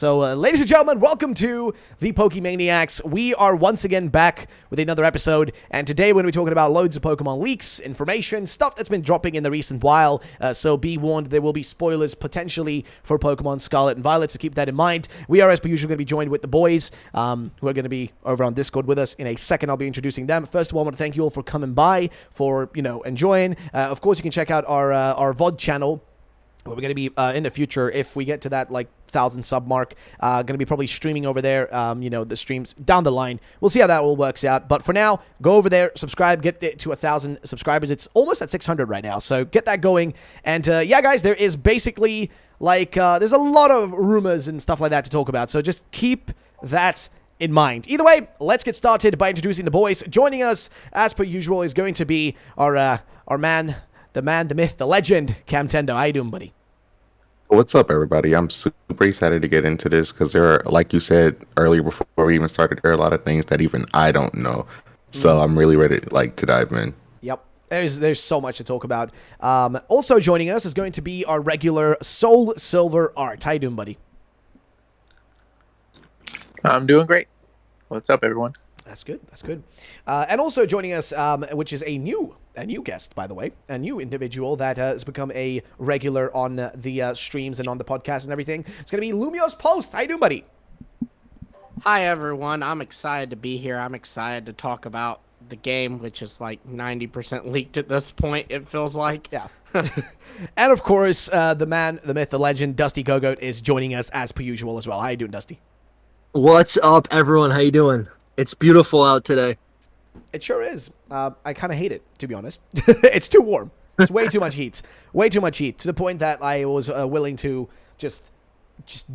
So, ladies and gentlemen, welcome to the PokeManiacs. We are once again back with another episode, and today we're going to be talking about loads of Pokemon leaks, information, stuff that's been dropping in the recent while, so be warned, there will be spoilers potentially for Pokemon Scarlet and Violet, so keep that in mind. We are, as per usual, going to be joined with the boys, who are going to be over on Discord with us in a second. I'll be introducing them. First of all, I want to thank you all for coming by, for, enjoying. Of course, you can check out our VOD channel, where we're going to be in the future, if we get to that 1,000 sub mark, going to be probably streaming over there, the streams down the line. We'll see how that all works out, but for now, go over there, subscribe, get it to 1,000 subscribers. It's almost at 600 right now, so get that going. And yeah, guys, there is basically there's a lot of rumors and stuff like that to talk about, so just keep that in mind. Either way, let's get started by introducing the boys. Joining us, as per usual, is going to be our man, the myth, the legend, Cam Tendo. How you doing, buddy? What's up, everybody? I'm super excited to get into this because there are, like you said earlier before we even started, there are a lot of things that even I don't know. So I'm really ready to dive in. Yep. There's so much to talk about. Also joining us is going to be our regular SoulSilverArt. How you doing, buddy? I'm doing great. What's up, everyone? That's good. That's good. And also joining us, which is a new guest, by the way, a new individual that has become a regular on the streams and on the podcast and everything. It's going to be Lumio's Post. How you doing, buddy? Hi, everyone. I'm excited to be here. I'm excited to talk about the game, which is 90% leaked at this point, it feels like. Yeah. And of course, the man, the myth, the legend, Dusty Gogoat is joining us as per usual as well. How you doing, Dusty? What's up, everyone? How you doing? It's beautiful out today. It sure is. I kind of hate it, to be honest. It's too warm. It's way too much heat. Way too much heat, to the point that I was willing to just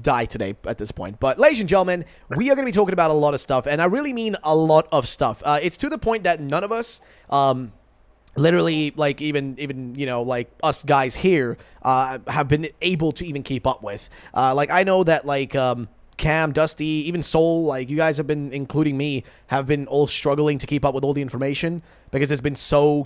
die today at this point. But ladies and gentlemen, we are going to be talking about a lot of stuff, and I really mean a lot of stuff. It's to the point that none of us, literally, even us guys here, have been able to even keep up with. I know that Cam, Dusty, even Soul, you guys have been, including me, have been all struggling to keep up with all the information because there's been so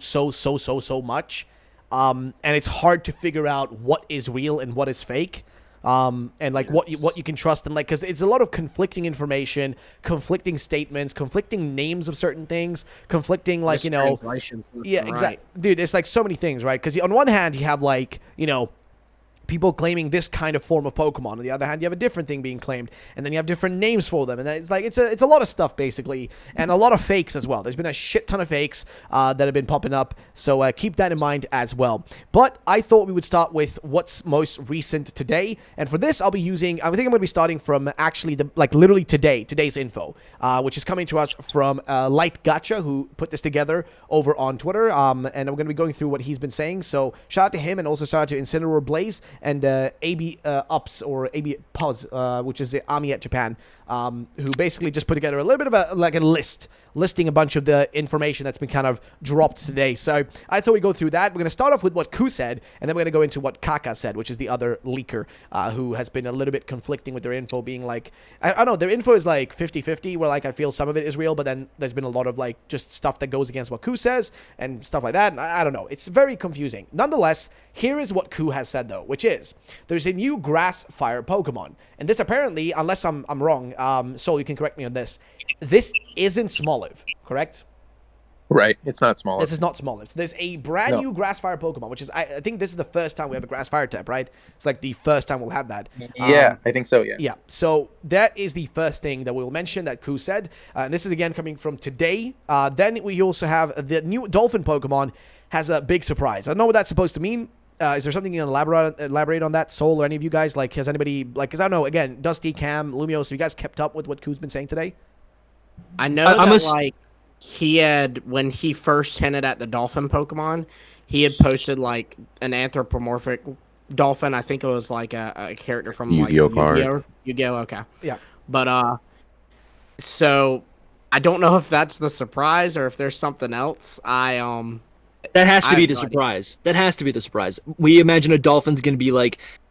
much. And it's hard to figure out what is real and what is fake. And what you can trust, and because it's a lot of conflicting information, conflicting statements, conflicting names of certain things, conflicting yeah, exactly, right. Dude, it's so many things, right? Because on one hand you have people claiming this kind of form of Pokemon. On the other hand, you have a different thing being claimed, and then you have different names for them, and it's it's a lot of stuff basically, and a lot of fakes as well. There's been a shit ton of fakes that have been popping up, so keep that in mind as well. But I thought we would start with what's most recent today, and for this, I think I'm going to be starting from actually literally today's info, which is coming to us from Light Gacha, who put this together over on Twitter, and I'm going to be going through what he's been saying. So shout out to him, and also shout out to Incineroar Blaze and AB Ups, or AB Puz, which is the Army at Japan, who basically just put together a little bit of a listing a bunch of the information that's been kind of dropped today. So I thought we'd go through that. We're going to start off with what Ku said, and then we're going to go into what Kaka said, which is the other leaker, who has been a little bit conflicting with their info, being I don't know, their info is 50-50, where I feel some of it is real, but then there's been a lot of just stuff that goes against what Ku says, and stuff like that. I don't know. It's very confusing. Nonetheless, here is what Ku has said, though, which is, there's a new grass fire Pokemon. And this apparently, unless I'm wrong, Soul, you can correct me on this, this isn't Smoliv, correct? Right, it's not Smoliv. This is not Smoliv. There's a brand new grass fire Pokemon, which is, I think this is the first time we have a grass fire type, right? It's the first time we'll have that. Yeah, I think so, yeah. Yeah, so that is the first thing that we'll mention that Ku said. And this is, again, coming from today. Then we also have the new Dolphin Pokemon has a big surprise. I don't know what that's supposed to mean. Is there something you can elaborate on that, Soul, or any of you guys? Has anybody, because I don't know, again, Dusty, Cam, Lumio, so you guys kept up with what Ku's been saying today? I know that, he had, when he first hinted at the dolphin Pokemon, he had posted, an anthropomorphic dolphin. I think it was, a character from, Yu-Gi-Oh card. Yu-Gi-Oh, okay. Yeah. But, so, I don't know if that's the surprise or if there's something else. That has to be the surprise. That has to be the surprise. We imagine a dolphin's going to be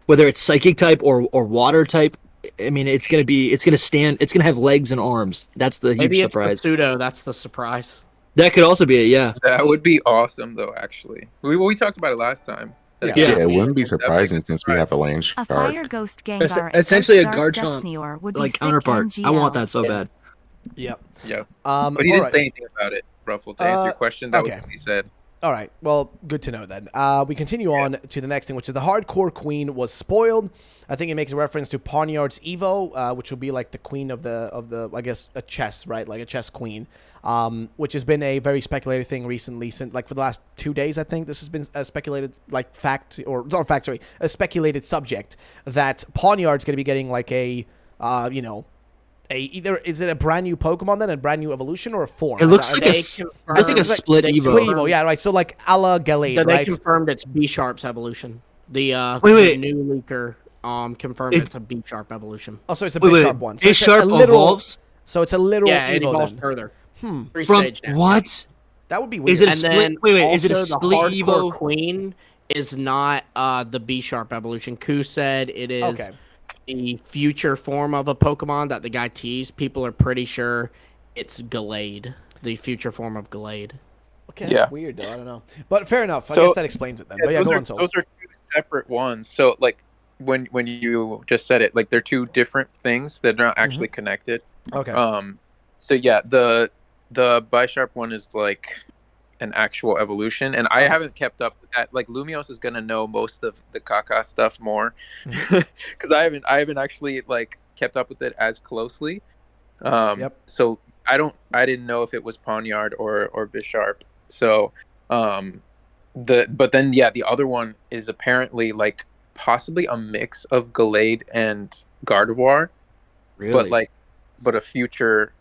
whether it's psychic type or water type. I mean, it's going to have legs and arms. That's the huge surprise. Maybe it's the pseudo. That's the surprise. That could also be it, yeah. That would be awesome, though, actually. We talked about it last time. Yeah, it wouldn't be surprising since we have a land A fire shark. ghost Gengar. Essentially a Dark Garchomp, Destinior would be like sick counterpart. I want NGL. that so bad. Yep. Yeah. But he didn't say anything about it, Ruffle. To answer your question, that was what he said. All right. Well, good to know then. We continue on to the next thing, which is the hardcore queen was spoiled. I think it makes a reference to Pawniard's Evo, which will be like the queen of the I guess a chess, right? Like a chess queen, which has been a very speculated thing recently. Since like for the last 2 days, I think this has been a speculated like fact or not fact, sorry, a speculated subject that Pawniard's going to be getting like a either is it a brand new Pokemon then, a brand new evolution, or a form? It looks like a split Evo. Split Evo, yeah, right. So like a la Gallade, So they right? confirmed it's B Sharp's evolution. The Wait. new leaker confirmed it's a B Sharp evolution. Oh, so it's a B-Sharp one. So B it's Sharp a literal, evolves so it's a literal Yeah, it Evo evolves then. further. Hmm. from what? That would be weird. Is it a And split? then Wait, is it a also split the hardcore Evo? queen is not the B Sharp evolution. Ku said it is Okay. the future form of a Pokemon that the guy teased. People are pretty sure it's Gallade, the future form of Gallade. Okay, that's weird though. I don't know, but fair enough. I So- guess that explains it then. But yeah, go on. So Those are two separate ones. So like when you just said it, like they're two different things that are not actually connected. okay. So yeah, the Bisharp one is like an actual evolution, and I haven't kept up with that. Like Lumios is gonna know most of the Kaka stuff more, because I haven't actually like kept up with it as closely. So I didn't know if it was Pawniard or Bisharp. So but then the other one is apparently like possibly a mix of Gallade and Gardevoir, Really? but a future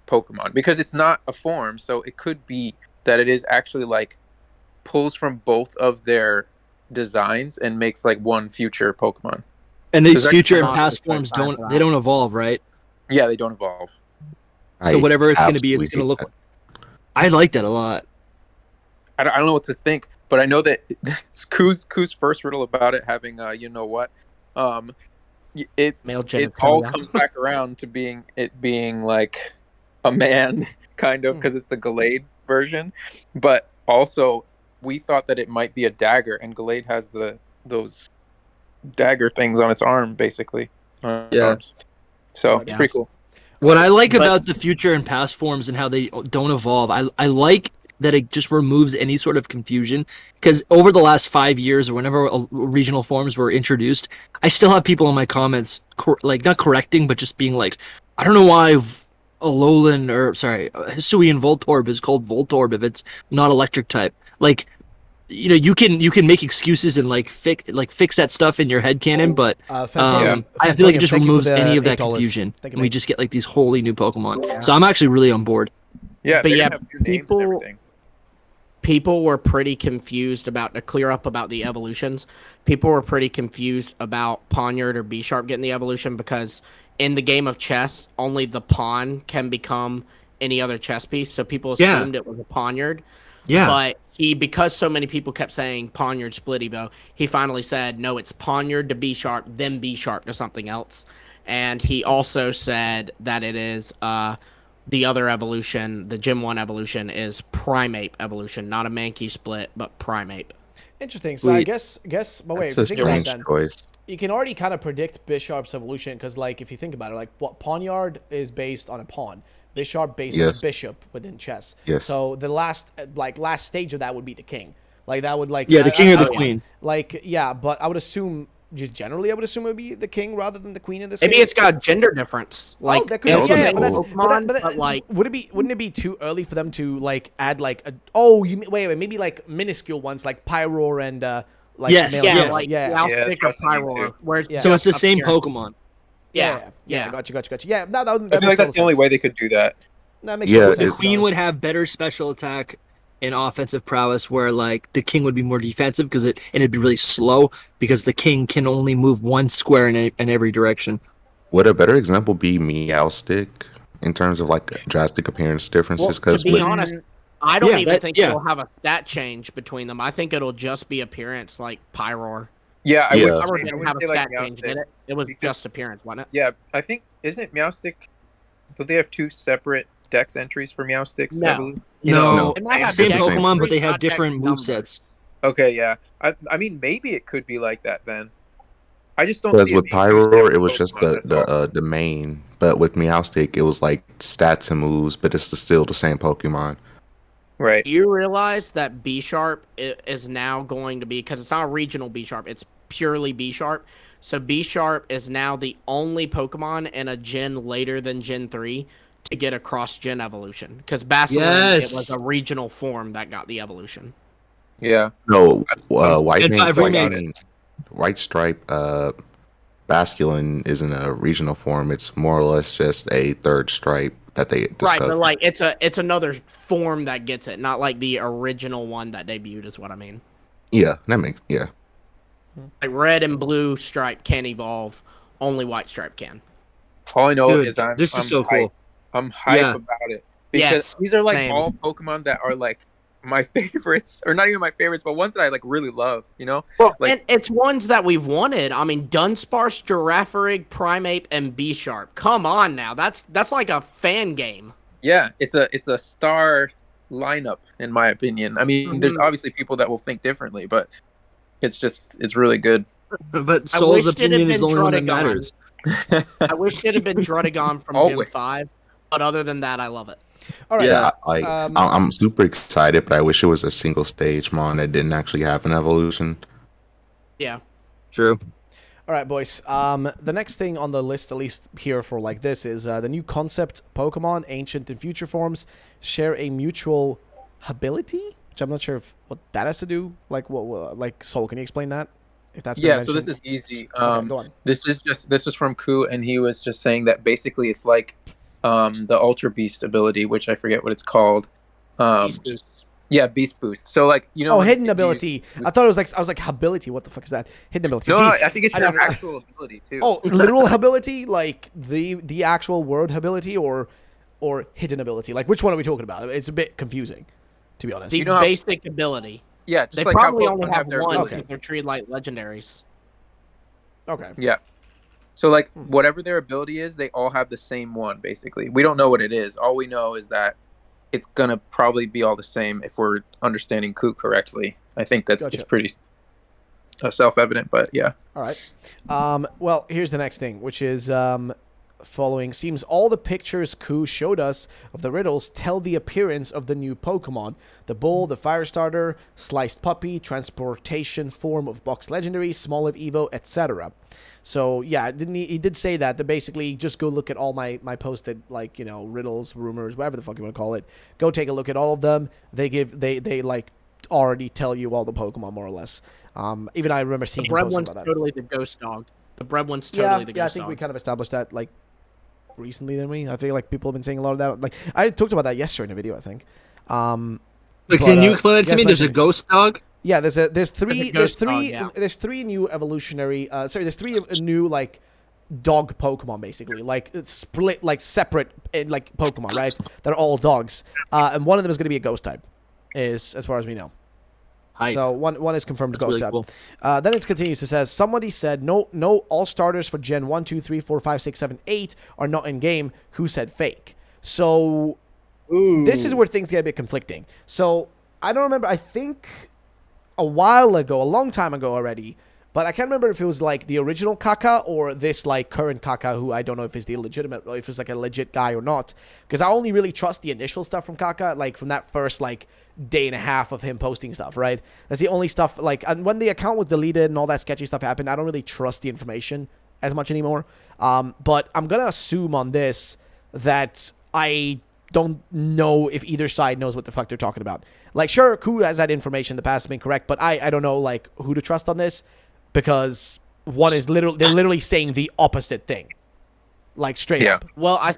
Pokemon, because it's not a form, so it could be that it is actually like pulls from both of their designs and makes like one future Pokemon. And these Does future and that- past forms don't evolve, right? Yeah, they don't evolve. So I whatever it's going to be, it's absolutely going to hate look. I like that a lot. I don't know what to think, but I know that Ku's first riddle about it having it Male it all genitalia. comes back around to being like a man kind of, because it's the Gallade version, but also we thought that it might be a dagger, and Gallade has those dagger things on its arm, basically on its arms. So it's pretty cool. What I like about the future and past forms and how they don't evolve, I like that it just removes any sort of confusion, because over the last 5 years or whenever regional forms were introduced, I still have people in my comments like not correcting but just being like, I don't know why Hisuian Voltorb is called Voltorb if it's not electric type. Like, you can make excuses and fix that stuff in your headcanon, but I feel like it just removes any of that confusion, and we just get like these wholly new Pokemon. So I'm actually really on board. Yeah, But they yeah, have new names and everything. People were pretty confused to clear up about the evolutions. People were pretty confused about Pawniard or B Sharp getting the evolution, because in the game of chess, only the pawn can become any other chess piece. So people assumed it was a Pawniard. Yeah. But because so many people kept saying Pawniard split Evo, he finally said, no, it's Pawniard to B Sharp, then B Sharp to something else. And he also said that it is the other evolution, the Gym 1 evolution, is Primeape evolution, not a Mankey split, but Primeape. Interesting. So I guess, but wait, That's if a you think about strange that, choice. you can already kind of predict Bisharp's evolution, because like if you think about it, like what Pawniard is based on a pawn, Bisharp based on a bishop within chess. Yes. So the last stage of that would be the king. Like that would like the king or the queen. Like but I would assume. Just generally, I would assume it would be the king rather than the queen in this Maybe case. it's got gender difference. Like, that could it's be, a but Pokemon, that's like, wouldn't it be too early for them to like add like a maybe like minuscule ones like Pyroar and like Yes, male- yes. like Yeah, I'll that's pick a what I was thinking Pyroar. too. Where it's So it's the just same appearance. Pokemon. Yeah. Gotcha. Yeah, that I makes feel like that's the only sense. way they could do that. That makes Yeah, total The sense, to be queen would honest. have better special attack and offensive prowess, where like the king would be more defensive and it'd be really slow because the king can only move one square in every direction. Would a better example be Meowstick in terms of like drastic appearance differences? Well, to be with- honest, I don't even think yeah. it'll have a stat change between them. I think it'll just be appearance, like Pyroar. Yeah, Yeah. I Pyroar would didn't say have a like stat change, did Meowstic. it? It was Because- just appearance, wasn't it? Yeah, I think, isn't it Meowstick? Do they have two separate dex entries for Meowstick's No. evolution? No, It might have same different- Pokemon, but they have Not different numbers. movesets. Okay, yeah. I mean, maybe it could be like that then. I just don't Because see it with being used Pyroar, every it was just Pokemon. That's all. the main, but with Meowstic, it was like stats and moves, but it's still the same Pokemon. Right. Do you realize that B Sharp is now going to be, because it's not a regional B Sharp, it's purely B Sharp. So B Sharp is now the only Pokemon in a gen later than Gen 3 to get a cross-gen evolution. Because Basculin, it was Yes. a regional form that got the evolution. Yeah. No, Gen 5 remakes. White Stripe, Basculin isn't a regional form. It's more or less just a third stripe that they Right, discovered. but like it's another form that gets it, not like the original one that debuted is what I mean. Yeah, that makes Like red and blue stripe can't evolve, only white stripe can. All I know Dude, is I'm this is so hype. cool. I'm hype Yeah. about it because Yes, these are like same. all Pokemon that are like my favorites, or not even my favorites, but ones that I like really love. You know, Well, like and it's ones that we've wanted. I mean, Dunsparce, Girafarig, Primeape, and B Sharp. Come on now, that's like a fan game. yeah, it's a star lineup in my opinion. I mean, there's Mhm. obviously people that will think differently, but it's really good. But I Soul's wished it had opinion is the been only one that Druddigon. matters. I wish it had been Druddigon from Gen Always. 5, but other than that, I love it. All right. Yeah. I'm super excited, but I wish it was a single stage mon that didn't actually have an evolution. Yeah. True. All right, boys. The next thing on the list, at least here for like this, is the new concept Pokemon, ancient and future forms, share a mutual ability, which I'm not sure what that has to do. Like, like Soul, can you explain that? If that's been Yeah, so mentioned? this is easy. Okay, go on. This was from Ku, and he was just saying that basically it's like the Ultra Beast ability, which I forget what it's called. Beast Boost. Yeah, Beast Boost. So like Oh, when hidden you- ability. I thought it was like I was like ability. What the fuck is that? Hidden ability. No, Jeez. I think it's I your don't- actual ability too. Oh, literal ability, like the actual word ability, or hidden ability. Like, which one are we talking about? It's a bit confusing, to be honest. The You know how- basic ability. Yeah, just They like probably how only Pokemon have their one ability. because they're treated like legendaries. Okay. Yeah. So like whatever their ability is, they all have the same one basically. We don't know what it is. All we know is that it's gonna probably be all the same if we're understanding Ku correctly. I think that's Gotcha. just pretty self-evident, but yeah. All right. Well, here's the next thing, which is following. Seems all the pictures Ku showed us of the riddles tell the appearance of the new Pokemon. The Bull, the Firestarter, Sliced Puppy, Transportation Form of Box Legendary, Smoliv Evo, etc. So, yeah, he did say that basically just go look at all my posted, like, you know, riddles, rumors, whatever the fuck you want to call it. Go take a look at all of them. They like already tell you all the Pokemon more or less. Even I remember seeing The bread posts one's about that. totally the ghost dog. The bread one's totally the ghost Yeah, I think dog. we kind of established that like recently, didn't we? I feel like people have been saying a lot of that. Like I talked about that yesterday in a video, I think. But can you explain that to me? There's a ghost dog. Yeah, there's three yeah. new evolutionary there's three new like dog Pokemon basically, like it's split like separate like Pokemon, right? They're all dogs. And one of them is going to be a ghost type, is as far as we know. Hype. So one is confirmed That's ghost really type. cool. Then it continues. It says somebody said no all starters for Gen 1, 2, 3, 4, 5, 6, 7, 8 are not in game. Who said fake? So this is where things get a bit conflicting. So I don't remember. I think a while ago, a long time ago already, but I can't remember if it was like the original Kaka or this like current Kaka, who I don't know if it's the illegitimate or if it's like a legit guy or not. Because I only really trust the initial stuff from Kaka, like from that first like day and a half of him posting stuff, right? That's the only stuff, like, and when the account was deleted and all that sketchy stuff happened, I don't really trust the information as much anymore. But I'm gonna assume on this that I don't know if either side knows what the fuck they're talking about. Like, sure, Ku has that information in the past, been correct, but I don't know, like, who to trust on this, because one is they're literally saying the opposite thing. Like, straight up. Well, I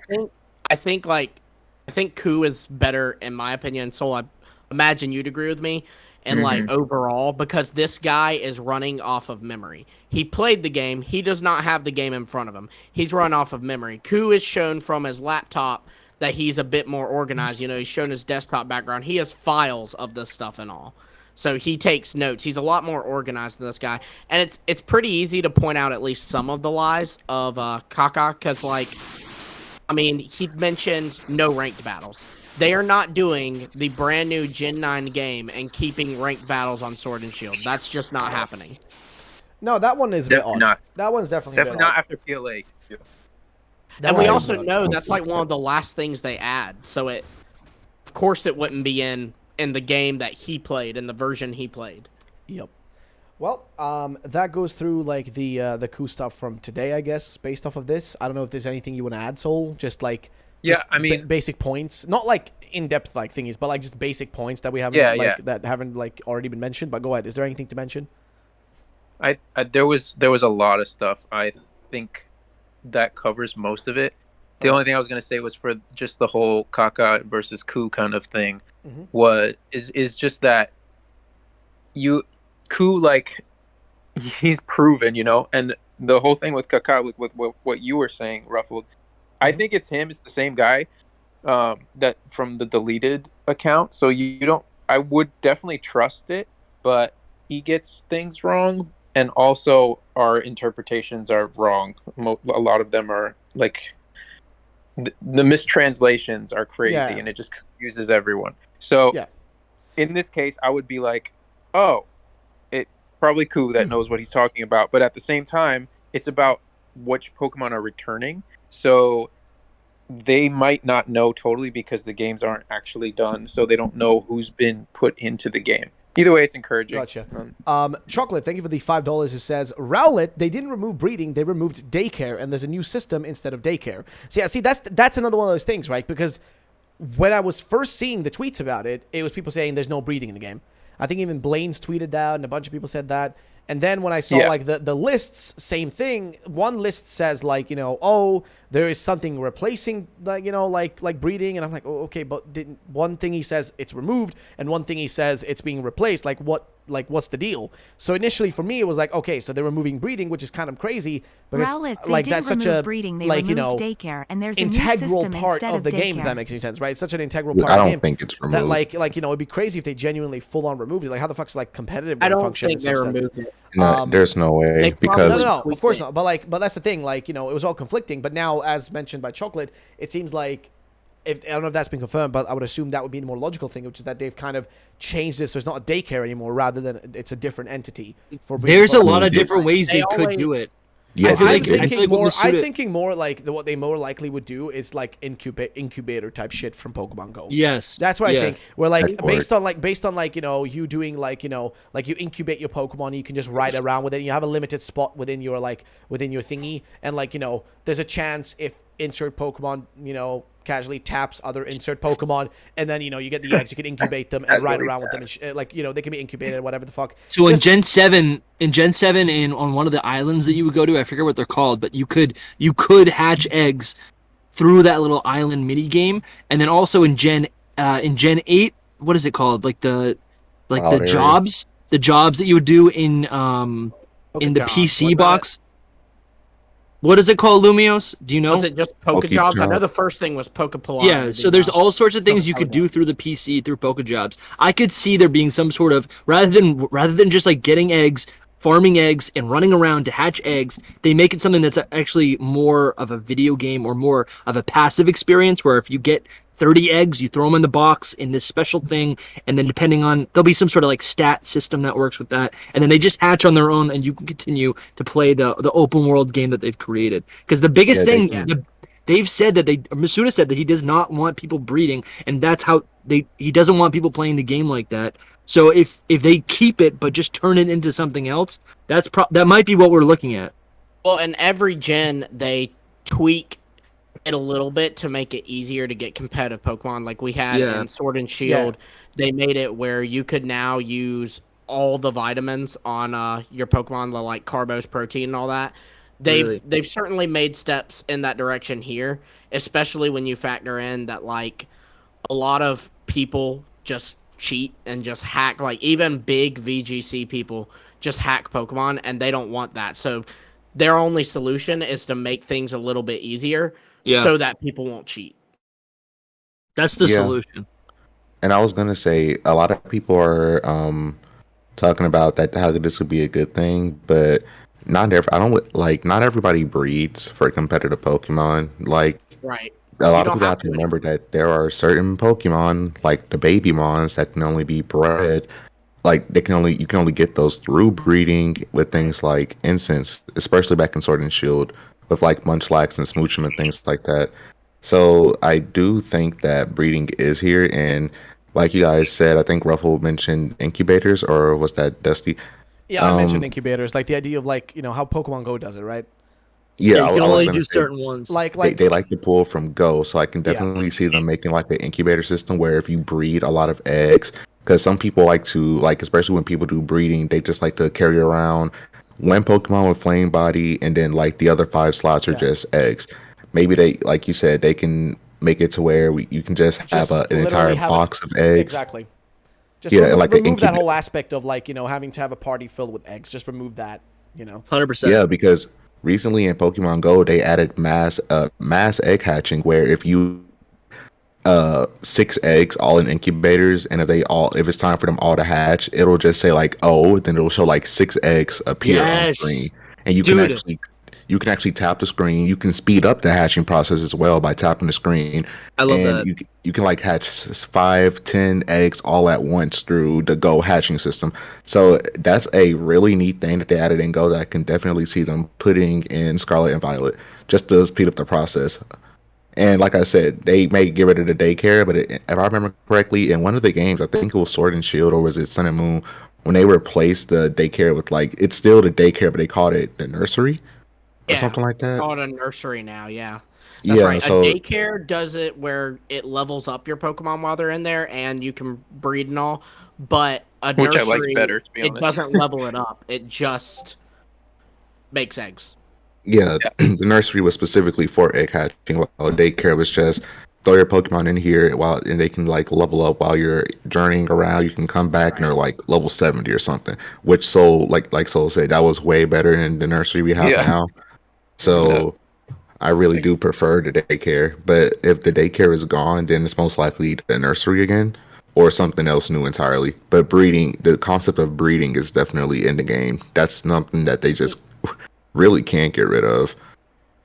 think Ku is better in my opinion. So I imagine you'd agree with me. And like overall, because this guy is running off of memory. He played the game. He does not have the game in front of him. He's run off of memory. Ku is shown from his laptop that he's a bit more organized. You know, he's shown his desktop background. He has files of this stuff and all. So he takes notes. He's a lot more organized than this guy. And it's pretty easy to point out at least some of the lies of Kaka, because, like, I mean, he mentioned no ranked battles. They are not doing the brand new Gen 9 game and keeping ranked battles on Sword and Shield. That's just not happening. No, that one is a bit Definitely odd. not. That one's definitely a bit Definitely not odd. after PLA. And we one also is odd. know that's like one of the last things they add. So of course it wouldn't be in the game that he played, in the version he played. Yep. Well, that goes through like the cool stuff from today, I guess, based off of this. I don't know if there's anything you want to add, Soul. Just like basic points, not like in-depth like thingies, but like just basic points that we haven't that haven't like already been mentioned. But go ahead. Is there anything to mention? There was a lot of stuff. I think that covers most of it. The only thing I was gonna say was for just the whole Kaka versus Ku kind of thing is just that Ku, like, he's proven, and the whole thing with Kaka, with what you were saying, Ruffled, I think it's him. It's the same guy that from the deleted account. So I would definitely trust it, but he gets things wrong, and also our interpretations are wrong. A lot of them are like the mistranslations are crazy, and it just confuses everyone. So in this case, I would be like, oh, probably Ku that knows what he's talking about, but at the same time, it's about which Pokemon are returning, so they might not know totally because the games aren't actually done, so they don't know who's been put into the game. Either way, it's encouraging. Gotcha. Chocolate, thank you for the $5. Who says, Rowlet, they didn't remove breeding, they removed daycare, and there's a new system instead of daycare. So yeah, see, that's another one of those things, right? Because when I was first seeing the tweets about it, it was people saying there's no breeding in the game. I think even Blaine's tweeted that, and a bunch of people said that. And then when I saw like the lists, same thing. One list says like, oh, there is something replacing like, like breeding, and I'm like, oh, okay, but one thing he says it's removed, and one thing he says it's being replaced. Like what's the deal? So initially for me it was like, okay, so they're removing breeding, which is kind of crazy because like that's such a breeding, like daycare, and there's integral part of the game. If that makes any sense, right? It's such an integral part. I of the game. I don't think it's removed. That like it'd be crazy if they genuinely full on removed it. Like how the fuck's like competitive I don't function? think they removed it. No, there's no way because no, of course not. But that's the thing. Like it was all conflicting. But now, as mentioned by Chocolate, it seems like I don't know if that's been confirmed, but I would assume that would be the more logical thing, which is that they've kind of changed this so it's not a daycare anymore, rather than it's a different entity. There's a lot of different ways they could do it. Yeah, I'm thinking more like what they more likely would do is like incubator type shit from Pokemon Go. Yes, that's what I think. Where like based on you doing like you incubate your Pokemon, you can just ride around with it. You have a limited spot within your thingy, and there's a chance if insert Pokemon casually taps other insert Pokemon, and then you get the eggs, you can incubate them and ride around with them, and they can be incubated, whatever the fuck. So in Gen 7, on one of the islands that you would go to, I forget what they're called, but you could hatch eggs through that little island mini game, and then also in Gen 8, what is it called? Like the jobs that you would do in the PC box. What is it called, Lumios? Do you know? Was it just Pokejobs? I know the first thing was Pokepalata. Yeah, so there's all sorts of things you could do through the PC, through Pokejobs. I could see there being some sort of, rather than just like getting eggs, farming eggs, and running around to hatch eggs, they make it something that's actually more of a video game or more of a passive experience, where if you get 30 eggs, you throw them in the box in this special thing, and then there'll be some sort of like stat system that works with that, and then they just hatch on their own, and you can continue to play the open world game that they've created. Because the biggest thing, they've said that Masuda said that he does not want people breeding, and that's how he doesn't want people playing the game like that. So if they keep it but just turn it into something else, that might be what we're looking at. Well, in every gen they tweak it a little bit to make it easier to get competitive Pokemon. Like we had in Sword and Shield, they made it where you could now use all the vitamins on your Pokemon, the like Carbos, protein, and all that. They've certainly made steps in that direction here, especially when you factor in that like a lot of people just cheat and just hack, like even big VGC people just hack Pokemon, and they don't want that. So their only solution is to make things a little bit easier so that people won't cheat. That's the solution. And I was gonna say, a lot of people are talking about that, how this would be a good thing, but not everybody breeds for competitive Pokemon. Like, right. a lot of people have to remember that there are certain Pokemon, like the baby mons, that can only be bred. Like you can only get those through breeding with things like incense, especially back in Sword and Shield, with like Munchlax and Smoochum and things like that. So I do think that breeding is here, and like you guys said, I think Ruffle mentioned incubators, or was that Dusty? Yeah, I mentioned incubators, like the idea of like how Pokemon Go does it, right? Yeah, Yeah, you can I was only gonna do say certain ones. they like to pull from Go, so I can definitely see them making like the incubator system where if you breed a lot of eggs, because some people like to like, especially when people do breeding, they just like to carry around one Pokemon with Flame Body, and then like the other 5 slots are just eggs. Maybe they, like you said, they can make it to where you can just have an entire literally have box of eggs. Exactly. Just Yeah, like remove that whole aspect of like having to have a party filled with eggs. Just remove that. 100%. Yeah, because recently in Pokemon Go they added mass egg hatching, where if you 6 eggs all in incubators, and if it's time for them all to hatch, it'll just say like, oh, then it'll show like 6 eggs appear on the screen, and you can actually tap the screen. You can speed up the hatching process as well by tapping the screen. I love and that. you can like hatch 5, 10 eggs all at once through the Go hatching system. So that's a really neat thing that they added in Go that I can definitely see them putting in Scarlet and Violet, just to speed up the process. And like I said, they may get rid of the daycare, but if I remember correctly, in one of the games, I think it was Sword and Shield, or was it Sun and Moon, when they replaced the daycare with like, it's still the daycare, but they called it the nursery or something like that. Called a nursery now, yeah. That's Yeah, right. so A daycare does it where it levels up your Pokemon while they're in there, and you can breed and all. But a Which nursery, I like better, to be honest. it doesn't level it up. It just makes eggs. yeah, the nursery was specifically for egg hatching, while daycare was just throw your Pokemon in here and they can like level up while you're journeying around. You can come back and they're like level 70 or something. Which Soul, like Soul said, that was way better than the nursery we have now. So I really do prefer the daycare. But if the daycare is gone, then it's most likely the nursery again, or something else new entirely. But breeding, the concept of breeding is definitely in the game. That's something that they just really can't get rid of.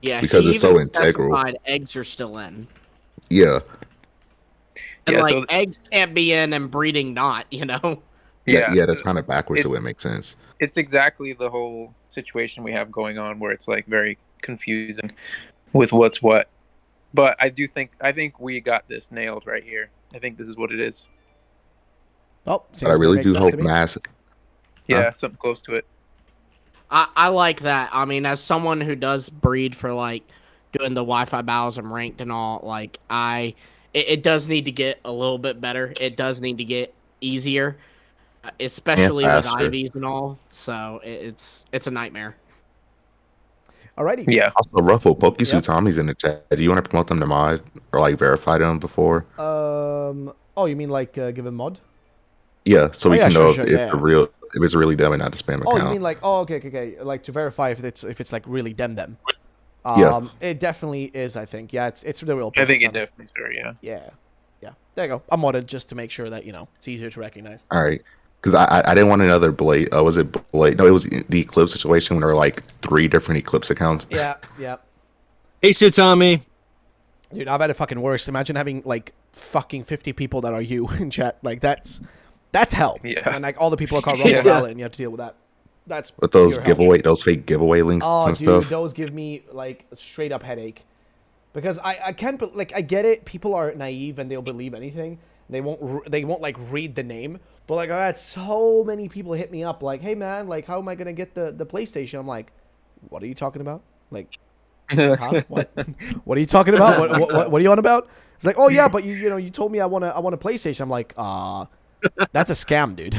Yeah, because it's so integral. Eggs are still in. Yeah. And eggs can't be in and breeding not, Yeah, that's kind of backwards, so it makes sense. It's exactly the whole situation we have going on, where it's like very confusing with what's what. But I think we got this nailed right here. I think this is what it is. Oh, but I really do hope mass. Yeah, something close to it. I like that. I mean, as someone who does breed for like doing the Wi-Fi battles and ranked and all, like it does need to get a little bit better. It does need to get easier, especially with IVs and all. So it's a nightmare. Alrighty. Yeah. Also, Ruffle, Pokesu Tommy's in the chat. Do you want to promote them to mod or like verify them before? Oh, you mean like give a mod? Yeah, so we can know if it's really them and not a spam account. Oh, you mean like okay, like to verify if it's like really them. Yeah. It definitely is. I think. Yeah, it's the real. I think it definitely is very. Yeah. There you go. I modded just to make sure that it's easier to recognize. All right. Because I didn't want another Blade. Was it Blade? No, it was the Eclipse situation when there were like 3 different Eclipse accounts. Yeah. Hey, Tommy. Dude, I've had it fucking worse. Imagine having like fucking 50 people that are you in chat. Like that's hell. Yeah. And like all the people are called Ruffle Valley, and you have to deal with that. That's with those fake giveaway links and stuff. Dude, those give me like a straight up headache. Because I can't, like, I get it. People are naive and they'll believe anything. They won't like read the name. But like I had so many people hit me up like, hey man, like how am I gonna get the PlayStation? I'm like, what are you talking about? Like, huh? What are you talking about? What are you on about? It's like, oh yeah, but you told me I want a PlayStation. I'm like, that's a scam, dude.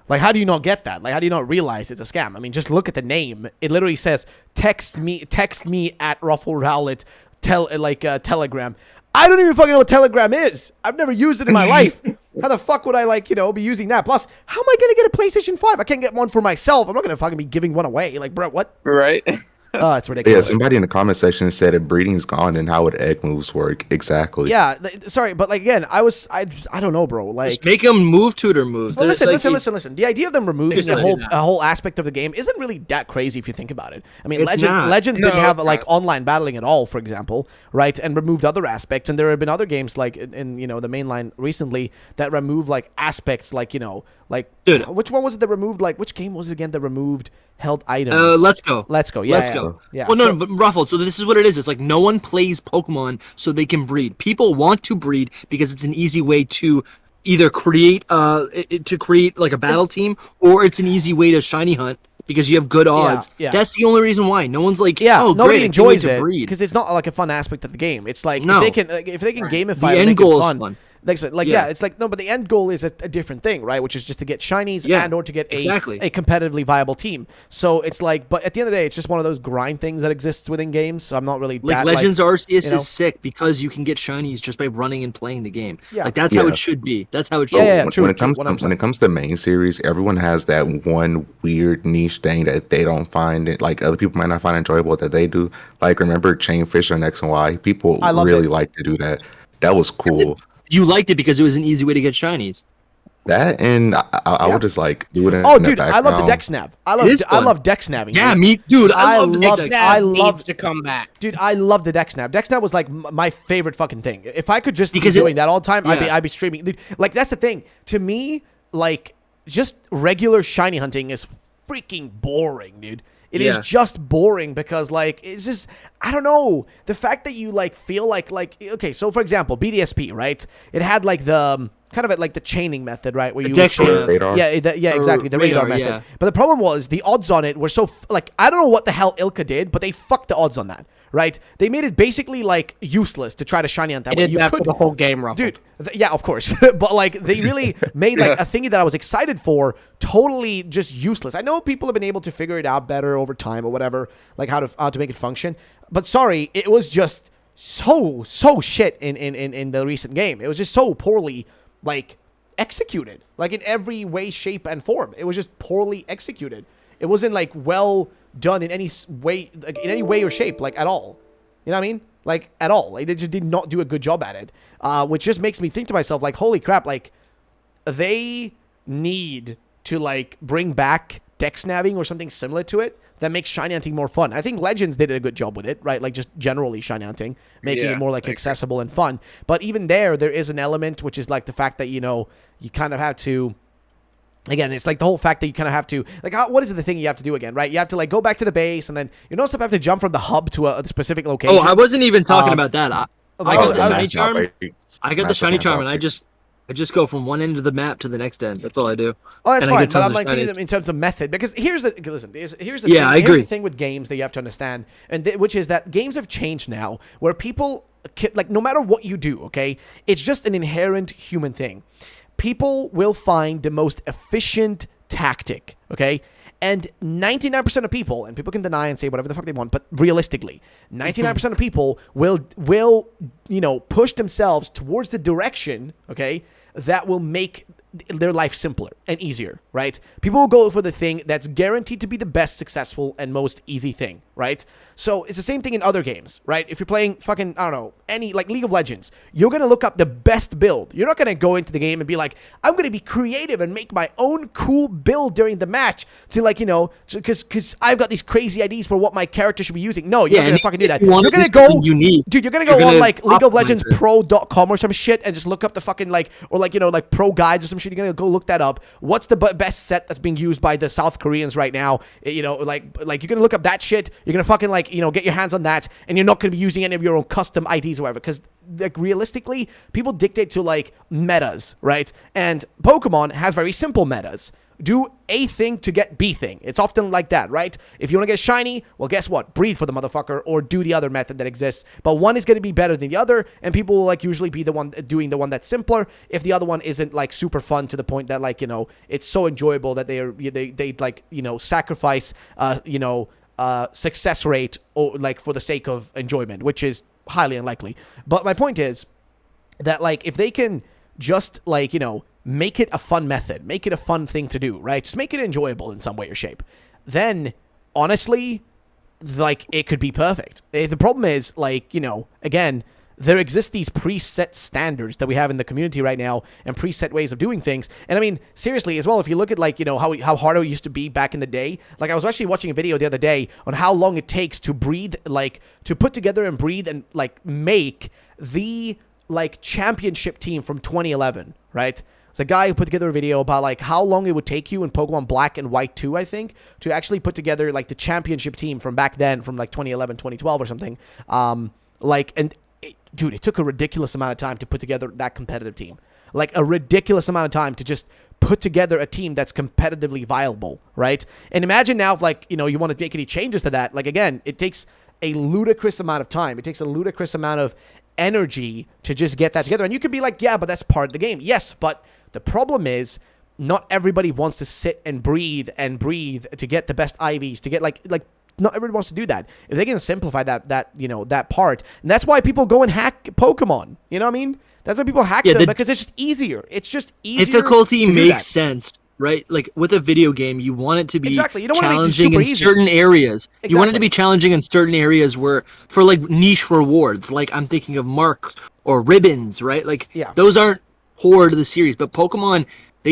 Like, how do you not get that? Like, how do you not realize it's a scam? I mean, just look at the name. It literally says text me at Ruffle Rowlet. Telegram. I don't even fucking know what Telegram is. I've never used it in my life. How the fuck would I be using that? Plus, how am I gonna get a PlayStation 5? I can't get one for myself. I'm not gonna fucking be giving one away. Like, bro, what? Right. Oh, it's Yeah, ridiculous. somebody in the comment section said if breeding's gone, then how would egg moves work exactly? Yeah, sorry, but like again, I don't know, bro. Like, Just make them move tutor moves. well, There's, listen. The idea of them removing Figure a whole aspect of the game isn't really that crazy if you think about it. I mean, It's not. Legends No, didn't have it's like not. online battling at all, for example, right? And removed other aspects. And there have been other games like in the mainline recently that removed like aspects like like Dude. which one was it that removed like which game was it again that removed held items? Let's go. Let's go. Yeah, Let's yeah, go. Yeah. Well, no, so- but Ruffled. So this is what it is. It's like no one plays Pokemon so they can breed. People want to breed because it's an easy way to either create like a battle team, or it's an easy way to shiny hunt because you have good odds. yeah. That's the only reason why. No one's like, Yeah, oh, nobody great, I can't wait enjoys to it breed. because it's not like a fun aspect of the game. It's like No. if they can gamify The it, and end make goal it is fun. fun. Like Yeah. it's like no, but the end goal is a different thing, right? Which is just to get shinies Yeah, and or to get exactly. a competitively viable team. So it's like, but at the end of the day, it's just one of those grind things that exists within games. So I'm not really Like that, Legends Arceus you know? is sick because you can get shinies just by running and playing the game. Yeah. Like that's how Yeah. it should be. That's how it should. Yeah, be. true, when it comes 100%. when it comes to main series, everyone has that one weird niche thing that they don't find it, like other people might not find enjoyable that they do. Like remember Chainfish on X and Y? People I loved really it. like to do that. That was cool. You liked it because it was an easy way to get shinies. That and I Yeah. would just like do it in Oh, the dude, I love the background. dex nav. It is I fun. love dex nabbing. Yeah, dude. me, dude. I love love the it. deck. I That love- needs to come back. Dude, I love the dex nav. Dex nav was like my favorite fucking thing. If I could just Because be it's- doing that all the time, yeah. I'd be streaming. Dude, like that's the thing. To me, like just regular shiny hunting is freaking boring, dude. It is Yeah. just boring because like it's just I don't know the fact that you like feel like okay, so for example BDSP, right, it had like the kind of like the chaining method, right, where you dex would chain- nav. Radar. yeah, exactly, the radar, method. yeah. But the problem was the odds on it were so like I don't know what the hell Ilka did, but they fucked the odds on that, right? They made it basically like useless to try to shiny hunt that I way. did that for the whole game, Ruffled. Dude, yeah, of course. But like they really made like a thingy that I was excited for totally just useless. I know people have been able to figure it out better over time or whatever, like how to make it function. But sorry, it was just so shit in the recent game. It was just so poorly like executed. Like in every way, shape, and form. It was just poorly executed. It wasn't like well done in any way, like in any way or shape, like at all. You know what I mean? Like at all. Like, they just did not do a good job at it. Which just makes me think to myself, like, holy crap, like they need to like bring back dex nabbing or something similar to it that makes shiny hunting more fun. I think Legends did a good job with it, right? Like just generally shiny hunting, making Yeah, it more like I agree. accessible and fun. But even there is an element which is like the fact that you kind of have to. Again, it's like the whole fact that you kind of have to, like, what is it the thing you have to do again, right? You have to, like, go back to the base, and then you also have to jump from the hub to a specific location. Oh, I wasn't even talking Um, about that. I oh, got the I was- shiny Mass charm. outbreak. I got the Massive shiny mass charm, and outbreak. I just go from one end of the map to the next end. That's all I do. Oh, that's and I fine. get But tons I'm of like thinking shinies. in terms of method, because here's the thing. Yeah, I Here's agree. the thing with games that you have to understand, and which is that games have changed now, where people like no matter what you do, okay, it's just an inherent human thing. People will find the most efficient tactic, okay. And 99% of people, and people can deny and say whatever the fuck they want, but realistically, 99% of people will push themselves towards the direction, okay, that will make their life simpler and easier, right? People will go for the thing that's guaranteed to be the best, successful, and most easy thing, right? So it's the same thing in other games, right? If you're playing fucking, I don't know, any, like League of Legends, you're going to look up the best build. You're not going to go into the game and be like, I'm going to be creative and make my own cool build during the match to like, because I've got these crazy ideas for what my character should be using. No, you're not going to fucking do that. if you want You're to going do to go, something unique, dude, you're going to you're go on gonna like League of optimize Legends it. Pro.com or some shit and just look up the fucking like, or like, like pro guides or some shit. You're going to go look that up. What's the best set that's being used by the South Koreans right now? Like you're going to look up that shit. You're going to fucking like, get your hands on that, and you're not going to be using any of your own custom IDs or whatever, because like realistically, people dictate to like metas, right? And Pokemon has very simple metas. Do A thing to get B thing. It's often like that, right? If you want to get shiny, well, guess what? Breathe for the motherfucker or do the other method that exists. But one is going to be better than the other, and people will like usually be the one doing the one that's simpler if the other one isn't like super fun to the point that like, it's so enjoyable that they like, sacrifice, success rate or like for the sake of enjoyment, which is highly unlikely. But my point is that like if they can just like, make it a fun method, make it a fun thing to do, right? Just make it enjoyable in some way or shape. Then honestly, like it could be perfect. The problem is, like, you know, again, there exist these preset standards that we have in the community right now and preset ways of doing things. And I mean, seriously, as well, if you look at, like, you know, how hard it used to be back in the day. Like, I was actually watching a video the other day on how long it takes to breed, like, to put together and breed and, like, make the, like, championship team from 2011, right? It's a guy who put together a video about, like, how long it would take you in Pokemon Black and White 2, I think, to actually put together, like, the championship team from back then, from, like, 2011, 2012 or something. Dude, it took a ridiculous amount of time to put together that competitive team. Like, a ridiculous amount of time to just put together a team that's competitively viable, right? And imagine now if, like, you know, you want to make any changes to that. Like, again, it takes a ludicrous amount of time. It takes a ludicrous amount of energy to just get that together. And you could be like, yeah, but that's part of the game. Yes, but the problem is not everybody wants to sit and breathe to get the best IVs, to get, like not everybody wants to do that. If they can simplify that you know, that part, and that's why people go and hack Pokemon. You know what I mean? That's why people hack them, because it's just easier. It's just easier. Difficulty makes sense, right? Like, with a video game, you want it to be exactly. You don't challenging want it to be in certain areas. Exactly. You want it to be challenging in certain areas where, for, like, niche rewards, like I'm thinking of marks or ribbons, right? Like, those aren't core to the series, but Pokemon,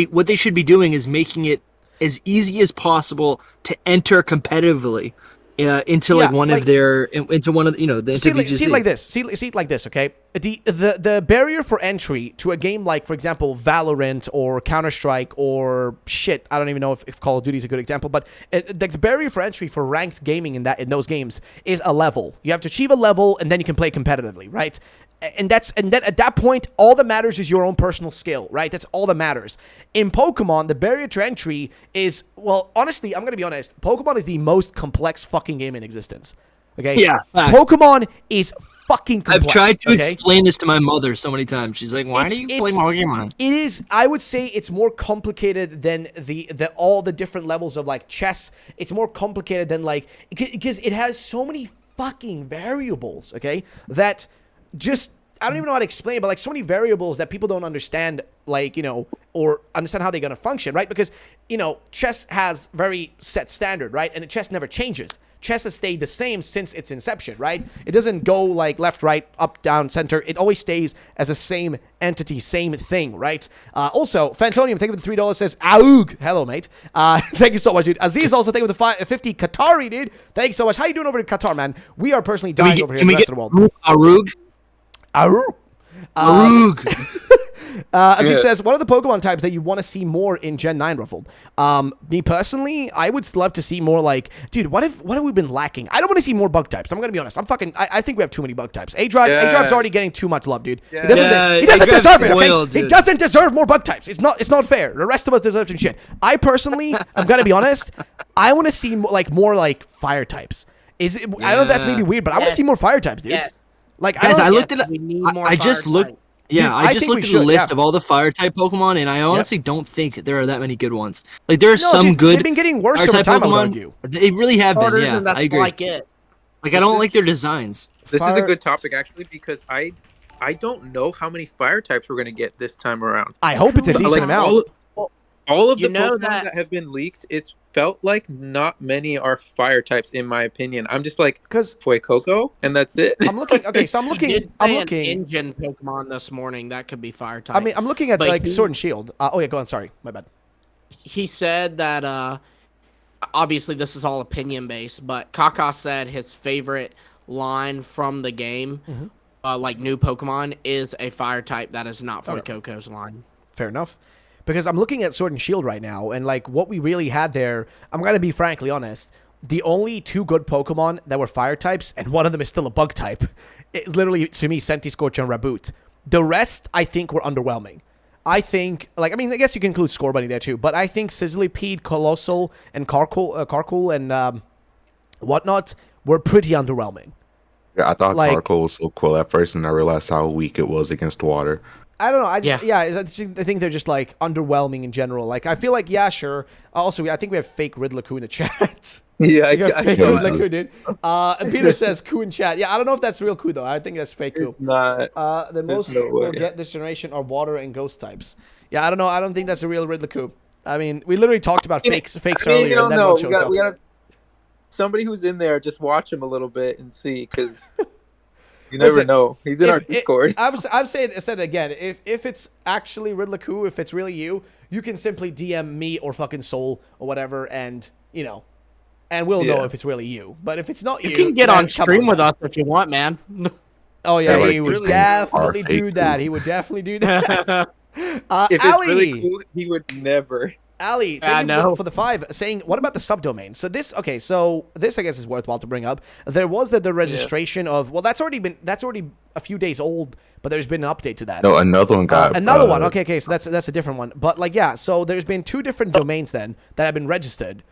what they should be doing is making it as easy as possible to enter competitively. Into like one of their, into one of the, you know, the see it like this. See it like this. Okay, the barrier for entry to a game like, for example, Valorant or Counter-Strike or shit. I don't even know if Call of Duty is a good example, but the barrier for entry for ranked gaming in those games is a level. You have to achieve a level, and then you can play competitively, right? And then at that point, all that matters is your own personal skill, right? That's all that matters. In Pokemon, the barrier to entry is, well, honestly, I'm going to be honest. Pokemon is the most complex fucking game in existence. Okay? Yeah. Pokemon is fucking complex. I've tried to explain this to my mother so many times. She's like, why do you play Pokemon? It is, I would say it's more complicated than all the different levels of, like, chess. It's more complicated than, like, because it has so many fucking variables, okay, that just, I don't even know how to explain it, but, like, so many variables that people don't understand, like, you know, or understand how they're going to function, right? Because, you know, chess has very set standard, right? And chess never changes. Chess has stayed the same since its inception, right? It doesn't go, like, left, right, up, down, center. It always stays as the same entity, same thing, right? Also, Fantonium, thank you for the $3, says, Aoog. Hello, mate. Thank you so much, dude. Aziz also, thank you for the 50 Qatari, dude. Thanks so much. How you doing over in Qatar, man? We are personally dying over here in the rest of the world. Aoog? As he says, what are the Pokemon types that you want to see more in Gen 9 Ruffled? Me personally, I would love to see more, like, dude, what have we been lacking? I don't want to see more bug types. I'm going to be honest. I think we have too many bug types. A-Drive's already getting too much love, dude. He doesn't deserve it, okay? He doesn't deserve more bug types. It's not fair. The rest of us deserve some shit. I personally, I'm going to be honest, I want to see more fire types. I don't know if that's maybe weird, but I want to see more fire types, dude. Yes. Like, I looked at it. I just looked. Yeah, I just looked at the list of all the fire type Pokemon, and I honestly don't think there are that many good ones. Like, there are some good. They've been getting worse over time, I would argue. They really have been. Yeah, I agree. Like I don't like their designs. This is a good topic, actually, because I don't know how many fire types we're gonna get this time around. I hope it's a decent amount. All of the Pokemon that have been leaked, it's felt like not many are fire types, in my opinion. I'm just like, Fuecoco, and that's it. I'm looking. Okay, so I'm looking. An engine Pokemon this morning that could be fire type. I mean, I'm looking at like Sword and Shield. Oh yeah, go on. Sorry, my bad. He said that. Obviously, this is all opinion based, but Kaka said his favorite line from the game, like new Pokemon, is a fire type that is not Fuecoco's line. Fair enough. Because I'm looking at Sword and Shield right now, and, like, what we really had there, I'm going to be frankly honest, the only two good Pokemon that were fire types, and one of them is still a bug type, is literally, to me, Centiskorch and Raboot. The rest, I think, were underwhelming. I think, like, I mean, I guess you can include Scorbunny there, too, but I think Sizzlipede, Colossal, and Carcool and whatnot were pretty underwhelming. Yeah, I thought Carcool was so cool at first, and I realized how weak it was against water. I don't know. I think they're just, like, underwhelming in general. Like, I feel like, yeah, sure. Also, I think we have fake Riddler-Coup in the chat. Yeah, fake Riddler-Coup, dude. And Peter says Coup in chat. Yeah, I don't know if that's real Coup, though. I think that's fake Coup. It's not. The most we'll get this generation are water and ghost types. Yeah, I don't know. I don't think that's a real Riddler-Coup. I mean, we literally talked about fakes earlier. And then one shows up. somebody who's in there, just watch him a little bit and see, because you never know. He's in our Discord. I've said it again. If it's actually Riddler Coup, if it's really you, you can simply DM me or fucking Soul or whatever, and and we'll know if it's really you. But if it's not you, you can get on stream with us if you want, man. Oh yeah, like, he would really definitely do that. He would definitely do that. If Ali, it's really cool, he would never. Ali, thank you for the 5. Saying, what about the subdomain? So this I guess is worthwhile to bring up. There was the registration of, well, that's already a few days old, but there's been an update to that. No, another one got another one. Okay, so that's a different one. But like, yeah, so there's been 2 different domains then that have been registered,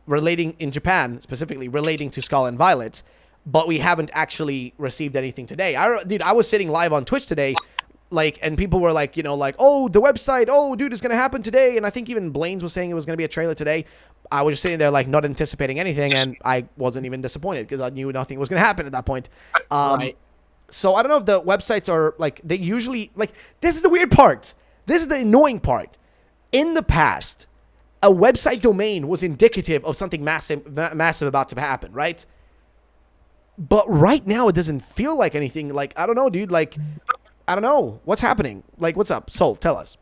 relating in Japan, specifically relating to Scarlet and Violet, but we haven't actually received anything today. I was sitting live on Twitch today. Like, and people were like, oh, the website, oh, dude, it's going to happen today. And I think even Blaine's was saying it was going to be a trailer today. I was just sitting there, like, not anticipating anything, and I wasn't even disappointed because I knew nothing was going to happen at that point. Right. So I don't know if the websites are, like, they usually, like, this is the weird part. This is the annoying part. In the past, a website domain was indicative of something massive about to happen, right? But right now, it doesn't feel like anything. Like, I don't know, dude, like... I don't know. What's happening? Like, what's up? Soul, tell us.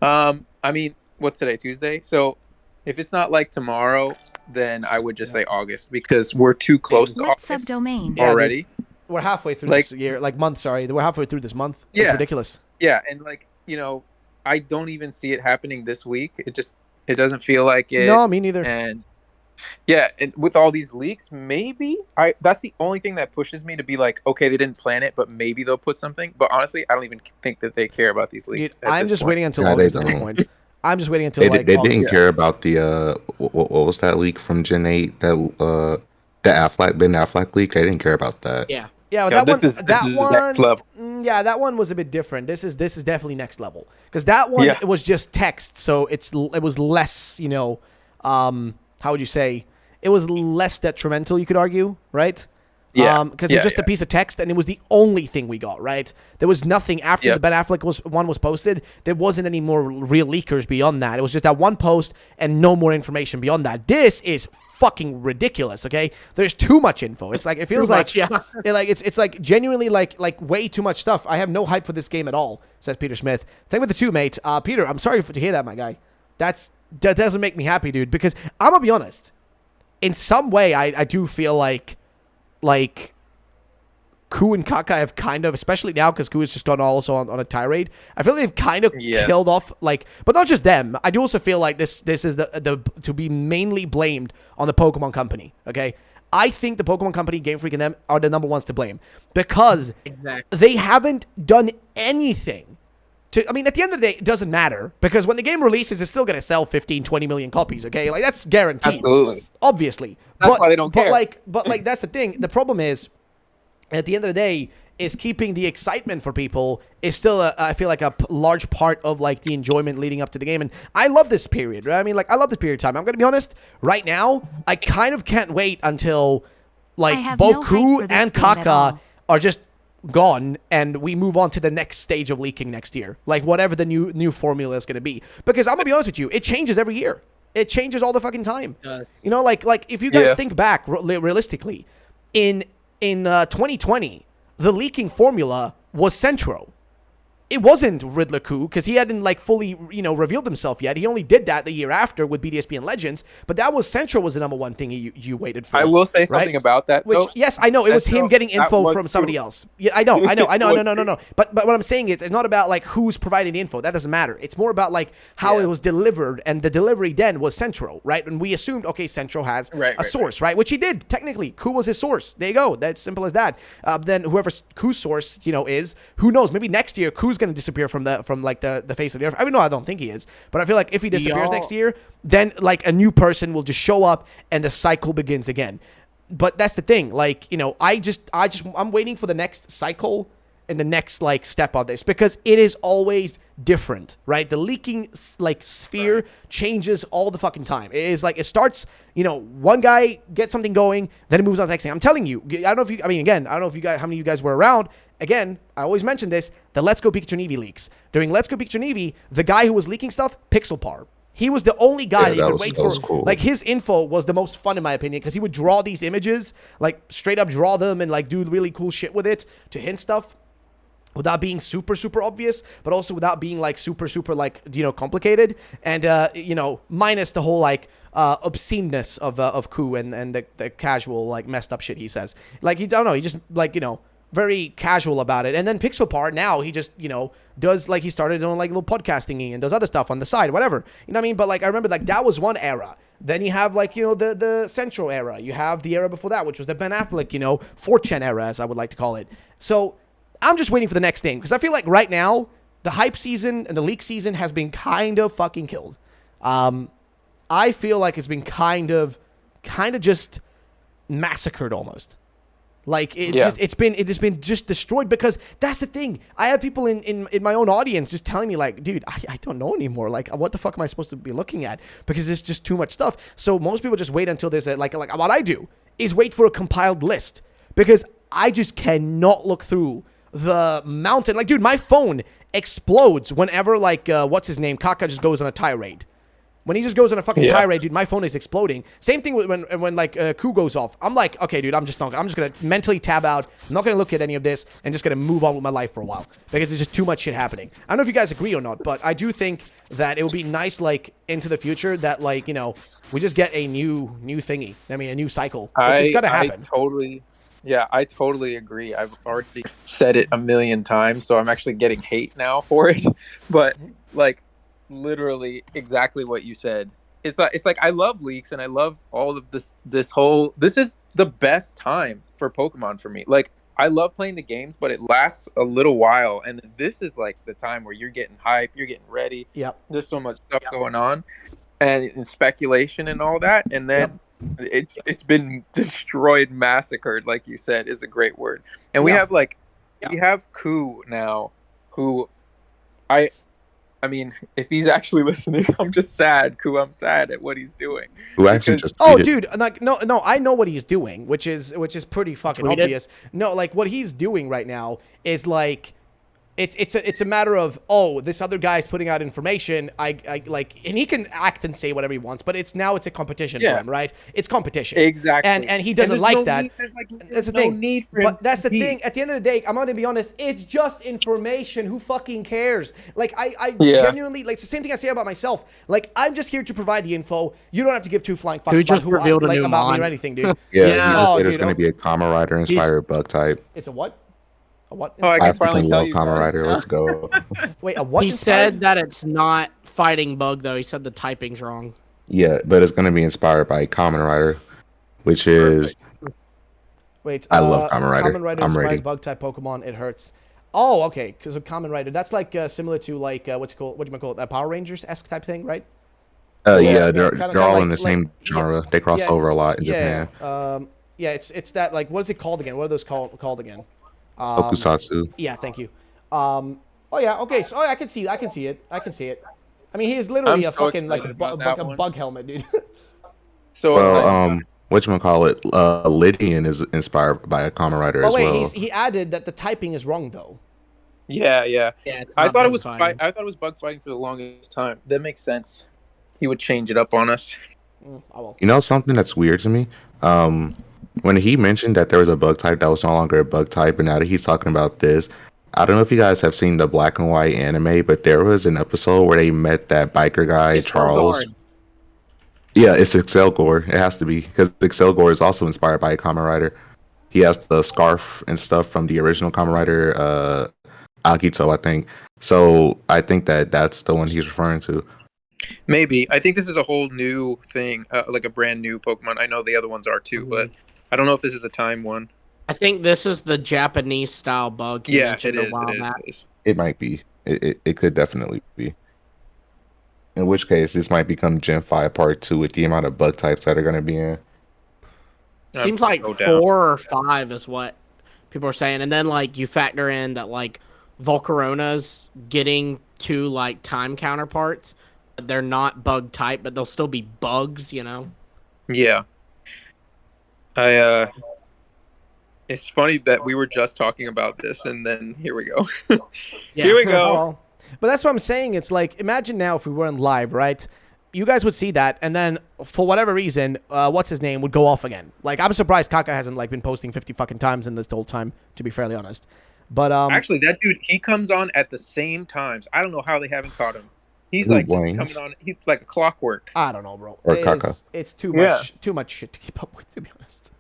I mean, what's today? Tuesday? So if it's not like tomorrow, then I would just say August, because we're too close to August already. Dude, we're halfway through this year. Month, sorry. We're halfway through this month. Yeah. It's ridiculous. Yeah, and I don't even see it happening this week. It doesn't feel like it. No, me neither. And yeah, and with all these leaks, maybe that's the only thing that pushes me to be like, okay, they didn't plan it, but maybe they'll put something. But honestly, I don't even think that they care about these leaks. Dude, I'm just waiting until August at this point. I'm just waiting until they didn't care about the what was that leak from Gen 8, the Ben Affleck leak. They didn't care about that. Yeah, that one next level. Yeah, that one was a bit different. This is definitely next level, because that one it was just text, so it was less, how would you say? It was less detrimental, you could argue, right? Yeah. Because it's just a piece of text, and it was the only thing we got, right? There was nothing after the Ben Affleck one was posted. There wasn't any more real leakers beyond that. It was just that one post and no more information beyond that. This is fucking ridiculous, okay? There's too much info. It's like, it feels like, it's like genuinely like way too much stuff. I have no hype for this game at all, says Peter Smith. Same with the 2, mate. Peter, I'm sorry to hear that, my guy. That doesn't make me happy, dude, because I'm gonna be honest. In some way, I do feel like Ku and Kaka have kind of, especially now because Ku has just gone also on a tirade. I feel they've kind of killed off, but not just them. I do also feel like this is the to be mainly blamed on the Pokemon Company. Okay, I think the Pokemon Company, Game Freak, and them are the number ones to blame because they haven't done anything. I mean, at the end of the day, it doesn't matter, because when the game releases, it's still going to sell 15, 20 million copies, okay? Like, that's guaranteed. Absolutely. Obviously. That's why they don't care. But that's the thing. The problem is, at the end of the day, is keeping the excitement for people is still, I feel like, a large part of, the enjoyment leading up to the game. And I love this period, right? I mean, I love this period of time. I'm going to be honest, right now, I kind of can't wait until, both Ku and Kaka are just gone and we move on to the next stage of leaking next year, whatever the new formula is going to be, because I'm gonna be honest with you, it changes every year. It changes all the fucking time. If you guys think back realistically, in 2020 the leaking formula was Centro. It wasn't Riddler Coup, because he hadn't fully revealed himself yet. He only did that the year after with BDSP and Legends, but that was Central was the number one thing you waited for. I will say something about that. Which, yes, I know it was him getting info from somebody else. Yeah, I know. No. But what I'm saying is, it's not about who's providing the info. That doesn't matter. It's more about how it was delivered, and the delivery then was Central, right? And we assumed, okay, Central has a source, right? Which he did technically. Ku was his source. There you go. That's simple as that. Then whoever Ku's source is, who knows? Maybe next year Ku's going to disappear from the face of the earth. I mean, no, I don't think he is, but I feel like if he disappears next year, then a new person will just show up and the cycle begins again. But that's the thing, I'm waiting for the next cycle and the next step on this, because it is always different, right? The leaking sphere changes all the fucking time. It is it starts, one guy gets something going, then it moves on to the next thing. I'm telling you, I don't know if you, I don't know if you guys, how many of you guys were around. Again, I always mention this, the Let's Go Pikachu and Eevee leaks. During Let's Go Pikachu and Eevee, the guy who was leaking stuff, Pixelpar. He was the only guy that you that could was- wait that for. was cool. Like his info was the most fun in my opinion because he would draw these images, like straight up draw them and like do really cool shit with it to hint stuff without being super obvious, but also without being like super like, you know, complicated, and you know, minus the whole like obsceneness of Ku and the casual like messed up shit he says. Like he don't know, he just like, you know, very casual about it. And then Pixelpart now he just, you know, does like he started on like little podcasting and does other stuff on the side, whatever. You know what I mean? But like I remember like that was one era. Then you have like, you know, the Central era. You have the era before that, which was the Ben Affleck, you know, 4chan era, as I would like to call it. So I'm just waiting for the next thing because I feel like right now the hype season and the leak season has been kind of fucking killed. I feel like it's been kind of just massacred almost. Like it's been destroyed because that's the thing. I have people in my own audience just telling me like, dude, I don't know anymore. Like, what the fuck am I supposed to be looking at? Because there's just too much stuff. So most people just wait until there's like what I do is wait for a compiled list because I just cannot look through the mountain. Like, dude, my phone explodes whenever like what's his name, Kaka just goes on a tirade. When he just goes on a fucking tirade, dude, my phone is exploding. Same thing when like Ku goes off. I'm like, okay, dude, I'm just gonna mentally tab out. I'm not gonna look at any of this and just gonna move on with my life for a while because there's just too much shit happening. I don't know if you guys agree or not, but I do think that it would be nice, like into the future, that like, you know, we just get a new thingy. I mean, a new cycle. It's just gotta happen. I totally agree. I've already said it a million times, so I'm actually getting hate now for it. But like, literally exactly what you said. It's like I love leaks and I love all of this is the best time for Pokemon for me. Like, I love playing the games, but it lasts a little while, and this is like the time where you're getting hype, you're getting ready. Yep. There's so much stuff going on and speculation and all that, and then it's been destroyed, massacred, like you said, is a great word. And we have we have Ku now, who I mean, if he's actually listening, I'm just sad. Ku, I'm sad at what he's doing. Who actually just Oh, tweeted. dude, like no, I know what he's doing, which is pretty fucking Tweeted? obvious. No, like what he's doing right now is like it's a matter of, oh, this other guy's putting out information. I like, and he can act and say whatever he wants, but it's a competition for him, right? It's competition, Exactly. And he doesn't like that. That's the thing. Need for him but that's to the compete. thing. At the end of the day, I'm gonna be honest. It's just information. Who fucking cares? Like I genuinely like it's the same thing I say about myself. Like I'm just here to provide the info. You don't have to give two flying fucks Who about just who I, revealed a like new about me mod? or anything, dude. Yeah, Yeah. he just Oh, said there's dude, going to be a Kamen Rider inspired bug type. It's a what? A what? Oh, I can I finally freaking tell love you Kamen guys. Rider. Let's go. Wait, a what? He inspired? said that it's not fighting bug though. He said the typing's wrong. Yeah, but it's going to be inspired by Kamen Rider, which is Wait, I love Kamen Rider. Kamen Rider I'm inspired ready. bug type Pokemon. It hurts. Oh, okay. Because of Kamen Rider, that's like similar to like what's it called? What do you call it? Power Rangers esque type thing, right? yeah, they're kinda all like- in the same yeah, genre. They cross yeah, over a lot in yeah. Japan. Yeah, it's that like what is it called again? What are those called again? Tokusatsu. Yeah, thank you. Oh yeah, okay. So I can see it. I can see it. I mean, he is literally I'm a so fucking like excited about that a one. bug helmet, dude. So Whatchamacallit, Lydian is inspired by a Kamen Rider But as wait, well. he added that the typing is wrong though. yeah. Yeah, it's I not thought it bug was fighting. I thought it was bug fighting for the longest time. That makes sense. He would change it up on us. Oh well. You know something that's weird to me? When he mentioned that there was a bug type that was no longer a bug type, and now that he's talking about this, I don't know if you guys have seen the black and white anime, but there was an episode where they met that biker guy, It's Charles. Guard. Yeah, it's Excelgor. It has to be, because Excelgor is also inspired by a Kamen Rider. He has the scarf and stuff from the original Kamen Rider, Akito, I think. So I think that's the one he's referring to. Maybe. I think this is a whole new thing, like a brand new Pokemon. I know the other ones are too, but I don't know if this is a time one. I think this is the Japanese style bug he Yeah, mentioned it a is. while It is. back. It is. It might be. It could definitely be. In which case, this might become Gen 5 Part 2 with the amount of bug types that are going to be in. Seems like No doubt. 4 or 5 is what people are saying, and then like you factor in that like Volcarona's getting 2 like time counterparts. They're not bug type, but they'll still be bugs, you know. Yeah. It's funny that we were just talking about this, and then here we go. Yeah. Here we Oh, go. well. But that's what I'm saying. It's like, imagine now if we weren't live, right? you guys would see that, and then for whatever reason, what's his name would go off again. Like, I'm surprised Kaka hasn't like been posting 50 fucking times in this whole time, to be fairly honest. But actually, that dude, he comes on at the same times. I don't know how they haven't caught him. He's like just coming on. He's like clockwork. I don't know, bro. Or Kaka. It's too much shit to keep up with, to be honest.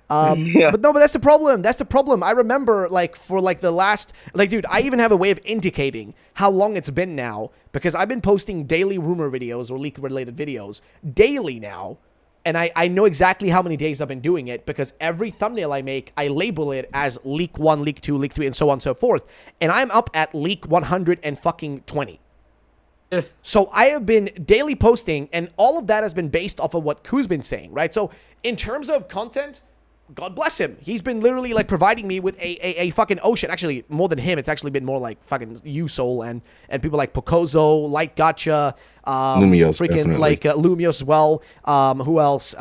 But that's the problem. That's the problem. I remember, like, for like the last, like, dude, I even have a way of indicating how long it's been now, because I've been posting daily rumor videos or leak related videos daily now. And I know exactly how many days I've been doing it, because every thumbnail I make, I label it as leak 1, leak 2, leak 3, and so on and so forth. And I'm up at leak 120. So I have been daily posting, and all of that has been based off of what Ku's been saying, right? So in terms of content, God bless him. He's been literally like providing me with a fucking ocean. Actually, more than him, it's actually been more like fucking you, Soul, and people like Pocozo, Light Gotcha, Lumios, freaking definitely. like Lumios as well. Who else?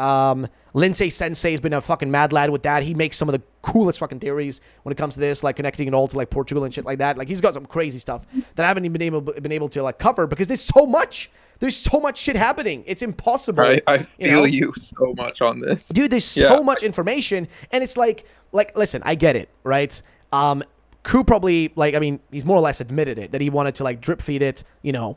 Lindsay Sensei has been a fucking mad lad with that. He makes some of the coolest fucking theories when it comes to this, like connecting it all to like Portugal and shit like that. Like, he's got some crazy stuff that I haven't even been able to like cover, because there's so much. There's so much shit happening. It's impossible. I feel you so much on this, dude. There's so much information, and it's like, listen, I get it, right? Ku probably, like, I mean, he's more or less admitted it, that he wanted to like drip feed it, you know,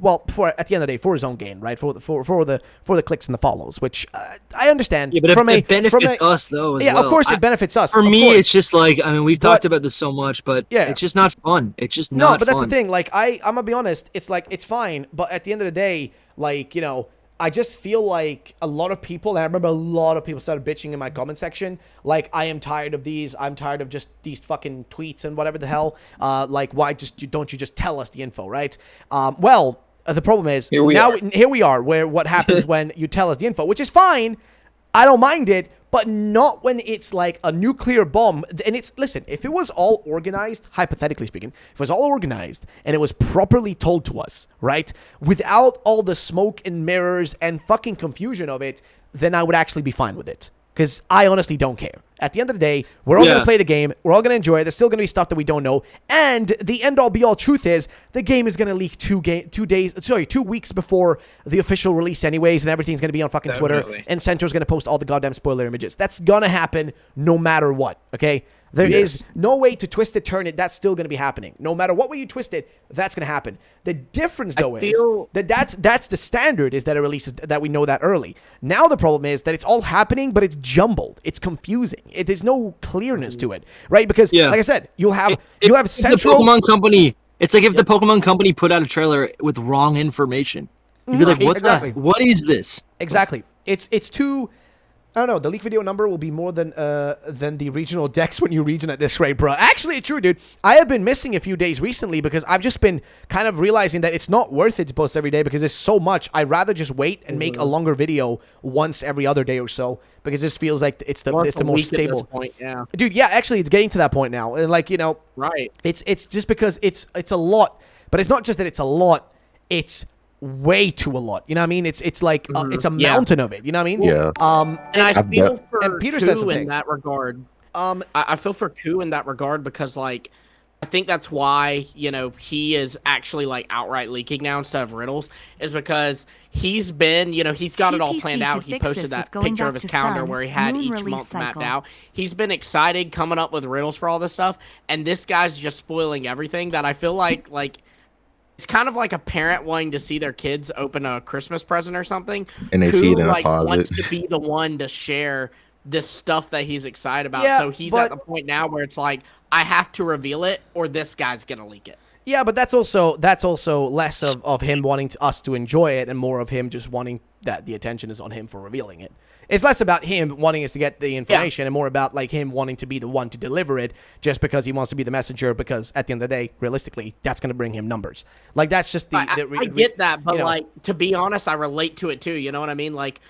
well, for at the end of the day, for his own gain, right? For the clicks and the follows, which I understand. Yeah, but it benefits us though. As well. Of course, it benefits us. For me, it's just like, I mean, we've talked about this so much, but it's just not fun. It's just not fun. But that's the thing. Like, I'm gonna be honest. It's like, it's fine, but at the end of the day, like, you know, I just feel like a lot of people, and I remember a lot of people started bitching in my comment section, like, I am tired of these. I'm tired of just these fucking tweets and whatever the hell. Like, why don't you just tell us the info, right? Well, the problem is, here we are, where what happens when you tell us the info, which is fine. I don't mind it, but not when it's like a nuclear bomb. And it's, listen, if it was all organized, hypothetically speaking, if it was all organized and it was properly told to us, right, without all the smoke and mirrors and fucking confusion of it, then I would actually be fine with it. Because I honestly don't care. At the end of the day, we're all going to play the game. We're all going to enjoy it. There's still going to be stuff that we don't know. And the end-all, be-all truth is, the game is going to leak 2 weeks before the official release anyways, and everything's going to be on fucking Twitter, and Centro's going to post all the goddamn spoiler images. That's going to happen no matter what, okay? There is no way to twist it, turn it. That's still going to be happening. No matter what way you twist it, that's going to happen. The difference, though, is that that's the standard, is that it releases, that we know that early. Now the problem is that it's all happening, but it's jumbled. It's confusing. There's no clearness to it, right? Because, like I said, you'll have Central... The Pokemon Company... It's like if the Pokemon Company put out a trailer with wrong information. You'd be like, what is this? Exactly. It's too... I don't know, the leak video number will be more than the regional decks when you region at this rate, bro. Actually, it's true, dude. I have been missing a few days recently because I've just been kind of realizing that it's not worth it to post every day because there's so much. I'd rather just wait and make a longer video once every other day or so, because it just feels like it's the more stable. At this point, yeah. Dude, yeah, actually, it's getting to that point now. And, like, you know, right. It's just because it's a lot, but it's not just that it's a lot, it's way too a lot, you know what I mean? It's like it's a mountain of it, you know what I mean? Yeah. And I feel for Peter Ku in that regard. I feel for Ku in that regard because, like, I think that's why, you know, he is actually like outright leaking now instead of riddles, is because he's been, you know, he's got it all planned out. He posted that picture of his calendar where he had each month mapped out. He's been excited coming up with riddles for all this stuff, and this guy's just spoiling everything. That I feel like it's kind of like a parent wanting to see their kids open a Christmas present or something. And they see it in a closet. Wants to be the one to share this stuff that he's excited about. Yeah, so he's at the point now where it's like, I have to reveal it or this guy's going to leak it. Yeah, but that's also less of him wanting us to enjoy it and more of him just wanting that the attention is on him for revealing it. It's less about him wanting us to get the information and more about like him wanting to be the one to deliver it just because he wants to be the messenger, because at the end of the day, realistically, that's going to bring him numbers. Like, that's just I get that, but, you know, like, to be honest, I relate to it too. You know what I mean? Like,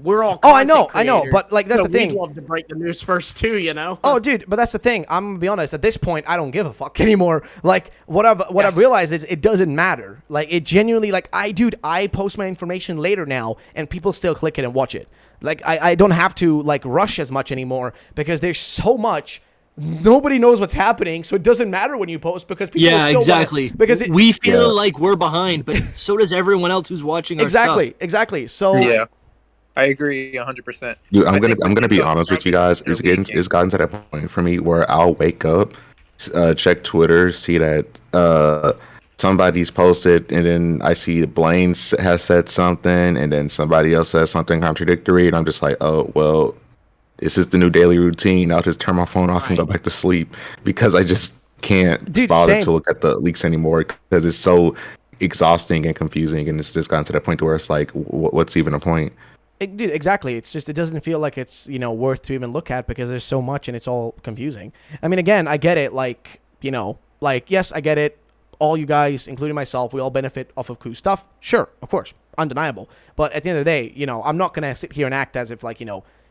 we're all I know, but like that's the thing. We'd love to break the news first too, you know. Oh, dude, but that's the thing. I'm gonna be honest. At this point, I don't give a fuck anymore. Like, what I've realized is it doesn't matter. Like, it genuinely, like, I post my information later now, and people still click it and watch it. Like, I don't have to like rush as much anymore because there's so much nobody knows what's happening, so it doesn't matter when you post because people will still exactly. because we feel like we're behind, but so does everyone else who's watching our stuff. Exactly. So yeah, I agree 100%. Dude, I'm gonna be honest with you guys. It's gotten to that point for me where I'll wake up, check Twitter, see that somebody's posted, and then I see Blaine has said something, and then somebody else says something contradictory, and I'm just like, oh well, this is the new daily routine. I'll just turn my phone off and go back to sleep because I just can't bother to look at the leaks anymore because it's so exhausting and confusing, and it's just gotten to that point where it's like, what's even a point? Dude, exactly. It's just, it doesn't feel like it's, worth to even look at because there's so much and it's all confusing. I mean, again, I get it. Like, yes, I get it. All you guys, including myself, we all benefit off of Ku's stuff. Sure, of course, undeniable. But at the end of the day, I'm not going to sit here and act as if,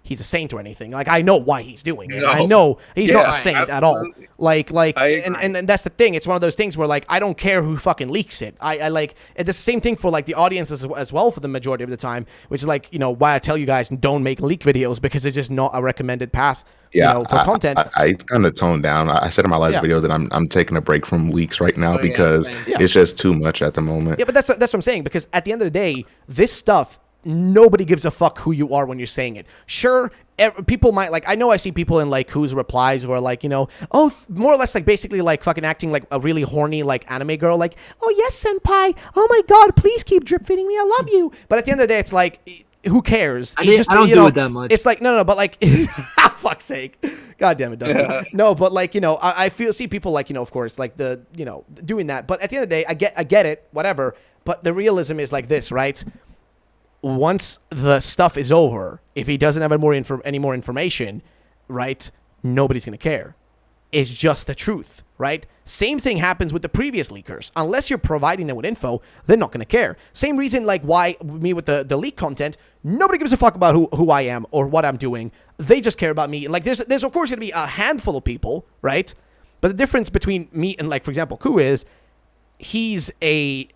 he's a saint or anything. Like, I know why he's doing it. No. I know he's not a saint at all. And that's the thing. It's one of those things where, I don't care who fucking leaks it. I and the same thing for, the audience as well for the majority of the time, which is, why I tell you guys don't make leak videos because it's just not a recommended path. For content. I kind of toned down. I said in my last video that I'm taking a break from leaks right now because it's just too much at the moment. Yeah, but that's what I'm saying, because at the end of the day, this stuff, nobody gives a fuck who you are when you're saying it. Sure, people might, I know I see people in, whose replies who are more or less, basically, fucking acting like a really horny, anime girl, oh, yes, senpai, oh my god, please keep drip feeding me, I love you. But at the end of the day, it's who cares? I don't do it that much. It's no, but fuck's sake. God damn it, Dustin. Yeah. No, but I see people of course, doing that. But at the end of the day, I get it, whatever. But the realism is this, right? Once the stuff is over, if he doesn't have any more information, right, nobody's going to care. It's just the truth, right? Same thing happens with the previous leakers. Unless you're providing them with info, they're not going to care. Same reason, why me with the leak content, nobody gives a fuck about who I am or what I'm doing. They just care about me. And, there's of course going to be a handful of people, right? But the difference between me and, for example, Ku is he's an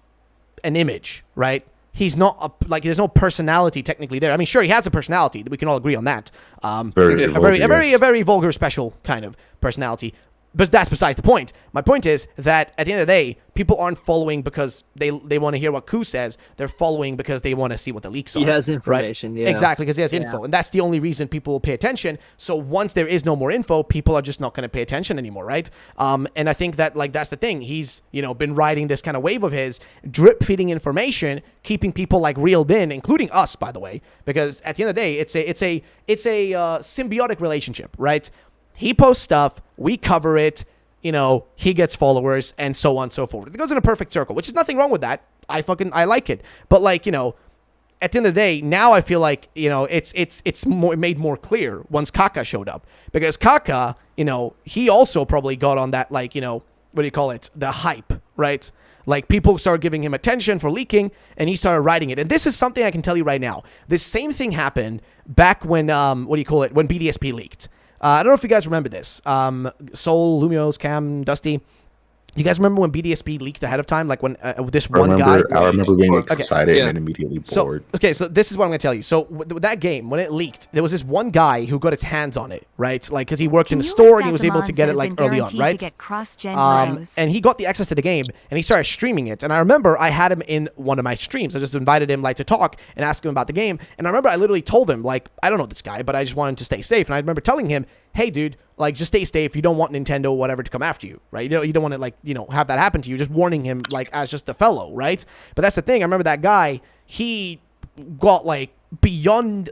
image, right? He's not there's no personality technically there. I mean, sure, he has a personality. We can all agree on that. A very vulgar, special kind of personality. But that's besides the point. My point is that at the end of the day, people aren't following because they want to hear what Ku says. They're following because they want to see what the leaks are. He has information, right? Yeah. Exactly, because he has info. And that's the only reason people will pay attention. So once there is no more info, people are just not going to pay attention anymore, right? And I think that, that's the thing. He's, been riding this kind of wave of his, drip-feeding information, keeping people, reeled in, including us, by the way. Because at the end of the day, it's a symbiotic relationship, right? He posts stuff, we cover it, he gets followers, and so on and so forth. It goes in a perfect circle, which is nothing wrong with that. I like it. But at the end of the day, now I feel it's made more clear once Kaka showed up. Because Kaka, he also probably got on that, what do you call it? The hype, right? People started giving him attention for leaking, and he started writing it. And this is something I can tell you right now. This same thing happened back when, when BDSP leaked. I don't know if you guys remember this. Soul, Lumios, Cam, Dusty. You guys remember when BDSP leaked ahead of time? When this one guy... I remember being excited and immediately bored. So this is what I'm going to tell you. So with that game, when it leaked, there was this one guy who got his hands on it, right? Because he worked in the store and he was able to get it early on, right? And he got the access to the game and he started streaming it. And I remember I had him in one of my streams. I just invited him to talk and ask him about the game. And I remember I literally told him, I don't know this guy, but I just wanted to stay safe. And I remember telling him, hey, dude, just stay safe. You don't want Nintendo or whatever to come after you, right? You don't want to, have that happen to you. Just warning him, as just a fellow, right? But that's the thing. I remember that guy, he got, beyond,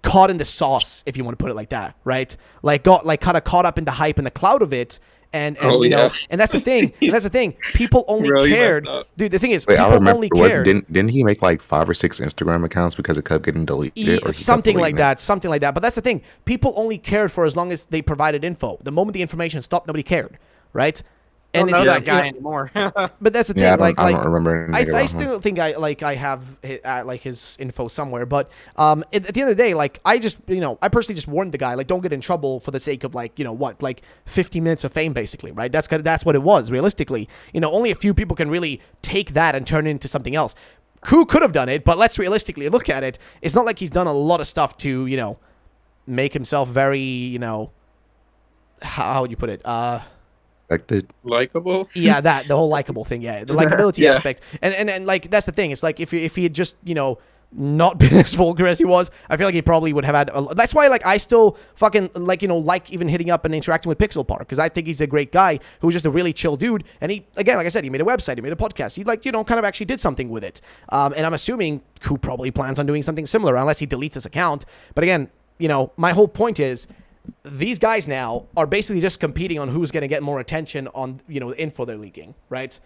caught in the sauce, if you want to put it like that, right? Got, kind of caught up in the hype and the cloud of it. And and that's the thing. People only cared. Dude, the thing is, people only cared. Didn't he make 5 or 6 Instagram accounts because it kept getting deleted? Or something like that. But that's the thing. People only cared for as long as they provided info. The moment the information stopped, nobody cared, right? And it's that guy anymore. But that's the thing. Yeah, I don't remember. I still think I have his info somewhere. But at the end of the day, I just I personally just warned the guy, don't get in trouble for the sake of 50 minutes of fame, basically, right? That's what it was realistically. Only a few people can really take that and turn it into something else. Ku could have done it, but let's realistically look at it. It's not like he's done a lot of stuff to make himself very how would you put it? Expected. Likable. Yeah, the whole likable thing. Yeah, the likability Yeah. aspect, and like that's the thing. It's like if he had just not been as vulgar as he was, I feel like he probably would have had. That's why like I still fucking like even hitting up and interacting with Pixel Park, because I think he's a great guy who's just a really chill dude. And he, again, like I said, he made a website, he made a podcast, he like kind of actually did something with it. And I'm assuming Ku probably plans on doing something similar unless he deletes his account. But again, my whole point is, these guys now are basically just competing on who's going to get more attention on the info they're leaking, right?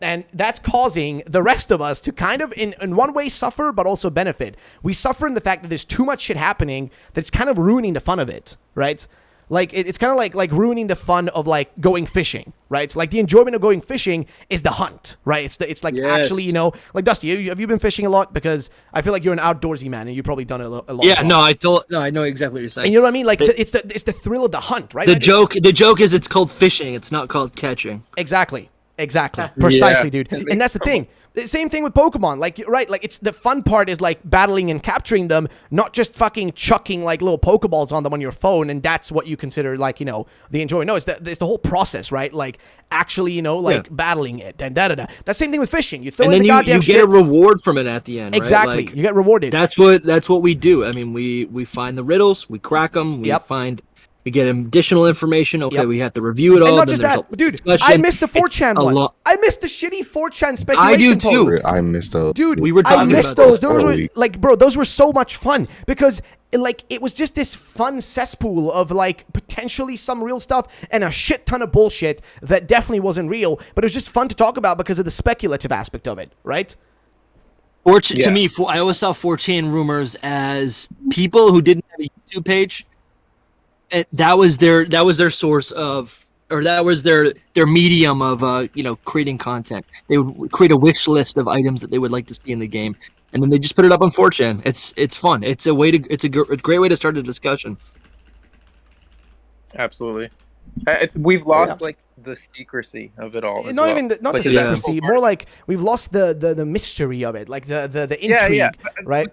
And that's causing the rest of us to kind of, in one way, suffer, but also benefit. We suffer in the fact that there's too much shit happening that's kind of ruining the fun of it, right? Like, it's kind of like ruining the fun of, like, going fishing, right? Like, the enjoyment of going fishing is the hunt, right? It's like, Yes. actually, like, Dusty, have you been fishing a lot? Because I feel like you're an outdoorsy man, and you've probably done it a lot. Yeah, as well. I know exactly what you're saying. And you know what I mean? Like, it's the thrill of the hunt, right? The joke is it's called fishing. It's not called catching. Exactly. Precisely, Yeah. dude. And that's the thing. The same thing with Pokemon. Like, right, like it's the fun part is like battling and capturing them, not just fucking chucking like little Pokeballs on them on your phone, and that's what you consider like, the enjoyment. No, it's the whole process, right? Like actually, battling it and da-da-da. That's the same thing with fishing. You throw And in then the you goddamn get shit. a reward from it at the end. Exactly. Right? Like, You get rewarded. that's what we do. I mean, we find the riddles, we crack them, we get additional information. Okay, Yep. we have to review it all. And not then just there's that, a dude. discussion. I missed the It's 4chan a ones. lot. I missed the shitty 4chan speculation I do too. posts. I missed those. Dude, We were I talking missed about those. that Those were early. like, bro, those were so much fun because like it was just this fun cesspool of like potentially some real stuff and a shit ton of bullshit that definitely wasn't real, but it was just fun to talk about because of the speculative aspect of it, right? To me, I always saw 4chan rumors as people who didn't have a YouTube page. That was their source of, or that was their medium of creating content. They would create a wish list of items that they would like to see in the game, and then they just put it up on 4chan. It's fun. It's a great way to start a discussion. Absolutely. We've lost like the secrecy of it all. Not even not Like, the yeah. secrecy, more like we've lost the mystery of it, like the intrigue, yeah. right?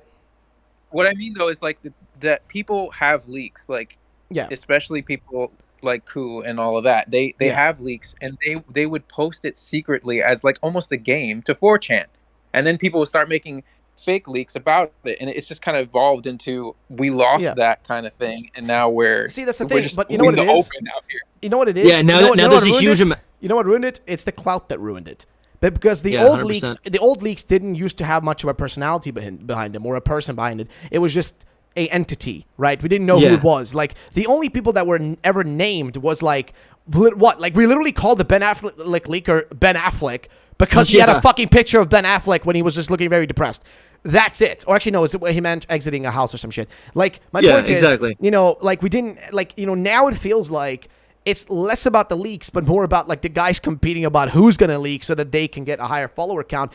What I mean though is like that people have leaks, like especially people like Ku and all of that. They have leaks, and they would post it secretly as like almost a game to 4chan, and then people would start making fake leaks about it, and it's just kind of evolved into we lost that kind of thing, and now that's the we're thing. just But you know what it leaving the is? open out here. You know what it is? Yeah, now there's a huge amount. You know what ruined it? It's the clout that ruined it. But because the Yeah, old 100%. leaks didn't used to have much of a personality behind them or a person behind it. It was just a entity, right? We didn't know who it was. Like the only people that were ever named was like what? Like we literally called the Ben Affleck leaker Ben Affleck because he had a fucking picture of Ben Affleck when he was just looking very depressed. That's it. Or actually, no, it's him exiting a house or some shit. Like my point is, exactly. like we didn't now it feels like it's less about the leaks, but more about like the guys competing about who's gonna leak so that they can get a higher follower count.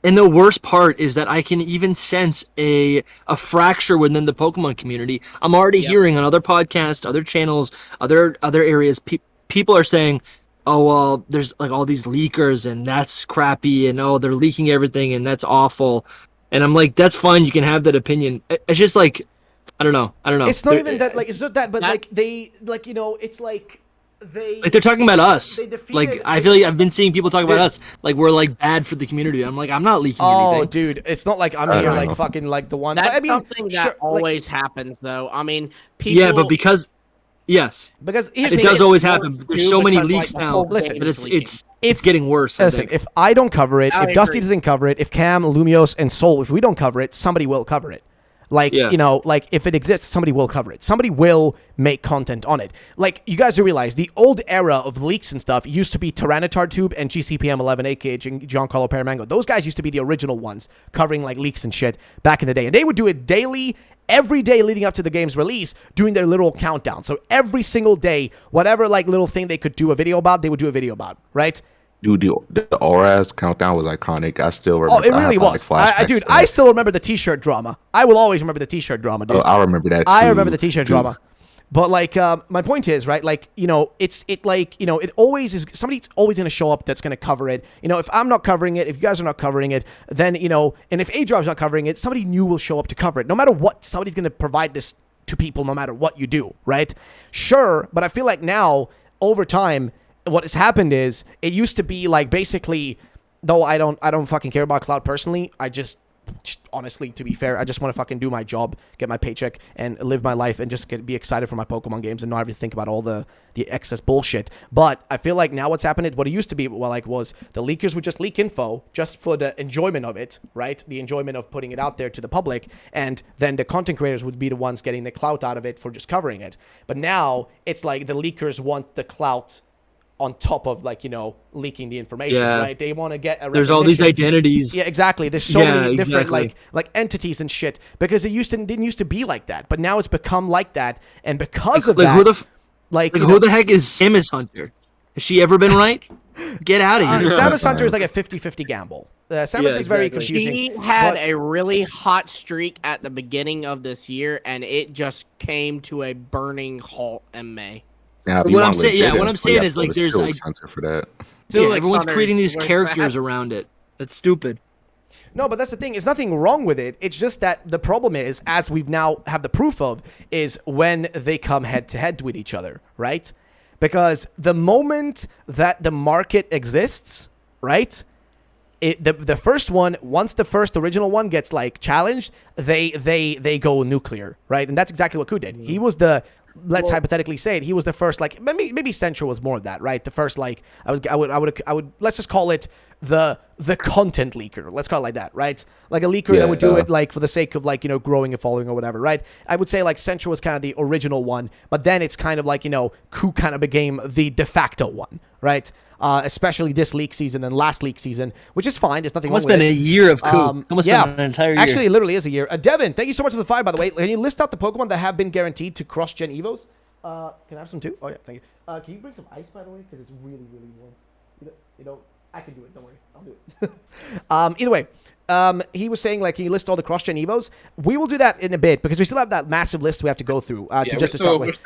And the worst part is that I can even sense a fracture within the Pokemon community. I'm already hearing on other podcasts, other channels, other areas, people are saying, "Oh well, there's like all these leakers, and that's crappy, and oh they're leaking everything, and that's awful." And I'm like, "That's fine, you can have that opinion." It's just like, I don't know. It's not even that. Like it's not that, but like they like it's like. They're talking about us. defeated- Like I feel like I've been seeing people talk about us. Like we're like bad for the community. I'm like, I'm not leaking Oh, anything. dude, it's not like I'm I here don't like know. fucking like the one. That's I mean, something that sure, like, always happens, though. I mean, people. Yeah, but because because here's it the does thing, always happen. But there's so many because, like, leaks the now. whole Listen, game But is leaking. it's getting worse. I Listen, think. if I don't cover it, I if Dusty agree. doesn't cover it, if Cam, Lumios, and Soul, if we don't cover it, somebody will cover it. Like, like if it exists, somebody will cover it. Somebody will make content on it. Like, you guys do realize the old era of leaks and stuff used to be Tyranitar Tube and GCPM11 AKH and Giancarlo Paramango. Those guys used to be the original ones covering like leaks and shit back in the day. And they would do it daily, every day leading up to the game's release, doing their literal countdown. So every single day, whatever like little thing they could do a video about, they would do a video about, right? Dude, the Auraz countdown was iconic. I still Oh, remember. it really was. Flashbacks Dude, to I that. still remember the T-shirt drama. I will always remember the T-shirt drama, dude. Oh, I remember that too. I remember the T-shirt Dude. drama. But like, my point is, right? Like, it always is. Somebody's always going to show up that's going to cover it. If I'm not covering it, if you guys are not covering it, then and if A-Drive's not covering it, somebody new will show up to cover it. No matter what, somebody's going to provide this to people no matter what you do, right? Sure, but I feel like now, over time, what has happened is it used to be like basically, though I don't fucking care about clout personally, I just honestly, to be fair, I just want to fucking do my job, get my paycheck, and live my life, and just be excited for my Pokemon games and not have to think about all the excess bullshit. But I feel like now what's happened is what it used to be, was the leakers would just leak info just for the enjoyment of it, right? The enjoyment of putting it out there to the public, and then the content creators would be the ones getting the clout out of it for just covering it. But now it's like the leakers want the clout on top of, like, leaking the information, right? They want to get a There's all these identities. Yeah, exactly. There's so many different like entities and shit, because it didn't used to be like that, but now it's become like that, and because of that, who the heck is Samus Hunter? Has she ever been right? Get out of here. Samus Hunter is like a 50-50 gamble. Samus is very confusing. She had a really hot streak at the beginning of this year, and it just came to a burning halt in May. Yeah, what I'm saying is, like, there's like for that. Everyone's creating these characters around it. That's stupid. No, but that's the thing. There's nothing wrong with it. It's just that the problem is, as we've now have the proof of, is when they come head to head with each other, right? Because the moment that the market exists, right? The first one, once the first original one gets like challenged, they go nuclear, right? And that's exactly what Ku did. He was let's hypothetically say it. He was the first, like, maybe Central was more of that, right? The first, like, I would let's just call it the content leaker. Let's call it like that, right? Like a leaker that would do it like for the sake of, like, growing a following or whatever, right? I would say like Central was kind of the original one, but then it's kind of like, Ku kind of became the de facto one, right? Especially this leak season and last leak season, which is fine. There's nothing wrong with it. It's been a year of Ku. Been an entire year. Actually, it literally is a year. Devin, thank you so much for the 5, by the way. Can you list out the Pokemon that have been guaranteed to cross-gen Evos? Can I have some too? Oh, yeah, thank you. Can you bring some ice, by the way? Because it's really, really warm. I can do it. Don't worry. I'll do it. Either way. He was saying, like, can you list all the cross-gen Evos? We will do that in a bit, because we still have that massive list we have to go through to start with.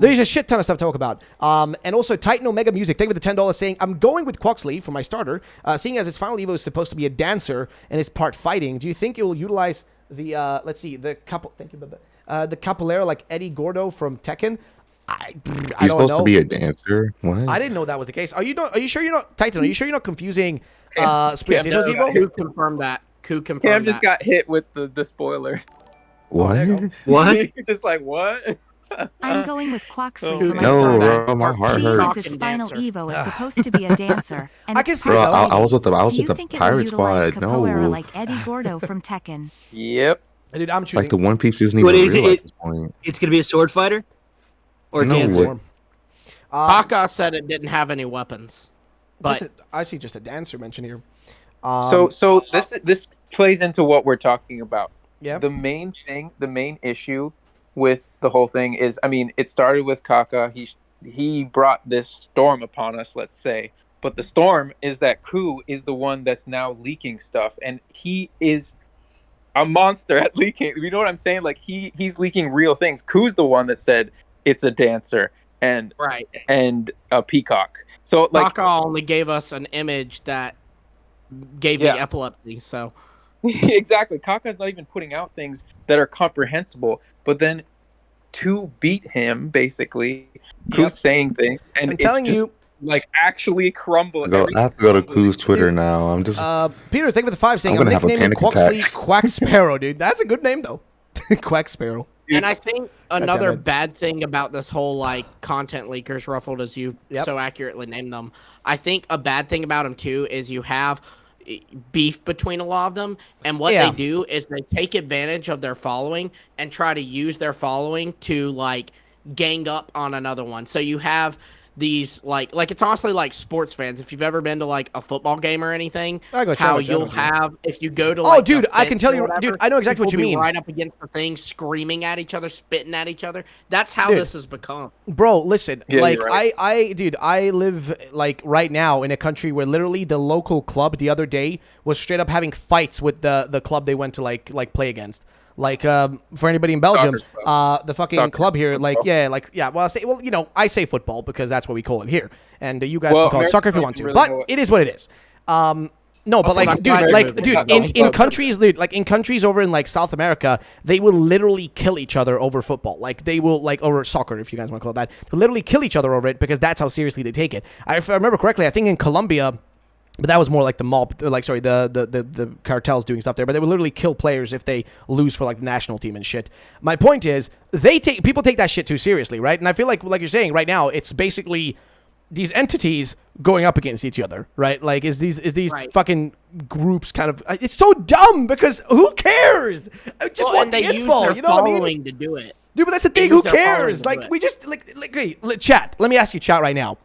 There's a shit ton of stuff to talk about. And also, Titan Omega Music, thank you for the $10, saying, I'm going with Quoxley for my starter, seeing as his final Evo is supposed to be a dancer and his part fighting. Do you think it will utilize the, thank you, the Capolero, like Eddie Gordo from Tekken? I He's don't know. supposed to be a dancer. What? I didn't know that was the case. Are you sure you're not Titan? Are you sure you're not confusing Sprigatito's Evo? Ku confirmed that. Cam just got hit with the spoiler. What? What? Just like, what? I'm going with Quoxley for my No, starter. bro, my heart He hurts. thinks his final Evo is supposed to be a dancer. And I can see Bro, that. I was with the Do you the think it will Pirate utilize Squad. Capoeira No, like Eddie Gordo from Tekken? Yep. Dude, I'm choosing. like the One Piece isn't even What is real it? at this point. It's gonna be a sword fighter or a No, dancer. Haka said it didn't have any weapons, but I see just a dancer mentioned here. So this plays into what we're talking about. Yeah. The main issue with the whole thing is, I mean, it started with Kaka. He brought this storm upon us, let's say. But the storm is that Ku is the one that's now leaking stuff, and he is a monster at leaking. You know what I'm saying? Like he's leaking real things. Ku's the one that said it's a dancer and a peacock. So like Kaka only gave us an image that gave me epilepsy. So exactly, Kaka's not even putting out things that are comprehensible. But then to beat him, basically, Ku's saying things, and I'm telling you. Like actually crumble. I have to go to Ku's Twitter now. I'm just. Peter, thank you for the 5, saying I'm nicknaming Quoxley Quack Sparrow, dude. That's a good name though. Quack Sparrow. And I think another bad thing about this whole like content leakers ruffled, as you so accurately named them, I think a bad thing about them too is you have beef between a lot of them, and what they do is they take advantage of their following and try to use their following to like gang up on another one. So you have these like it's honestly like sports fans. If you've ever been to like a football game or anything, how you'll have if you go to like, dude, I can tell you, dude, I know exactly what you mean. Right up against the thing, screaming at each other, spitting at each other. That's how this has become. Bro, listen, like right. I live like right now in a country where literally the local club the other day was straight up having fights with the club they went to like play against. Like for anybody in Belgium, the fucking club here, like well, I say football because that's what we call it here, and you guys can call it soccer if you want to, but it is what it is. No, but That's like, what dude, I'm like, glad dude, they're moving. in countries, like in countries over in like South America, they will literally kill each other over football. Like they will, like over soccer, if you guys want to call it that, they'll literally kill each other over it because that's how seriously they take it. If I remember correctly, I think in Colombia, but that was more like the mob, like sorry, the cartels doing stuff there. But they would literally kill players if they lose for like the national team and shit. My point is, people take that shit too seriously, right? And I feel like you're saying right now, it's basically these entities going up against each other, right? Like, is these right. Fucking groups kind of? It's so dumb because who cares? I just want the info. You know what I mean? To do it, dude. But that's the thing. Who cares? Like, we just hey, chat. Let me ask you, chat, right now.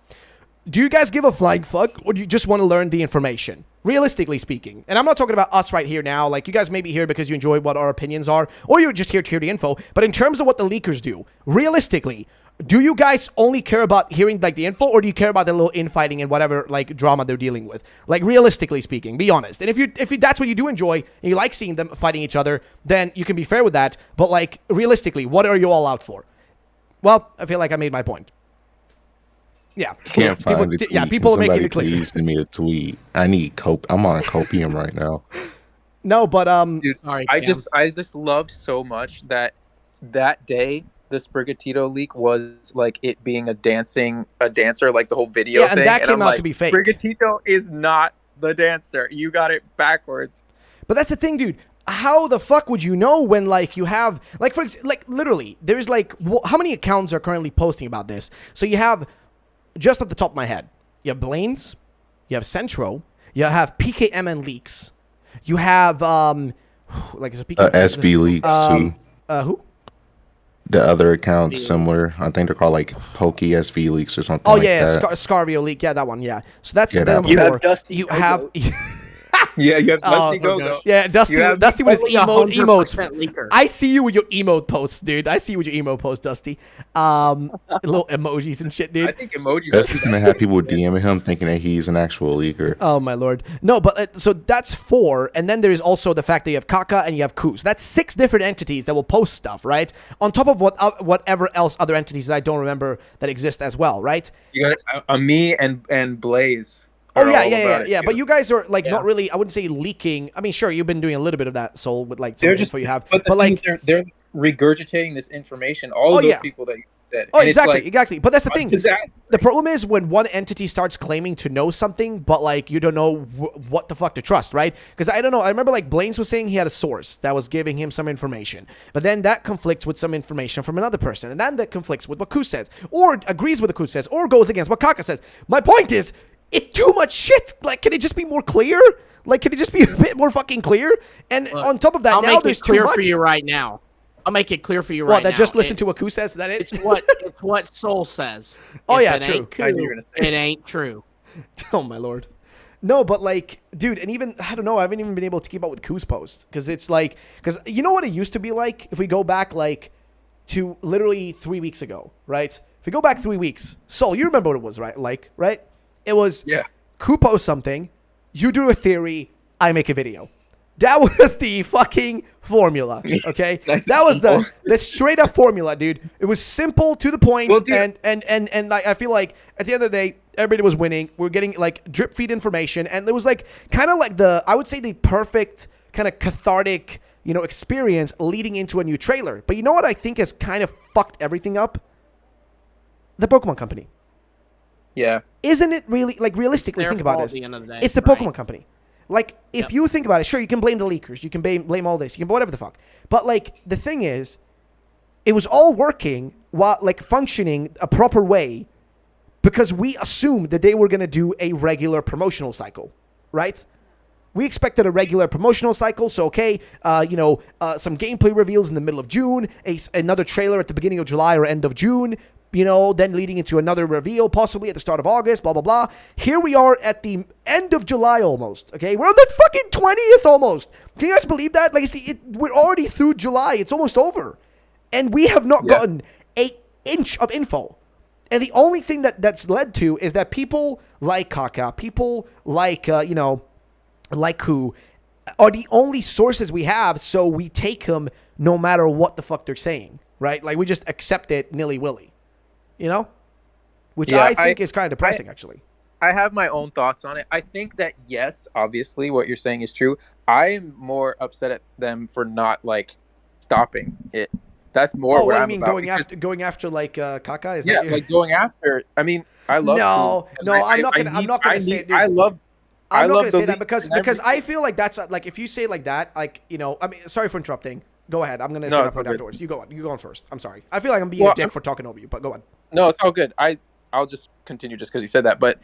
Do you guys give a flying fuck, or do you just want to learn the information? Realistically speaking, and I'm not talking about us right here now. Like, you guys may be here because you enjoy what our opinions are, or you're just here to hear the info. But in terms of what the leakers do, realistically, do you guys only care about hearing like the info, or do you care about the little infighting and whatever like drama they're dealing with? Like, realistically speaking, be honest. And if you that's what you do enjoy and you like seeing them fighting each other, then you can be fair with that. But like, realistically, what are you all out for? Well, I feel like I made my point. Yeah, can't find the tweet. Yeah, people are making it clear. Please send me a tweet. I need I'm on copium right now. No, but dude, I just loved so much that day the Sprigatito leak was like it being a dancer, like the whole video thing. And that came out to be fake. Sprigatito is not the dancer. You got it backwards. But that's the thing, dude. How the fuck would you know when like you have like for like literally there's like how many accounts are currently posting about this? So you have. Just off the top of my head, you have Blaine's, you have Centro, you have PKMN Leaks, you have like it's a SV Leaks too. Who? The other accounts similar. I think they're called like Poke SV Leaks or something. Oh like yeah, that. Scarvio Leak. Yeah, that one. Yeah. So that's that you have Dusty. You have. Yeah, you have Dusty Go-Go. Yeah, Dusty with his emotes. Leaker. I see you with your emote posts, dude. I see you with your emote posts, Dusty. Little emojis and shit, dude. I think emojis. Dusty's gonna have people DMing him thinking that he's an actual leaker. Oh my lord. No, but so that's 4, and then there is also the fact that you have Kaka and you have Kuz. That's 6 different entities that will post stuff, right? On top of whatever else other entities that I don't remember that exist as well, right? You got me and Blaze. Oh yeah. But you guys are like not really. I wouldn't say leaking. I mean, sure, you've been doing a little bit of that, Soul, with like some info you have. But like they're regurgitating this information. All of those people that you said. Oh, exactly. But that's the thing. The problem is when one entity starts claiming to know something, but like you don't know what the fuck to trust, right? Because I don't know. I remember like Blaine's was saying he had a source that was giving him some information, but then that conflicts with some information from another person, and then that conflicts with what Kuz says, or agrees with what Kuz says, or goes against what Kaka says. My point is. It's too much shit. Like, can it just be more clear? Like, can it just be a bit more fucking clear? And on top of that, now there's too much. I'll make it clear for you right now. I'll make it clear for you right now. What, just listen to what Kuz says? Is that it? It's what Soul says. Oh, if yeah, it true. Ain't Kuz, it ain't true. Oh, my lord. No, but like, dude, and even, I don't know, I haven't even been able to keep up with Kuz posts. Because it's like, because you know what it used to be like? If we go back, like, to literally 3 weeks ago, right? If we go back 3 weeks, Soul, you remember what it was, right? Like, right? It was... Yeah. Ku posts something, you do a theory, I make a video. That was the fucking formula, okay? That was the straight up formula, dude. It was simple, to the point, and like, I feel like at the end of the day, everybody was winning. We were getting like drip feed information, and there was like kind of like I would say the perfect kind of cathartic, experience leading into a new trailer. But you know what I think has kind of fucked everything up? The Pokemon Company. Yeah. Isn't it really, like, realistically, think about it. It's the Pokemon Company. Like, if you think about it, sure, you can blame the leakers. You can blame all this. You can whatever the fuck. But, like, the thing is, it was all working while, like, functioning a proper way because we assumed that they were going to do a regular promotional cycle, right? We expected a regular promotional cycle. So, okay, some gameplay reveals in the middle of June, another trailer at the beginning of July or end of June, then leading into another reveal, possibly at the start of August, blah, blah, blah. Here we are at the end of July almost, okay? We're on the fucking 20th almost. Can you guys believe that? Like, we're already through July. It's almost over. And we have not gotten an inch of info. And the only thing that's led to is that people like Kaka, people like, like who, are the only sources we have, so we take them no matter what the fuck they're saying, right? Like, we just accept it nilly-willy. Which I think is kind of depressing, actually. I have my own thoughts on it. I think that yes, obviously what you're saying is true. I am more upset at them for not like stopping it. That's more Oh, what what do you I'm mean about. going after like Kaka? Is Yeah, that your... like going after. I mean, I love. No, Pooh, no, I'm not gonna say it, dude. I'm not gonna the say that leaks because and I feel like that's like if you say it like that, like I mean, sorry for interrupting. Go ahead. I'm gonna say No, my it's point all good. afterwards. You go on. You go on first. I'm sorry. I feel like I'm being a dick for talking over you, but go on. No, it's all good. I'll just continue just because you said that. But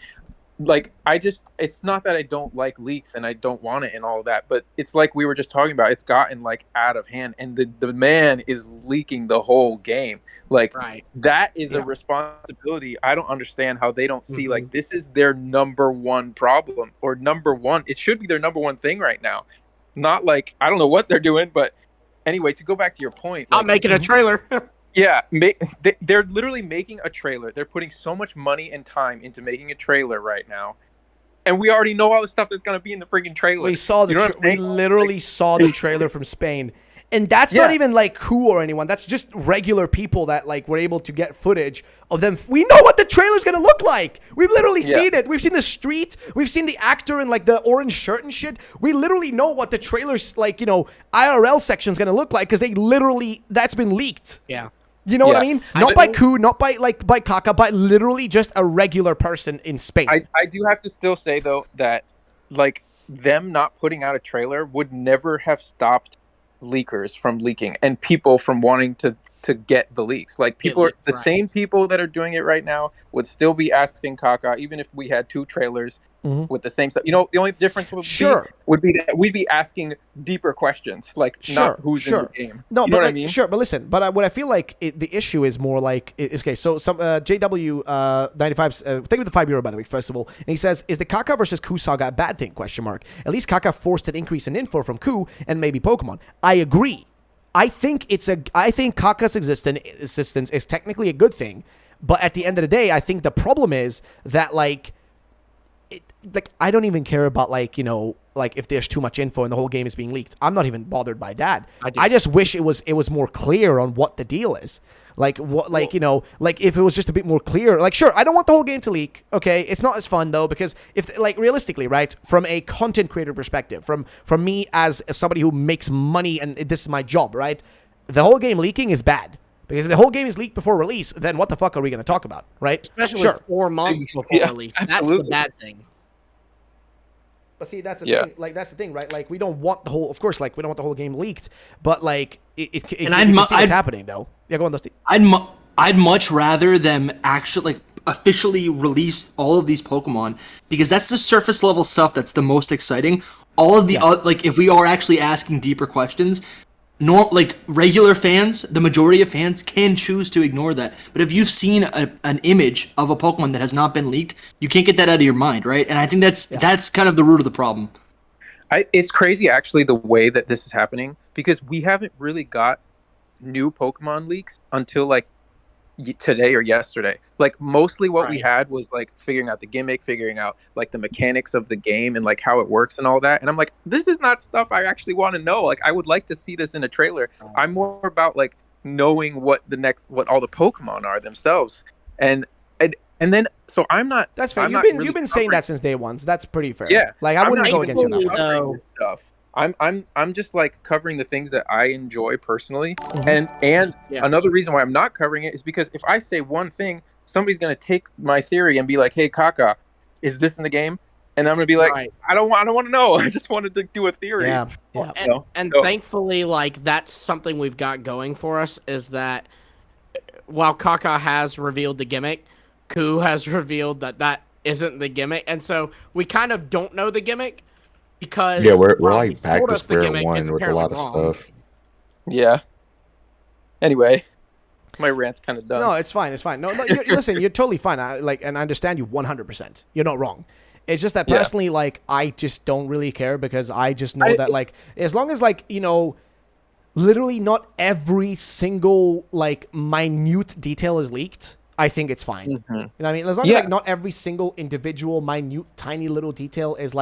like, it's not that I don't like leaks and I don't want it and all of that, but it's like we were just talking about. It's gotten like out of hand, and the man is leaking the whole game. Like that is a responsibility. I don't understand how they don't see like this is their number one problem or number one. It should be their number one thing right now. Not like I don't know what they're doing, but anyway, to go back to your point, I'm making a trailer. Yeah, they're literally making a trailer. They're putting so much money and time into making a trailer right now, and we already know all the stuff that's gonna be in the freaking trailer. We saw we literally saw the trailer from Spain, and that's not even like Ku or anyone. That's just regular people that like were able to get footage of them. We know what the trailer's gonna look like. We've literally seen it. We've seen the street. We've seen the actor in like the orange shirt and shit. We literally know what the trailer's like, IRL section's gonna look like because that's been leaked. Yeah. You know what I mean? Not by Ku, not by Kaka, but literally just a regular person in Spain. I do have to still say though that like them not putting out a trailer would never have stopped leakers from leaking and people from wanting to get the leaks. Like same people that are doing it right now would still be asking Kaka, even if we had two trailers with the same stuff. The only difference would be that we'd be asking deeper questions, like not who's in the game. No, you know but what I mean? Sure, but listen, but what I feel like the issue is more like okay. So some JW95. Thank you for the €5 by the way. First of all, and he says, "Is the Kaka versus Ku saga a bad thing?" Question mark. At least Kaka forced an increase in info from Ku and maybe Pokemon. I agree. I think Kaka's existence is technically a good thing, but at the end of the day, I think the problem is that I don't even care about if there's too much info and the whole game is being leaked. I'm not even bothered by that. I just wish it was more clear on what the deal is. If it was just a bit more clear. Sure, I don't want the whole game to leak. Okay, it's not as fun though because if realistically, right, from a content creator perspective, from me as somebody who makes money and this is my job, right, the whole game leaking is bad. Because if the whole game is leaked before release, then what the fuck are we going to talk about, right? Especially 4 months before release. That's the bad thing. But see, that's the thing. That's the thing, right? We don't want the whole. Of course, we don't want the whole game leaked. But you can see what's happening, though. Yeah, go on, Dusty. I'd much rather them actually officially release all of these Pokemon because that's the surface level stuff that's the most exciting. All of the if we are actually asking deeper questions. Regular fans, the majority of fans can choose to ignore that. But if you've seen an image of a Pokemon that has not been leaked, you can't get that out of your mind, right? And I think that's kind of the root of the problem. It's crazy, actually, the way that this is happening because we haven't really got new Pokemon leaks until today or yesterday. Mostly what we had was figuring out the gimmick, figuring out the mechanics of the game and how it works and all that. And I'm like, this is not stuff I actually want to know. I would like to see this in a trailer. I'm more about knowing what all the Pokemon are themselves. And then so I'm not. That's fair. You've been saying that since day one. So that's pretty fair. Yeah. I wouldn't go against you on that. This stuff. I'm just covering the things that I enjoy personally, and another reason why I'm not covering it is because if I say one thing, somebody's gonna take my theory and be like, "Hey, Kaka, is this in the game?" And I'm gonna be like, "I don't want to know. I just wanted to do a theory." Yeah. And thankfully, that's something we've got going for us is that while Kaka has revealed the gimmick, Ku has revealed that isn't the gimmick, and so we kind of don't know the gimmick. Because we're back to square one with a lot of stuff. Yeah. Anyway, my rant's kind of done. No, it's fine. No, listen, you're totally fine. And I understand you 100%. You're not wrong. It's just that personally, I just don't really care because I just know that as long as literally not every single minute detail is leaked, I think it's fine. You know what I mean? As long as not every single individual minute tiny little detail is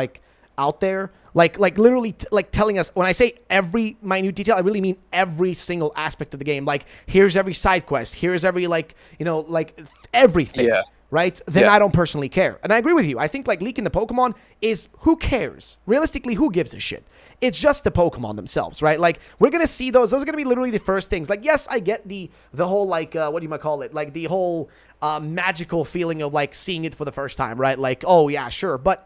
out there, literally telling us. When I say every minute detail, I really mean every single aspect of the game. Here's every side quest. Here's every everything. right, then Yeah. I don't personally care. And I agree with you. I think like leaking the Pokemon is, who cares? Realistically, who gives a shit? It's just the Pokemon themselves, right? Like, we're going to see those. Those are going to be literally the first things. Like, yes, I get the whole, like, what do you might call it? Like, the whole magical feeling of, like, seeing it for the first time, right? Like, oh, yeah, sure. But,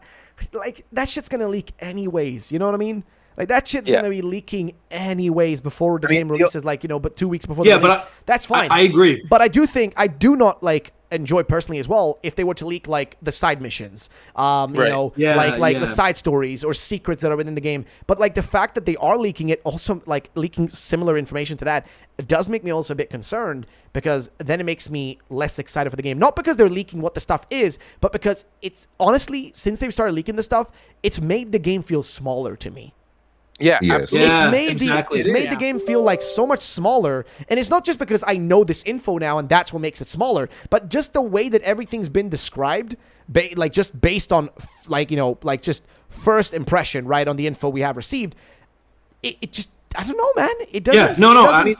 like, that shit's going to leak anyways. You know what I mean? Like, that shit's going to be leaking anyways before the game releases, like, but 2 weeks before the release. But that's fine. I agree. But I do not, like, enjoy personally as well if they were to leak like the side missions, the side stories or secrets that are within the game. But like the fact that they are leaking it, also like leaking similar information to that, it does make me also a bit concerned, because then it makes me less excited for the game. Not because they're leaking what the stuff is, but because it's honestly, since they've started leaking the stuff, it's made the game feel smaller to me. Yeah, Yes. absolutely. It's made the game feel like so much smaller, and it's not just because I know this info now and that's what makes it smaller, but just the way that everything's been described, just based on just first impression, right, on the info we have received. It just, I don't know, man. It doesn't.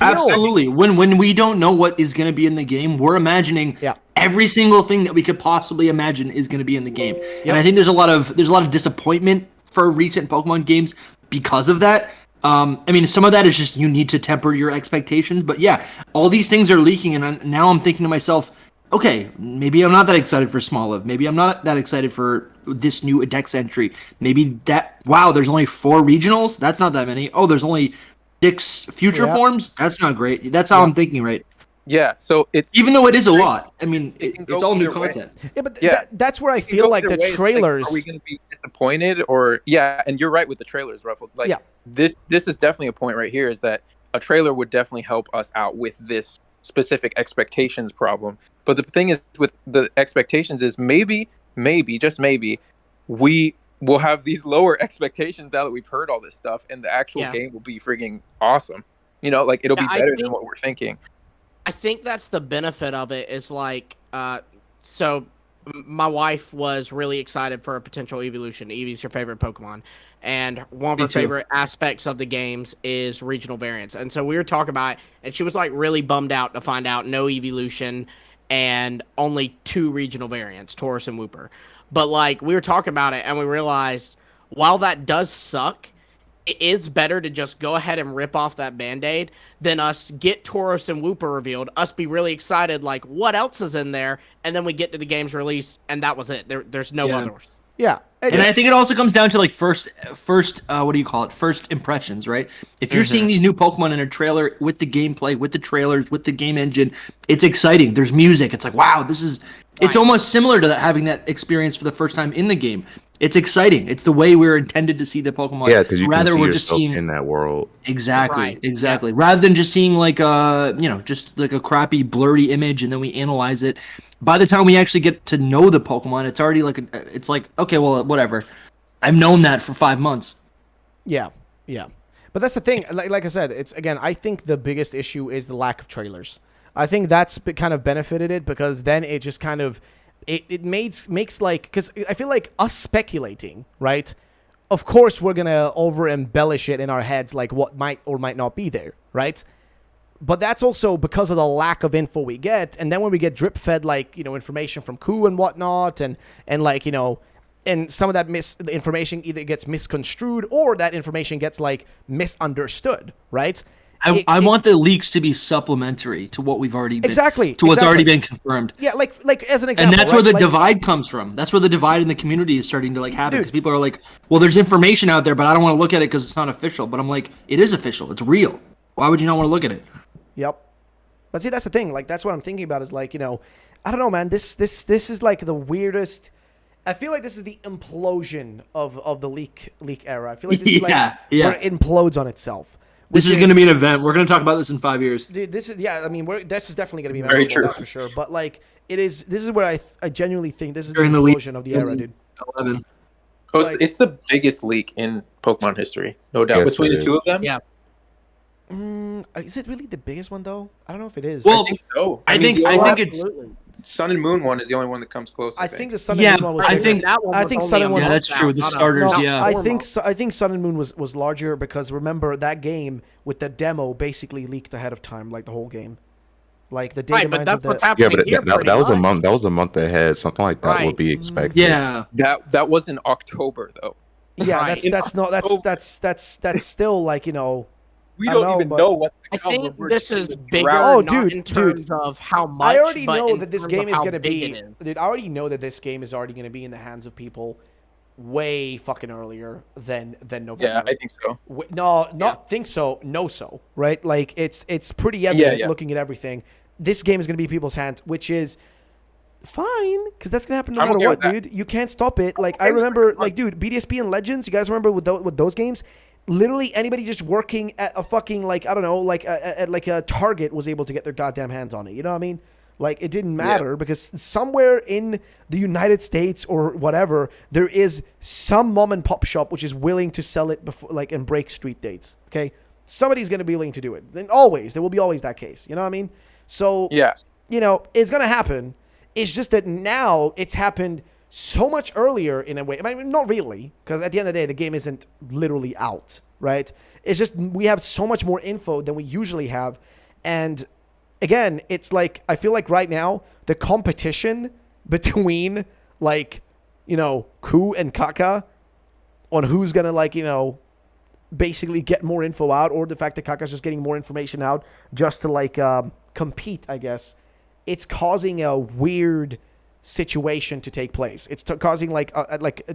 Absolutely. When we don't know what is going to be in the game, we're imagining every single thing that we could possibly imagine is going to be in the game, and I think there's a lot of disappointment for recent Pokemon games because of that. I mean, some of that is just you need to temper your expectations, but yeah, all these things are leaking, and now I'm thinking to myself, okay, maybe I'm not that excited for Smoliv. Maybe I'm not that excited for this new Dex entry. Maybe there's only 4 regionals? That's not that many. Oh, there's only 6 future forms? That's not great. That's how I'm thinking, right? Yeah, so it's... Even though it is a lot. I mean, it's all new content. Yeah, but that's where I feel like the trailers... Like, are we going to be disappointed? Or, yeah, and you're right with the trailers, Ruffle. Like, this is definitely a point right here, is that a trailer would definitely help us out with this specific expectations problem. But the thing is with the expectations is maybe, just maybe, we will have these lower expectations now that we've heard all this stuff, and the actual game will be freaking awesome. You know, like, it'll be better than what we're thinking. I think that's the benefit of it, is like, so my wife was really excited for a potential evolution. Eevee's her favorite Pokemon, and one of her favorite aspects of the games is regional variants. And so we were talking about it, and she was like really bummed out to find out no evolution and only 2 regional variants, Taurus and Wooper. But like, we were talking about it, and we realized while that does suck, it is better to just go ahead and rip off that Band-Aid than us get Tauros and Wooper revealed, us be really excited, like, what else is in there? And then we get to the game's release, and that was it. There's no others. Yeah. And I think it also comes down to, like, first first impressions, right? If you're seeing these new Pokemon in a trailer with the gameplay, with the trailers, with the game engine, it's exciting. There's music. It's like, wow, this is... It's almost similar to that, having that experience for the first time in the game. It's exciting. It's the way we're intended to see the Pokemon. Yeah, because you can see we're yourself just seeing in that world. Exactly. Rather than just seeing like just like a crappy blurry image and then we analyze it. By the time we actually get to know the Pokemon, it's already like it's like, okay, well, whatever. I've known that for 5 months. Yeah. But that's the thing. Like I said, it's, again, I think the biggest issue is the lack of trailers. I think that's kind of benefited it, because then it just kind of it makes like, because I feel like us speculating, right? Of course, we're gonna over embellish it in our heads, like what might or might not be there, right? But that's also because of the lack of info we get, and then when we get drip fed, like, information from Ku and whatnot, and like, and some of that information either gets misconstrued or that information gets like misunderstood, right? I want the leaks to be supplementary to what we've already been, what's already been confirmed. Yeah, like as an example, and that's where the divide comes from. That's where the divide in the community is starting to like happen, because people are like, well, there's information out there, but I don't want to look at it because it's not official. But I'm like, it is official. It's real. Why would you not want to look at it? Yep. But see, that's the thing. Like, that's what I'm thinking about, is like, I don't know, man. This is like the weirdest. I feel like this is the implosion of the leak era. I feel like this is like where it implodes on itself. This is going to be an event. We're going to talk about this in 5 years. Dude, this is this is definitely going to be memorable, that's for sure. But like, this is where I genuinely think this is the implosion of the era, dude. 11. Oh, it's the biggest leak in Pokemon history, no doubt. Yes, Between the two of them, Yeah. Is it really the biggest one though? I don't know if it is. Well, I think so. I think it's Sun and Moon one is the only one that comes close. I think the Sun and Moon one was I bigger. think that one. I think Sun and Moon. Yeah, that's true. With the starters, I think Sun and Moon was larger, because remember that game with the demo basically leaked ahead of time, like the whole game. Like the data Right, but mines that's of the what's Yeah, happening but here. that was a month. That was a month ahead. Something like that would be expected. Yeah. That was in October though. yeah. Right. That's not that's still like We I don't know, even but- know what's I to come. think We're this just is in the bigger, drought. Oh, not dude, in terms of how much. I already but know in that this terms game of is how going to big be. it is. Dude, I already know that this game is already going to be in the hands of people way fucking earlier than November. Yeah, I think so. No, not think so. No, so right. Like it's pretty evident yeah. looking at everything. This game is going to be in people's hands, which is fine because that's going to happen no I'm matter okay what, with that. dude. You can't stop it. Like I remember, like dude, BDSP and Legends. You guys remember with those games? Literally anybody just working at a fucking like I don't know like at like a Target was able to get their goddamn hands on it. You know what I mean? Like it didn't matter because somewhere in the United States or whatever there is some mom and pop shop which is willing to sell it before like and break street dates. Okay, somebody's gonna be willing to do it. Then there will be always that case. You know what I mean? So Yeah. you know it's gonna happen. It's just that now it's happened so much earlier in a way. I mean, not really, because at the end of the day, the game isn't literally out, right? It's just we have so much more info than we usually have. And again, it's like, I feel like right now, the competition between, like, you know, Ku and Kaka on who's going to, like, you know, basically get more info out, or the fact that Kaka's just getting more information out just to, like, compete, I guess, it's causing a weird situation to take place. It's causing like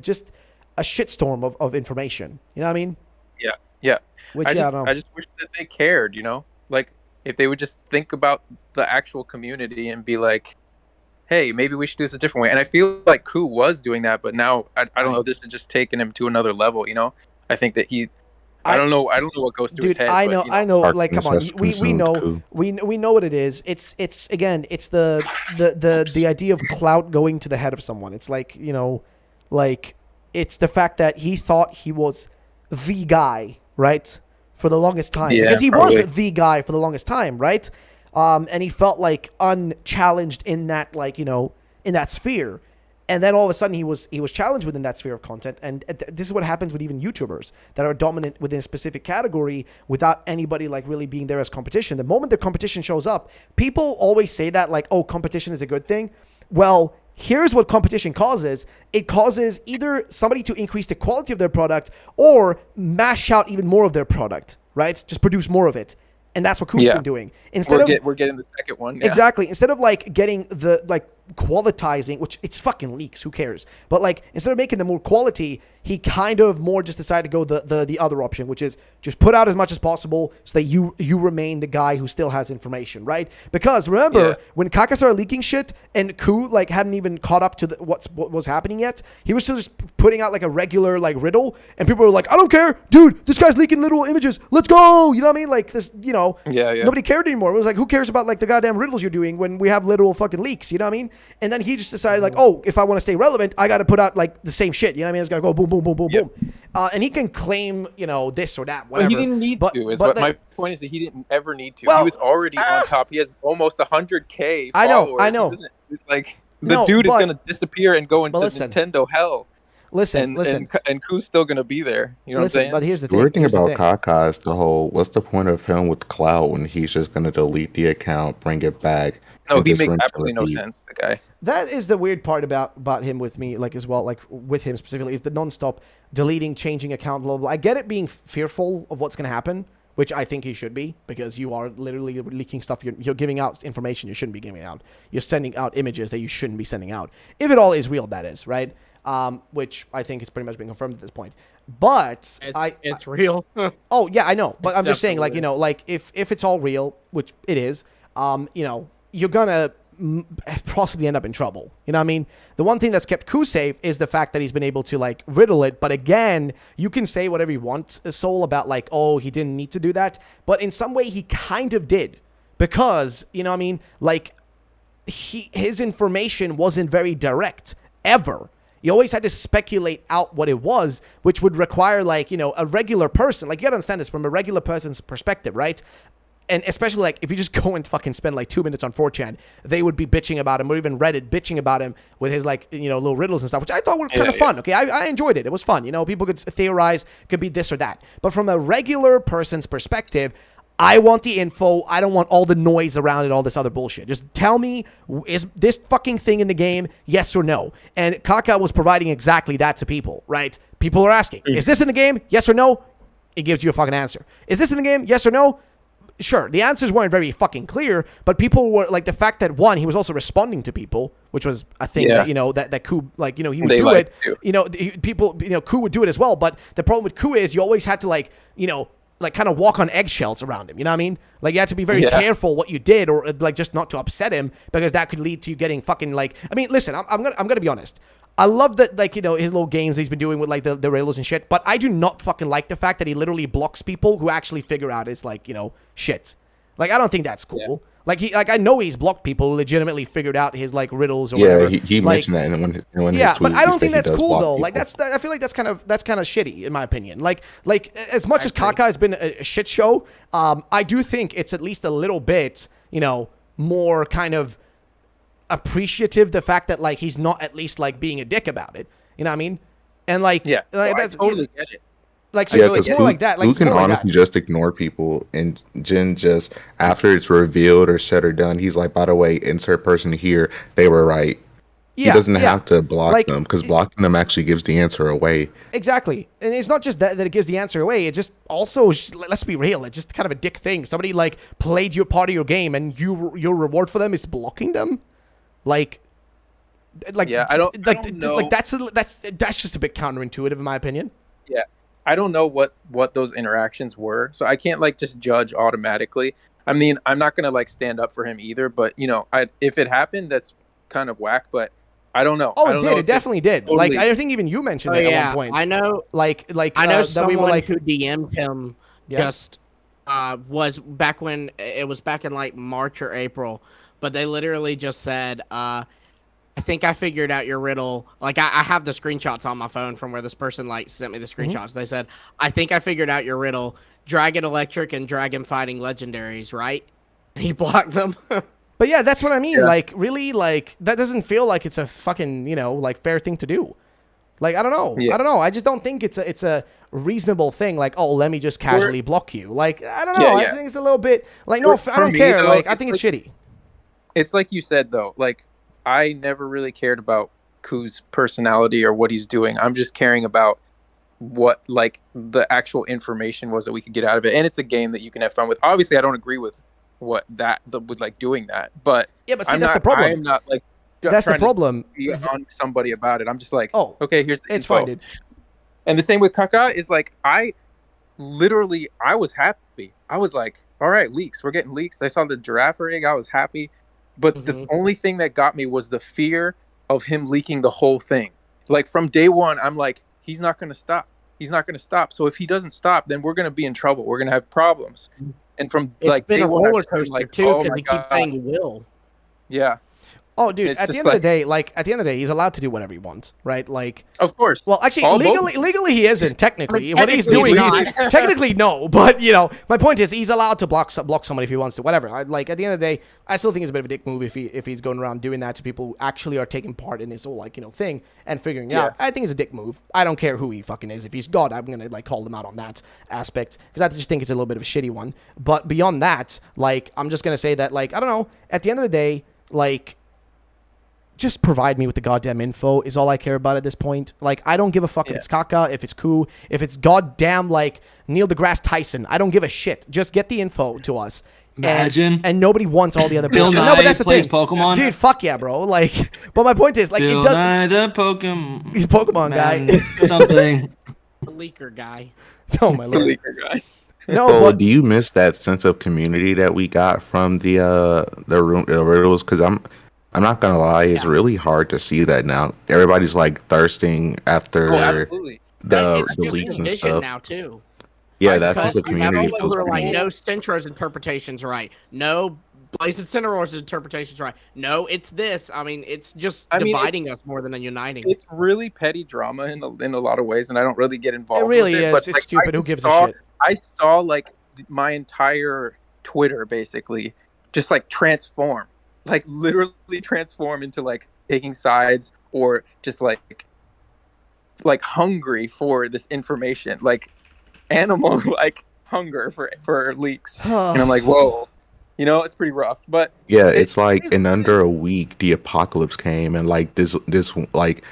just a shitstorm of information. You know what I mean? Yeah. Which I I don't know. just wish that they cared, you know? Like if they would just think about the actual community and be like, hey, maybe we should do this a different way. And I feel like Ku was doing that, but now I don't know, this has just taken him to another level, you know? I think that I don't know what goes through his Dude, head. I know, but, you know. I know. Like, come on, Darkness has we consumed know, Ku. we know what it is. It's again, it's the idea of clout going to the head of someone. It's like, you know, like it's the fact that he thought he was the guy, right, for the longest time, Yeah, because he probably. was the guy for the longest time, right? And he felt like unchallenged in that, like, you know, in that sphere. And then all of a sudden he was challenged within that sphere of content. And this is what happens with even YouTubers that are dominant within a specific category without anybody like really being there as competition. The moment the competition shows up, people always say that like, oh, competition is a good thing. Well, here's what competition causes. It causes either somebody to increase the quality of their product or mash out even more of their product, right? Just produce more of it. And that's what Ku's been doing. We're getting the second one. Yeah. Exactly. Instead of like getting the like qualitizing, which it's fucking leaks, who cares? But like instead of making them more quality, he kind of more just decided to go the other option, which is just put out as much as possible so that you remain the guy who still has information, right? Because remember when Kaka started leaking shit and Ku like hadn't even caught up to what was happening yet, he was still just putting out like a regular like riddle, and people were like, I don't care, dude, this guy's leaking literal images, let's go, you know what I mean? Like this, you know, nobody cared anymore. It was like, who cares about like the goddamn riddles you're doing when we have literal fucking leaks, you know what I mean? And then he just decided like, oh, if I want to stay relevant, I got to put out like the same shit, you know what I mean? It's got to go boom, boom, boom, boom, boom. And he can claim, you know, this or that, whatever. But he didn't need to. but My point is that he didn't ever need to. Well, he was already on top. He has almost 100K I followers. know. It's like the dude is going to disappear and go into Nintendo hell. Listen. And Ku's still going to be there. You know what I'm saying? But here's the The thing. weird thing here's the about thing. Kaka is the whole, what's the point of him with clout when he's just going to delete the account, bring it back? No, and he just makes rinse and absolutely no repeat? sense, the guy. That is the weird part about him with me, like as well, like with him specifically, is the nonstop deleting, changing account, blah, blah, blah. I get it being fearful of what's going to happen, which I think he should be, because you are literally leaking stuff. You're giving out information you shouldn't be giving out. You're sending out images that you shouldn't be sending out. If it all is real, that is, right? Which I think has pretty much been confirmed at this point. But it's real. oh yeah, I know. But It's I'm just saying, like, definitely you know, like if it's all real, which it is, you know, you're gonna possibly end up in trouble. You know what I mean? The one thing that's kept Ku safe is the fact that he's been able to like riddle it. But again, you can say whatever you want, Soul, about like, oh, he didn't need to do that. But in some way, he kind of did, because you know what I mean? Like his information wasn't very direct ever. You always had to speculate out what it was, which would require, like, you know, a regular person. Like, you gotta understand this from a regular person's perspective, right? And especially, like, if you just go and fucking spend, like, 2 minutes on 4chan, they would be bitching about him, or even Reddit bitching about him with his, like, you know, little riddles and stuff, which I thought were kind of fun, okay? I enjoyed it. It was fun. You know, people could theorize, could be this or that. But from a regular person's perspective, I want the info. I don't want all the noise around it, all this other bullshit. Just tell me, is this fucking thing in the game, yes or no? And Kaka was providing exactly that to people, right? People are asking, is this in the game, yes or no? It gives you a fucking answer. Is this in the game, yes or no? Sure, the answers weren't very fucking clear, but people were, like, the fact that, one, he was also responding to people, which was a thing that, that Ku, like, he would do it. People, Ku would do it as well, but the problem with Ku is you always had to, like, like kind of walk on eggshells around him. You know what I mean? Like you had to be very careful what you did, or like just not to upset him, because that could lead to you getting fucking like. I mean, listen, I'm gonna be honest. I love that, like, his little games he's been doing with like the riddles and shit, but I do not fucking like the fact that he literally blocks people who actually figure out his, like, shit. Like, I don't think that's cool. Yeah. Like I know he's blocked people who legitimately figured out his, like, riddles or whatever. Yeah, he mentioned that in one his tweet. But I don't think that's cool though. People. Like I feel like that's kind of shitty in my opinion. Like as much as Kaka has been a shit show, I do think it's at least a little bit, more kind of appreciative the fact that, like, he's not at least, like, being a dick about it. You know what I mean? And like, like, that's I totally get it. Like, so it's more like that. Like, who can honestly just ignore people, and Jin just, after it's revealed or said or done, he's like, by the way, insert person here, they were right. He doesn't have to block them, because blocking them actually gives the answer away. Exactly. And it's not just that it gives the answer away. It just also, let's be real, it's just kind of a dick thing. Somebody, like, played your part of your game, and your reward for them is blocking them. Like, I don't know. Like, that's just a bit counterintuitive in my opinion. Yeah. I don't know what those interactions were, so I can't, like, just judge automatically. I mean, I'm not gonna, like, stand up for him either, but if it happened, that's kind of whack. But I don't know. Oh, it definitely did. Totally. Like, I think even you mentioned that at one point. I know. Like I know that we were like, who DM'd him just was back when it was back in like March or April, but they literally just said, I think I figured out your riddle. Like, I have the screenshots on my phone from where this person, like, sent me the screenshots. Mm-hmm. They said, I think I figured out your riddle. Dragon Electric and Dragon Fighting Legendaries, right? And he blocked them. But yeah, that's what I mean. Yeah. Like, really, like, that doesn't feel like it's a fucking, like, fair thing to do. Like, I don't know. Yeah. I don't know. I just don't think it's a reasonable thing. Like, oh, let me just casually block you. Like, I don't know. I think it's a little bit, like, no, I don't care. Though, like, I think it's shitty. It's like you said, though. Like, I never really cared about Ku's personality or what he's doing. I'm just caring about what, like, the actual information was that we could get out of it. And it's a game that you can have fun with. Obviously, I don't agree with with like doing that. But yeah, but see, that's the problem. I'm not, like, that's the problem. To be on somebody about it. I'm just like, oh, okay, here's the it's info. fine, dude. And the same with Kaka is, like, I was happy. I was like, all right, leaks. We're getting leaks. I saw the giraffe rig. I was happy. But the only thing that got me was the fear of him leaking the whole thing. Like, from day one, I'm like, he's not going to stop. He's not going to stop. So if he doesn't stop, then we're going to be in trouble. We're going to have problems. And from, like, day a one, roller coaster, too, because he keeps saying he will. Yeah. Oh, dude, at the end of the day, he's allowed to do whatever he wants, right? Like, of course. Well, actually, legally he isn't, technically. What he's doing, technically, no. But, my point is, he's allowed to block somebody if he wants to, whatever. At the end of the day, I still think it's a bit of a dick move if he's going around doing that to people who actually are taking part in his whole, like, thing and figuring it out. I think it's a dick move. I don't care who he fucking is. If he's God, I'm going to, like, call him out on that aspect, because I just think it's a little bit of a shitty one. But beyond that, like, I'm just going to say that, like, I don't know, at the end of the day, like, just provide me with the goddamn info is all I care about at this point. Like, I don't give a fuck if it's Kaka, if it's Ku, if it's goddamn, like, Neil deGrasse Tyson. I don't give a shit. Just get the info to us. Imagine. And nobody wants all the other Bill Nye no, but that's the plays thing. Pokemon. Dude, fuck yeah, bro. Like, but my point is, like, Bill it does. Nye the Pokemon. He's a Pokemon guy. Something. The leaker guy. Oh, my lord. The leaker guy. No, but do you miss that sense of community that we got from the riddles? Because I'm not gonna lie, it's really hard to see that now. Everybody's, like, thirsting after the leaks and stuff. Now too. Yeah, that's just the community. Were like, no, Centro's interpretation's right. No, Blazing Cineroar's interpretation's right. No, it's this. I mean, it's just dividing us more than uniting. It's really petty drama in a lot of ways, and I don't really get involved. It really with it, is. But, it's like, stupid. Who gives a shit? I saw, like, my entire Twitter basically just, like, transform. Like, literally transform into, like, taking sides or just like hungry for this information. Like, animals, like, hunger for leaks, and I'm like, whoa, it's pretty rough. But Yeah, it's like in under a week the apocalypse came, and like this like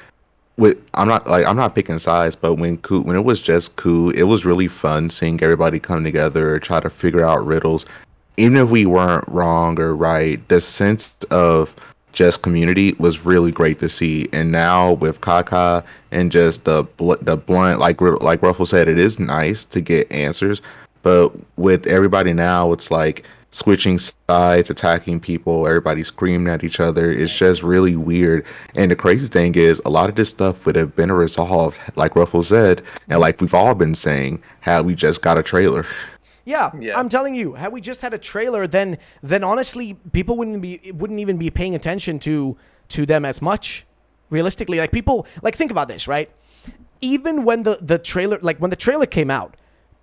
I'm not picking sides, but when it was just Ku, it was really fun seeing everybody come together, try to figure out riddles, even if we weren't wrong or right. The sense of just community was really great to see. And now with Kaka and just the blunt, like Ruffle said, it is nice to get answers, but with everybody now, it's like switching sides, attacking people, everybody screaming at each other. It's just really weird. And the crazy thing is, a lot of this stuff would have been resolved, like Ruffle said, and like we've all been saying, had we just got a trailer. Yeah, I'm telling you, had we just had a trailer, then honestly, people wouldn't even be paying attention to them as much. Realistically, like people, like think about this, right? Even when the trailer, like when the trailer came out,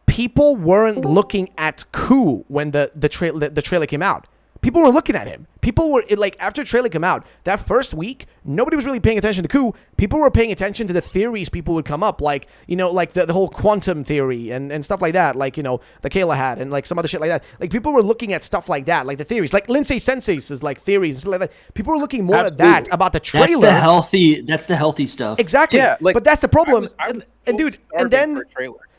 people weren't looking at Ku when the trailer came out. People were looking at him. People were like, after the trailer came out, that first week, nobody was really paying attention to Ku. People were paying attention to the theories people would come up, like, like the whole quantum theory and stuff like that, like, the Kayla had and like some other shit like that. Like people were looking at stuff like that, like the theories, like Lindsay Sensei's is like theories and stuff like that. People were looking more at that about the trailer. That's the healthy stuff. Exactly. Yeah, like, but that's the problem.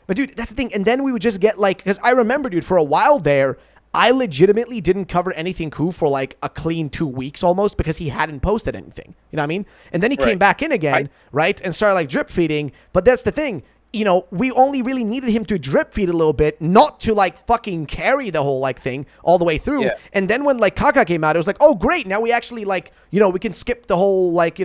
But dude, that's the thing. And then we would just get like, because I remember, dude, for a while there, I legitimately didn't cover anything Ku for like a clean 2 weeks almost because he hadn't posted anything. You know what I mean? And then he came back in again, right? And started like drip feeding. But that's the thing. We only really needed him to drip feed a little bit, not to like fucking carry the whole like thing all the way through. Yeah. And then when like Kaka came out, it was like, oh great, now we actually like, we can skip the whole like,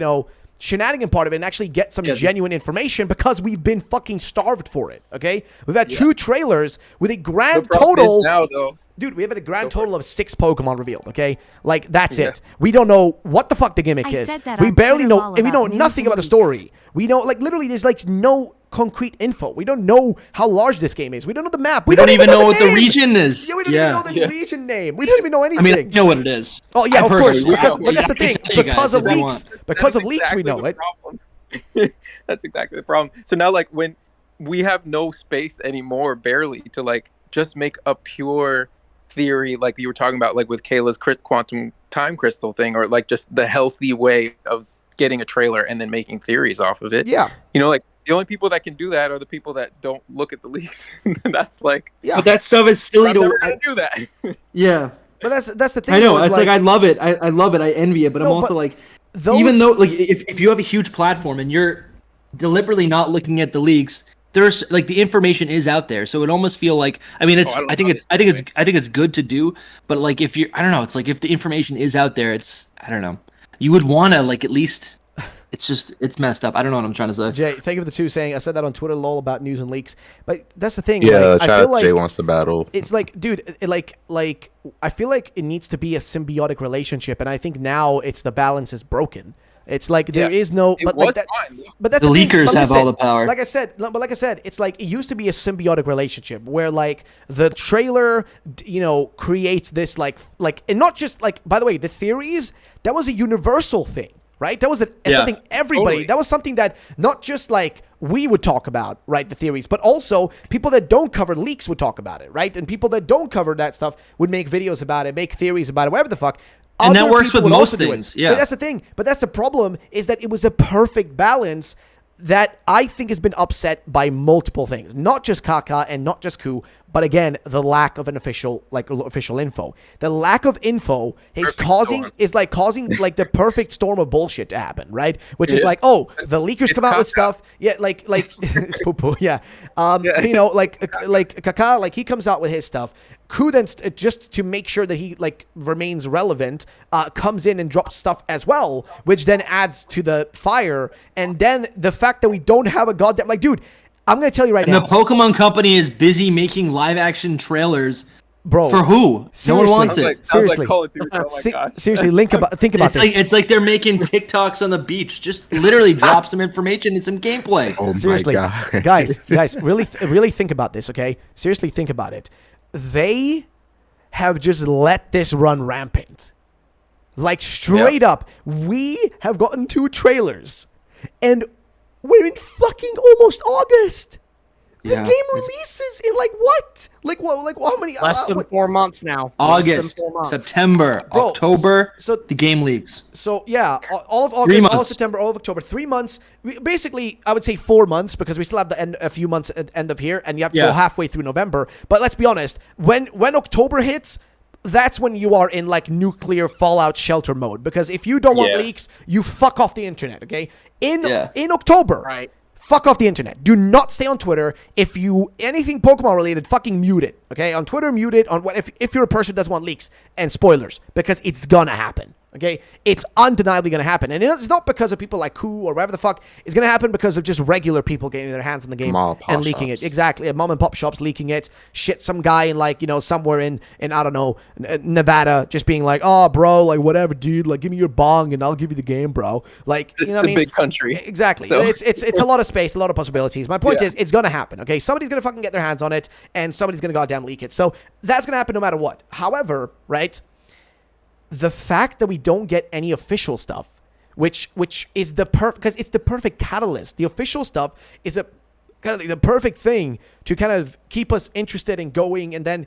shenanigan part of it and actually get some genuine information because we've been fucking starved for it. Okay, we've had 2 trailers with a grand total. Now, though, dude, we have a grand total of 6 Pokemon revealed. Okay, like that's it. We don't know what the fuck the gimmick is. We barely know. We know nothing about the story. We know like literally there's like no concrete info. We don't know how large this game is. We don't know the map. We don't even know what the region is. Yeah, we don't even know the region name. We don't even know anything. I mean, I know what it is. Oh yeah, of course. But that's the thing. Because of leaks. Because of leaks, we know it. That's exactly the problem. So now, like, when we have no space anymore, barely, to like just make a pure theory, like you were talking about, like with Kayla's quantum time crystal thing, or like just the healthy way of getting a trailer and then making theories off of it. Yeah. Like the only people that can do that are the people that don't look at the leaks. That's like, but that stuff is silly to do that. Yeah. But that's the thing. I know. It's like I love it. I love it. I envy it. But I'm also like, even though like if you have a huge platform and you're deliberately not looking at the leaks, there's like the information is out there. So it almost feel like, I mean, I think it's good to do. But like if you're, I don't know. It's like if the information is out there, it's, I don't know. You would want to like at least. It's messed up. I don't know what I'm trying to say. Jay, thank you for the 2 saying. I said that on Twitter, lol, about news and leaks. But that's the thing. Yeah, like, I feel like Jay wants to battle. It's like, dude, like I feel like it needs to be a symbiotic relationship, and I think now it's the balance is broken. It's like there is no, but like that, but that's the leakers have all the power. Like I said, it's like it used to be a symbiotic relationship where like the trailer, creates this like, and not just like, by the way, the theories, that was a universal thing. Right? That was something everybody, that was something that not just like we would talk about, right? The theories, but also people that don't cover leaks would talk about it, right? And people that don't cover that stuff would make videos about it, make theories about it, whatever the fuck. And that works with most things. Yeah. But that's the thing. But that's the problem, is that it was a perfect balance that I think has been upset by multiple things, not just Kaka and not just Ku, but again, the lack of an official info. The lack of info is causing the perfect storm of bullshit to happen, right? Which is like, oh, the leakers come out with stuff, like it's poo poo, yeah. Like Kaka, like he comes out with his stuff. Ku then just to make sure that he like remains relevant, comes in and drops stuff as well, which then adds to the fire. And then the fact that we don't have a goddamn, like, dude, I'm gonna tell you right now. And the Pokemon Company is busy making live action trailers. Bro, for who? Seriously, no one wants it. Seriously, like Call of Duty. Oh my gosh. Seriously, think about this. It's like they're making TikToks on the beach. Just literally drop some information and some gameplay. Oh seriously, my God. guys, really think about this. Okay, seriously, think about it. They have just let this run rampant. Like straight up, we have gotten 2 trailers, and we're in fucking almost August. The game releases in like what? Like what? Like how many? Less than 4 months now. August, 4 months. September, Bro, October. so the game leaks. So yeah, all of 3 August, all of months. September, all of October, 3 months. Basically, I would say 4 months because we still have a few months at end of here, and you have to go halfway through November. But let's be honest, when October hits, that's when you are in like nuclear fallout shelter mode. Because if you don't want leaks, you fuck off the internet. Okay, in October, Right. fuck off the internet. Do not stay on Twitter. If you anything Pokemon related, fucking mute it. Okay, on Twitter, mute it. On what if you're a person who doesn't want leaks and spoilers, because it's gonna happen. Okay, it's undeniably gonna happen, and it's not because of people like Koo or whatever the fuck. It's gonna happen because of just regular people getting their hands on the game and leaking it. Exactly, mom and pop shops leaking it. Shit, some guy in like somewhere in I don't know Nevada just being like, oh bro, like whatever, dude, like give me your bong and I'll give you the game, bro. Like it's a big country. Exactly. So. It's a lot of space, a lot of possibilities. My point is, it's gonna happen. Okay, somebody's gonna fucking get their hands on it, and somebody's gonna goddamn leak it. So that's gonna happen no matter what. However, right, the fact that we don't get any official stuff, which is the because it's the perfect catalyst. The official stuff is kind of the perfect thing to kind of keep us interested and going, and then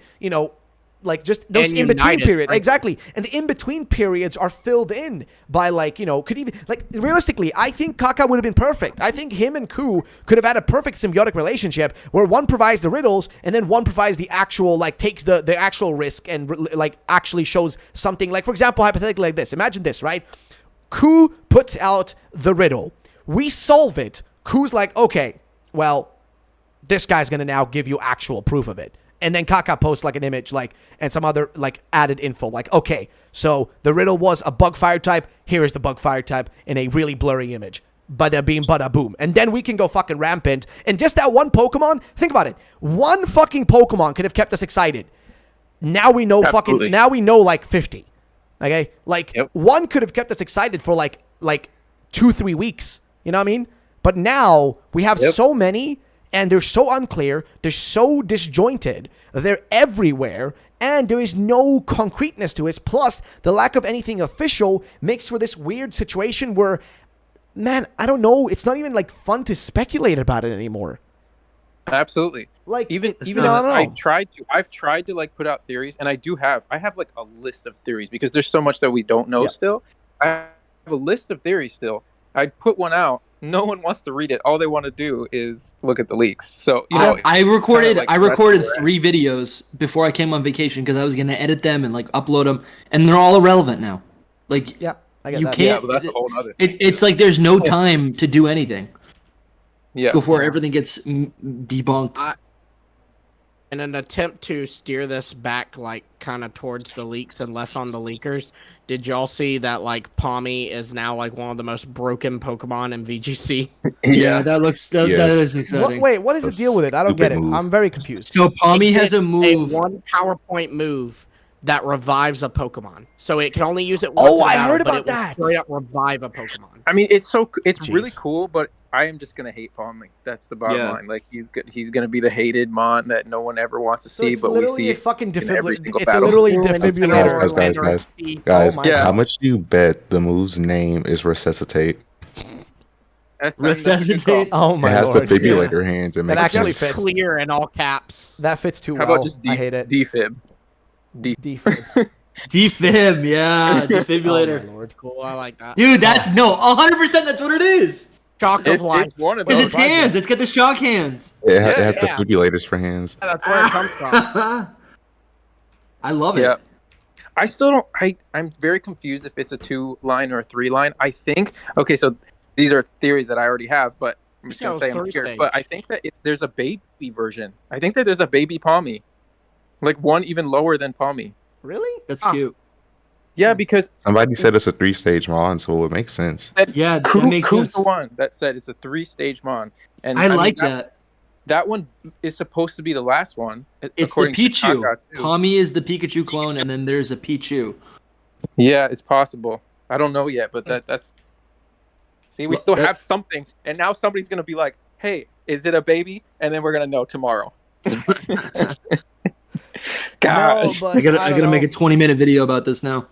like just those in between periods. Right? Exactly. And the in between periods are filled in by like, could even like realistically, I think Kaka would have been perfect. I think him and Koo could have had a perfect symbiotic relationship where one provides the riddles and then one provides the actual, like takes the actual risk and like actually shows something. Like, for example, hypothetically like this. Imagine this, right? Koo puts out the riddle. We solve it. Koo's like, okay, well, this guy's going to now give you actual proof of it. And then Kaka posts like an image, like, and some other like added info, like, okay, so the riddle was a bug fire type. Here is the bug fire type in a really blurry image. Bada beam, bada boom. And then we can go fucking rampant. And just that one Pokemon, think about it. One fucking Pokemon could have kept us excited. Now we know now we know like 50. Okay? Like one could have kept us excited for like 2-3 weeks. You know what I mean? But now we have so many. And they're so unclear, they're so disjointed, they're everywhere, and there is no concreteness to it. Plus, the lack of anything official makes for this weird situation where, man, I don't know, it's not even like fun to speculate about it anymore. Absolutely. Like even I don't know. I've tried to like put out theories, and I have like a list of theories because there's so much that we don't know still. I have a list of theories still. I'd put one out. No one wants to read it. All they want to do is look at the leaks. So I recorded 3 videos before I came on vacation because I was gonna edit them and like upload them, and they're all irrelevant now. Like I get you that. can't. But that's a whole other. It's like there's no time to do anything. Yeah. Before everything gets debunked. In an attempt to steer this back, like kind of towards the leaks and less on the leakers, did y'all see that like Palmy is now like one of the most broken Pokemon in VGC? Yeah, that is exciting. What is the deal with it? I don't get it. I'm very confused. So Palmy has a move, one PowerPoint move that revives a Pokemon. So it can only use it once. Oh, I heard about that. Straight up revive a Pokemon. I mean, it's really cool, but I am just gonna hate Palmy. That's the bottom line. Like he's gonna be the hated mon that no one ever wants to see, but we see a fucking in every single It's battle. literally a defibrillator. Guys, Oh my God. how much do you bet the move's name is Resuscitate? Resuscitate. Oh my It has lord. defibrillator hands. It That makes actually sense. fits. Clear in all caps. That fits too How well. about just I hate it. defib? Defib. Defib, yeah, defibrillator. Oh my lord. Cool, I like that. Dude, that's 100%. That's what it is. Shock of life. It's one of Because those. it's hands. It's got the shock hands. It has Yeah. defibrillators for hands. That's where it comes from. I love it. Yeah. I still don't. I'm very confused if it's a 2-line or a 3-line. I think. Okay, so these are theories that I already have, but I'm just gonna say them here. But I think that there's a baby version. I think that there's a baby Palmy, like one even lower than Palmy. Really? That's cute. Yeah, because Somebody said it's a 3-stage mon, so it makes sense. Yeah, that makes Koo's sense. the one that said it's a 3-stage mon, and I mean, like that. That one is supposed to be the last one. It's the according to Pichu. Kaka, too. Palmy is the Pikachu clone, and then there's a Pichu. Yeah, it's possible. I don't know yet, but that's. See, we still have something, and now somebody's gonna be like, "Hey, is it a baby?" And then we're gonna know tomorrow. Gosh, No, but I gotta make a know. 20-minute video about this now.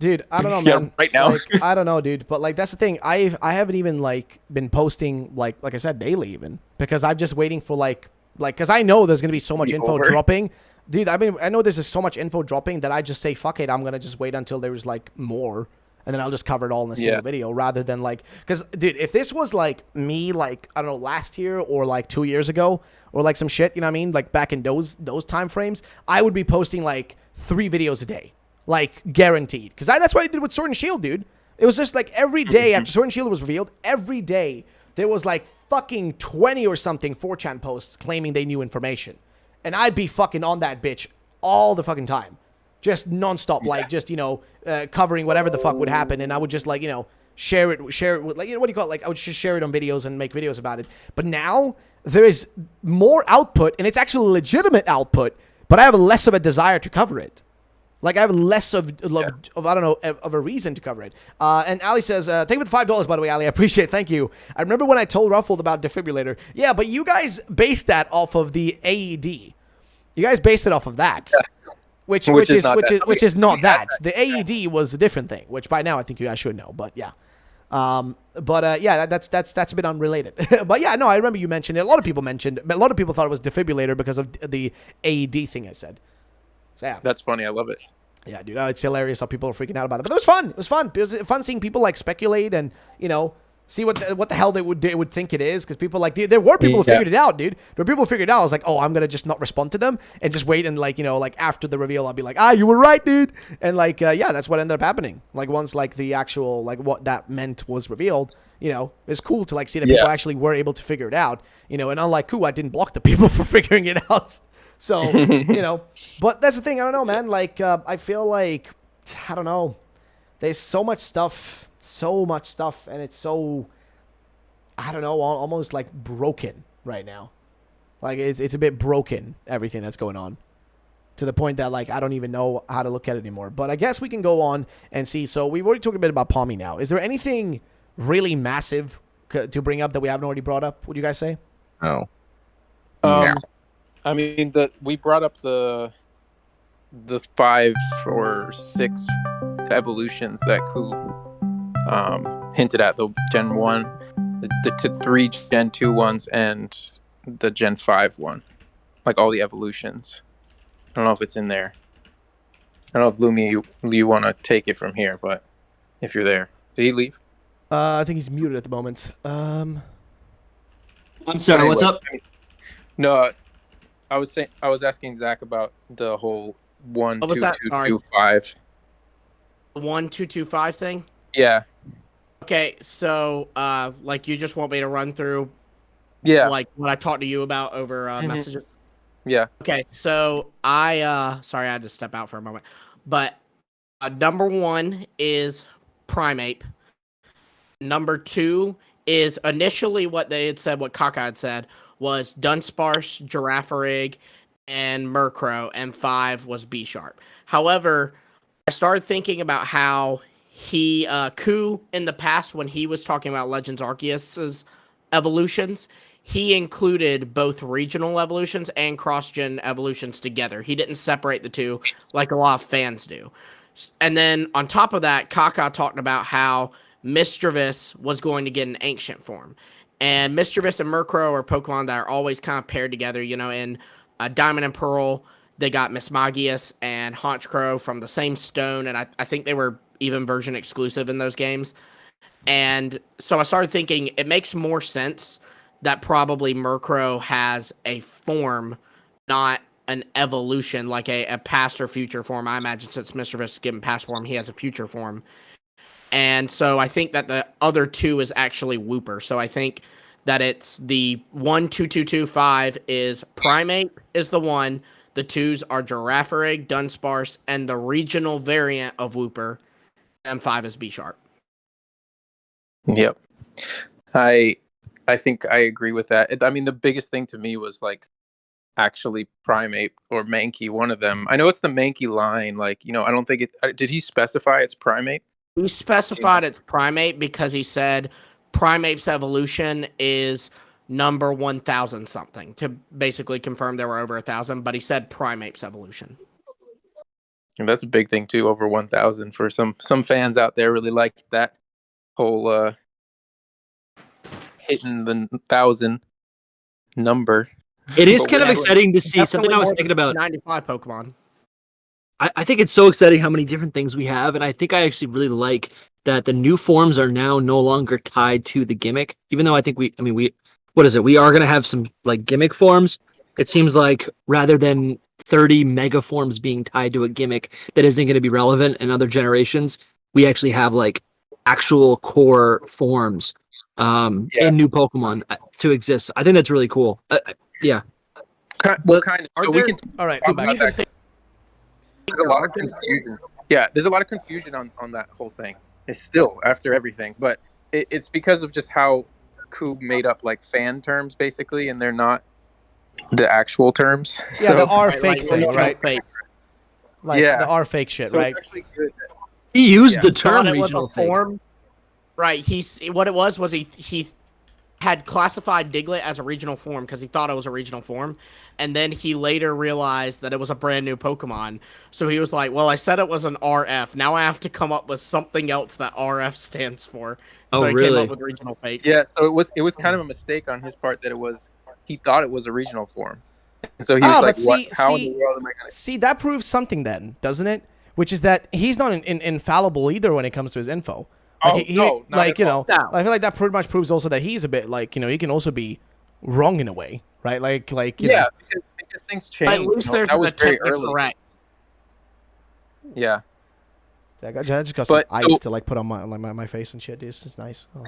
Dude, I don't know, Yeah, man. right now. Like, I don't know, dude. But like, that's the thing. I haven't even like been posting like I said daily even because I'm just waiting for like Like, because I know there's gonna be so much info over. dropping, dude. I mean, I know there's so much info dropping that I just say fuck it. I'm gonna just wait until there's like more, and then I'll just cover it all in a single video rather than like, because dude, if this was like me, like I don't know, last year or like 2 years ago or like some shit, you know what I mean, like back in those time frames, I would be posting like 3 videos a day, like guaranteed, because that's what I did with Sword and Shield, dude. It was just like every day after Sword and Shield was revealed, every day there was like fucking 20 or something 4chan posts claiming they knew information. And I'd be fucking on that bitch all the fucking time. Just nonstop, like just, you know, covering whatever the fuck would happen. And I would just like, you know, share it with like, you know, what do you call it? Like I would just share it on videos and make videos about it. But now there is more output, and it's actually legitimate output, but I have less of a desire to cover it. Like, I have less of I don't know, of a reason to cover it. And Ali says, thank you for the $5, by the way, Ali. I appreciate it. Thank you. I remember when I told Ruffled about Defibrillator. Yeah, but you guys based that off of the AED. You guys based it off of that. Yeah. Which is not that. The AED was a different thing, which by now I think you guys should know. But yeah. Yeah, that's a bit unrelated. But yeah, no, I remember you mentioned it. A lot of people thought it was Defibrillator because of the AED thing I said. So yeah. That's funny. I love it. Yeah, dude, it's hilarious how people are freaking out about it. But it was fun. It was fun. It was fun seeing people like speculate and, you know, see what the hell they would think it is. Because people like, there were people who figured it out, dude. There were people who figured it out. I was like, oh, I'm gonna just not respond to them and just wait, and like, you know, like after the reveal, I'll be like, you were right, dude. And like, yeah, that's what ended up happening. Like once like the actual like what that meant was revealed, you know, it's cool to like see that people actually were able to figure it out. You know, and unlike I didn't block the people for figuring it out. So, you know, but that's the thing. I don't know, man. Like, I feel like, I don't know. There's so much stuff, and it's so, I don't know, almost like broken right now. Like, it's a bit broken, everything that's going on, to the point that, like, I don't even know how to look at it anymore. But I guess we can go on and see. So we've already talked a bit about Pommy now. Is there anything really massive to bring up that we haven't already brought up, would you guys say? No. I mean, we brought up the 5 or 6 evolutions that Ku hinted at, the Gen 1, the 3 Gen 2 ones, and the Gen 5 one. Like all the evolutions. I don't know if it's in there. I don't know if Lumi, you want to take it from here, but if you're there. Did he leave? I think he's muted at the moment. I'm sorry, anyway, what's up? No, I was asking Zach about the whole 1 2 2 2 5. The 1 2 2 5 thing? Yeah. Okay, so like you just want me to run through like what I talked to you about over messages? Yeah. Okay, so I sorry I had to step out for a moment. But number 1 is Primeape. Number 2 is initially what they had said, what Kaka had said, was Dunsparce, Girafarig, and Murkrow, and 5 was B-Sharp. However, I started thinking about how Ku, in the past, when he was talking about Legends Arceus's evolutions, he included both regional evolutions and cross-gen evolutions together. He didn't separate the two like a lot of fans do. And then on top of that, Kaka talked about how Misdreavus was going to get an ancient form. And Misdreavus and Murkrow are Pokemon that are always kind of paired together. You know, in Diamond and Pearl, they got Mismagius and Honchkrow from the same stone, and I think they were even version exclusive in those games. And so I started thinking it makes more sense that probably Murkrow has a form, not an evolution, like a past or future form. I imagine since Misdreavus is given past form, he has a future form. And so I think that the other 2 is actually Wooper. So I think that it's the 1 2 2 2 5 is Primeape is the 1. The 2s are Girafarig, Dunsparce, and the regional variant of Wooper. And 5 is B-Sharp. Yep. I think I agree with that. I mean, the biggest thing to me was like actually Primeape or Mankey, one of them. I know it's the Mankey line. Like, you know, I don't think it. Did he specify it's Primeape? He specified it's Primeape because he said Primeape's evolution is number 1,000 something to basically confirm there were over 1,000. But he said Primeape's evolution. And that's a big thing too, over 1,000 for some fans out there. Really like that whole hitting the 1,000 number. It is But kind of we're- exciting to see something Definitely I was more thinking than about. 95 Pokemon. I think it's so exciting how many different things we have, and I think I actually really like that the new forms are now no longer tied to the gimmick. Even though I think what is it? We are gonna have some like gimmick forms. It seems like rather than 30 mega forms being tied to a gimmick that isn't going to be relevant in other generations, we actually have like actual core forms in new Pokemon to exist. I think that's really cool. Yeah. Well, kind of. Are So there- we can All right, talk I'm back. about that. There's a lot of confusion. Yeah, there's a lot of confusion on that whole thing. It's still after everything, but it's because of just how Coob made up like fan terms basically, and they're not the actual terms. Yeah, So, the R Right, fake like, thing, original right? fake. Like Yeah. the R fake shit, so right? it's actually good. He used Yeah. the term Thought it was regional a fake. form. Right. What it was he had classified Diglett as a regional form because he thought it was a regional form, and then he later realized that it was a brand new Pokemon. So he was like, "Well, I said it was an RF. Now I have to come up with something else that RF stands for." Oh, So he came really? up with regional fakes. Yeah, so it was kind of a mistake on his part that he thought it was a regional form, and so he was Ah, like, but "What? see- How in see- the world am I gonna?" See, that proves something then, doesn't it? Which is that he's not infallible either when it comes to his info. Like, Oh, no, not like at all. No. I feel like that pretty much proves also that he's a bit like he can also be wrong in a way, right? Like you Yeah, know. because things At change. least there's that an was very attempt to early. correct. Yeah, I just got some But, ice so- to like put on my face and shit. This is nice. Oh.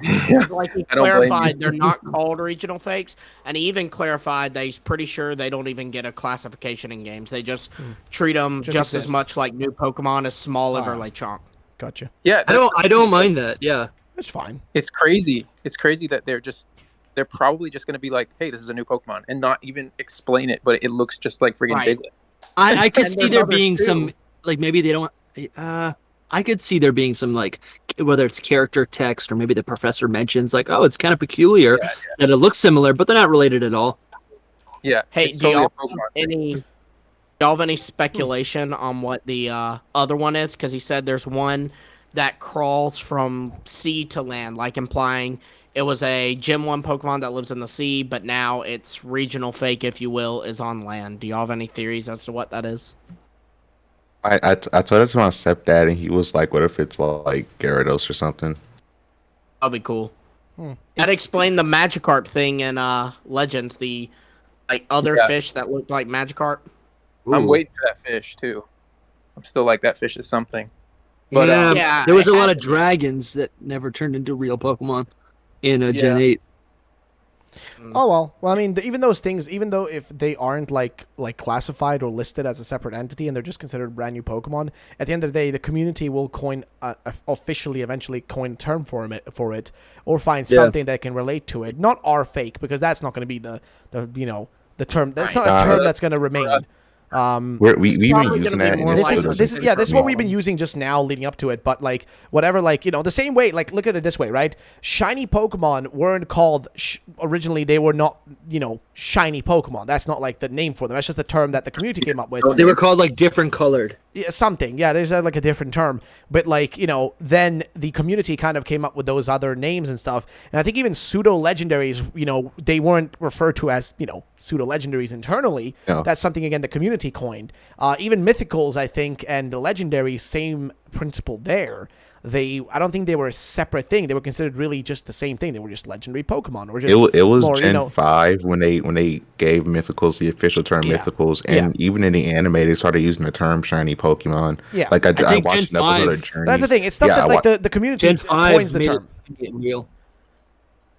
Like he I don't blame you. clarified, they're not called regional fakes, and he even clarified that he's pretty sure they don't even get a classification in games. They just treat them Just just as exist. much like new Pokemon as small Ah. Everlechonk. Gotcha. yeah. I don't mind that. Yeah. It's fine. It's crazy. It's crazy that they're probably just going to be like, "Hey, this is a new Pokemon," and not even explain it, but it looks just like friggin' Right. Diglett. I could And see there's there others, being too. some like maybe they don't I could see there being some like whether it's character text or maybe the professor mentions like, oh, it's kind of peculiar that it looks similar, but they're not related at all. Yeah. Hey, it's do totally y'all a Pokemon thing. y'all have any speculation on what the other one is? Because he said there's one that crawls from sea to land, like implying it was a Gym 1 Pokemon that lives in the sea, but now its regional fake, if you will, is on land. Do y'all have any theories as to what that is? I told it to my stepdad, and he was like, "What if it's like Gyarados or something?" That'd be cool. Hmm. That explained the Magikarp thing in Legends, the like other Yeah. fish that looked like Magikarp. I'm Ooh. waiting for that fish too. I'm still like that fish is something. But, yeah, Yeah, there was it a lot had of to be. dragons that never turned into real Pokemon in Gen Yeah. 8. Oh well, I mean, even those things, even though if they aren't like classified or listed as a separate entity and they're just considered brand new Pokemon, at the end of the day, the community will officially eventually coin a term for it, or find Yeah. something that can relate to it. Not R fake, because that's not going to be the the term. That's not a Right. term that's going to remain. We've been probably using gonna be that, and more it This like still is doesn't. this is what we've been Pokemon. using just now leading up to it, but like whatever, like the same way, like look at it this way, right? Shiny Pokemon weren't called originally, they were not shiny Pokemon. That's not like the name for them. That's just the term that the community came up with. They were called like different colored. Yeah, something. Yeah, there's like a different term. But like, then the community kind of came up with those other names and stuff. And I think even pseudo-legendaries, they weren't referred to as, pseudo-legendaries internally. Yeah. That's something, again, the community coined. Even mythicals, I think, and the legendaries, same principle there. I don't think they were a separate thing. They were considered really just the same thing. They were just legendary Pokemon. Or just It was more, Gen 5 when they gave Mythicals the official term Yeah. Mythicals, and even in the anime they started using the term shiny Pokemon. Yeah. Like I think watched Gen an episode 5 of Journeys. That's the thing. It's stuff Yeah, that like the community Gen 5 coins the made term. it real.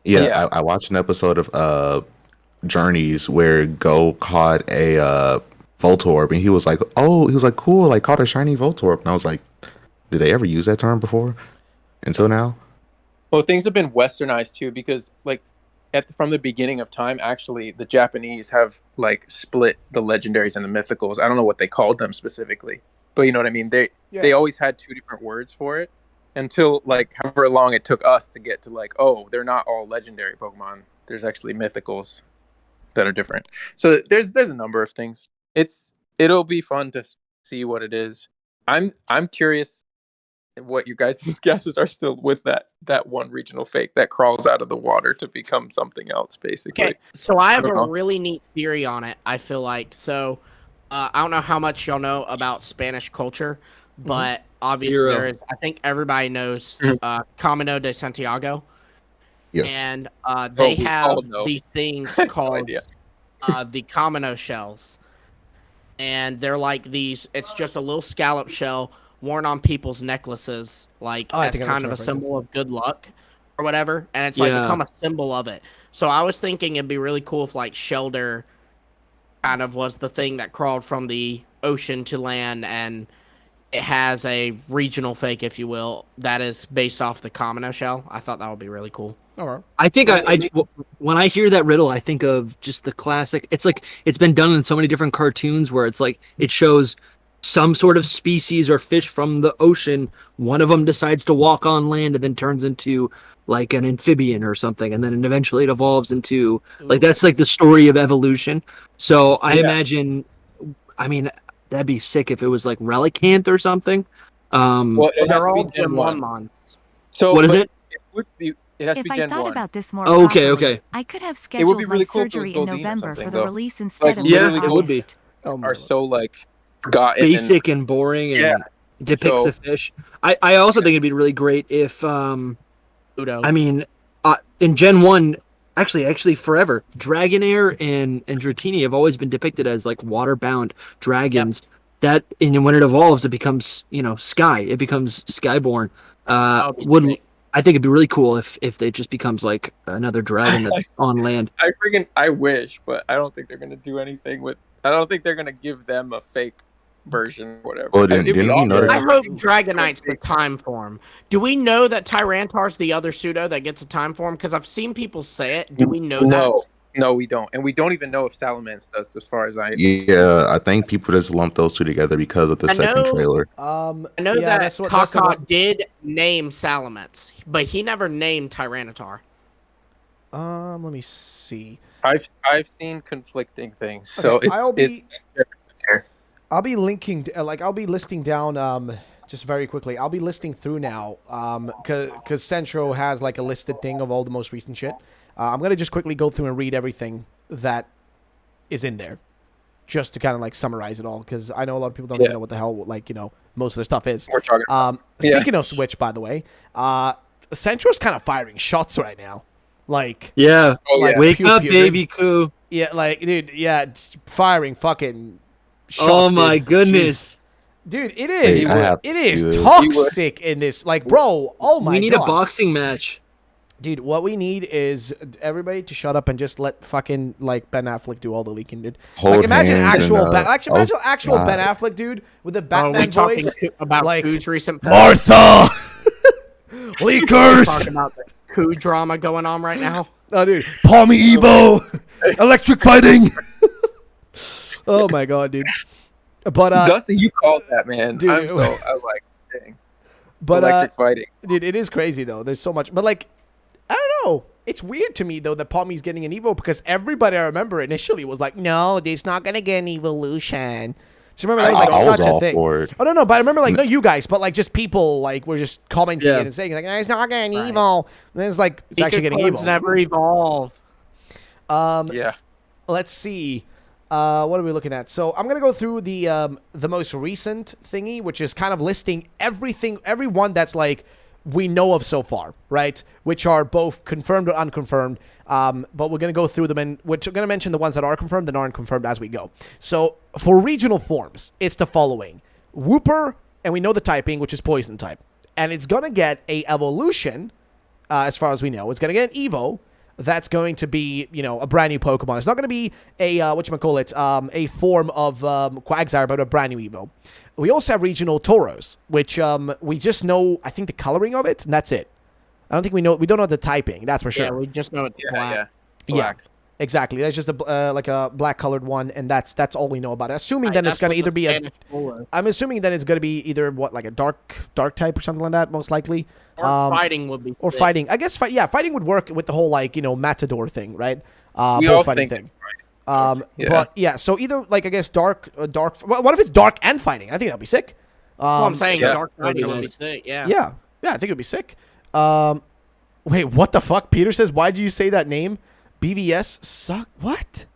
Yeah. I watched an episode of Journeys where Go caught a Voltorb, and he was like, cool, like caught a shiny Voltorb, and I was like, did they ever use that term before? Until now? Well, things have been westernized too, because like from the beginning of time, actually, the Japanese have like split the legendaries and the mythicals. I don't know what they called them specifically, but you know what I mean. They always had two different words for it until like however long it took us to get to like, oh, they're not all legendary Pokemon. There's actually mythicals that are different. So there's a number of things. It'll be fun to see what it is. I'm curious what you guys' guesses are still with that one regional fake that crawls out of the water to become something else, basically. Okay, so I have don't a know. really neat theory on it. I feel like so. I don't know how much y'all know about Spanish culture, but obviously Zero. there is. I think everybody knows Camino de Santiago, Yes. and they we have all know. these things No called idea. the Camino shells, and they're like these. It's just a little scallop shell worn on people's necklaces, like I as think I know kind what of a you're referring to. symbol of good luck or whatever, and it's like Yeah. become a symbol of it. So I was thinking it'd be really cool if like Shelder kind of was the thing that crawled from the ocean to land, and it has a regional fake, if you will, that is based off the Kamino shell. I thought that would be really cool. All right. I think when I hear that riddle, I think of just the classic. It's like it's been done in so many different cartoons where it's like it shows some sort of species or fish from the ocean. One of them decides to walk on land and then turns into like an amphibian or something, and then eventually it evolves into like that's like the story of evolution. So I imagine, I mean, that'd be sick if it was like Relicanth or something. Well, it has They're to all be Gen Gen 1. 1 mons. So What is but it? It would be. It has to If be I Gen thought 1. about this more Oh, okay, properly, okay. I could have It would be scheduled really my cool if it was surgery in Goldeen or November for something, the though. release instead Like, of literally, August. it would be. Oh my Are God. so like gotten Basic and boring and Yeah. depicts So- a fish. I also think it'd be really great if Udo. I mean in Gen 1 actually forever Dragonair and Dratini have always been depicted as like water-bound dragons that and when it evolves it becomes, sky. It becomes skyborn. That would be Would sick. I think it'd be really cool if it just becomes like another dragon that's on land. I wish, but I don't think they're gonna do anything with. I don't think they're gonna give them a fake version, or whatever. Well, It'd be didn't you awesome. know that- I hope Dragonite's the time form. Do we know that Tyrantar's the other pseudo that gets a time form? Because I've seen people say it. Do we know No, we don't, and we don't even know if Salamence does, as far as I. Yeah, I think people just lump those two together because of the I second know- trailer. I know yeah, that that's the Kaka one- did name Salamence, but he never named Tyranitar. Let me see. I've seen conflicting things, so Okay, it's I'll be linking, I'll be listing down, just very quickly. I'll be listing through now, because Centro has like a listed thing of all the most recent shit. I'm gonna just quickly go through and read everything that is in there, just to kind of like summarize it all, because I know a lot of people don't even know what the hell most of the stuff is. we're talking. Speaking of which, by the way, Centro's kind of firing shots right now, like. Yeah. Oh, Like, yeah. Wake pew, up, pew, baby Coo. Yeah, like, dude, yeah, firing fucking shots. Oh my dude. goodness. Dude, it is. Hey, I have It to is do this. toxic in this. Like, bro, oh my god. We need a boxing match. Dude, what we need is everybody to shut up and just let fucking, like, Ben Affleck do all the leaking, dude. Hold Like, imagine hands actual and, Ben, imagine actual God. Ben Affleck, dude, with the Are we Batman talking voice. about like, Coo's recent post? Martha! Talking Leakers! about the Coo drama going on right now? Oh, dude. Palmy Evo! Electric fighting! Oh my god, dude. But, Dusty, you called that, man. dude, I'm like, dang. but, Electric fighting. dude, it is crazy, though. There's so much. But, like, I don't know. It's weird to me, though, that Palmy's getting an Evo, because everybody I remember initially was like, no, it's not going to get an evolution. So remember, that was, like, I was such a all thing. for it. Oh, no, but I remember, like, not you guys, but, like, just people, like, were just commenting Yeah. it and saying, like, it's not getting an Right. Evo. And then it's like, it's actually getting Clones Evo. never evolve. Yeah. Let's see. What are we looking at? So I'm gonna go through the most recent thingy, which is kind of listing everyone that's like we know of so far, right? Which are both confirmed or unconfirmed. But we're gonna go through them, and we're gonna mention the ones that are confirmed and aren't confirmed as we go. So for regional forms, it's the following: Wooper, and we know the typing, which is poison type, and it's gonna get a evolution. As far as we know, it's gonna get an Evo. That's going to be, a brand new Pokemon. It's not going to be a, a form of Quagsire, but a brand new Evo. We also have regional Tauros, which we just know, I think, the coloring of it, and that's it. I don't think we don't know the typing, that's for sure. Yeah, we just know it's Yeah. black. Yeah. Yeah, Black. exactly. That's just like a black-colored one, and that's all we know about it. Assuming then it's That's going to what either the be a... Spanish bull is. I'm assuming then it's going to be either, like a dark type or something like that, most likely. Or fighting would be Or sick. fighting. I guess, fighting would work with the whole, Matador thing, right? We all Bullfighting think thing. Yeah. But, yeah, so either, like, I guess, dark... Well, what if it's dark and fighting? I think that'd be sick. I'm saying yeah. Dark Fighting would be sick. Yeah. Yeah, I think it'd be sick. Wait, what the fuck? Peter says, why did you say that name? BVS suck. What?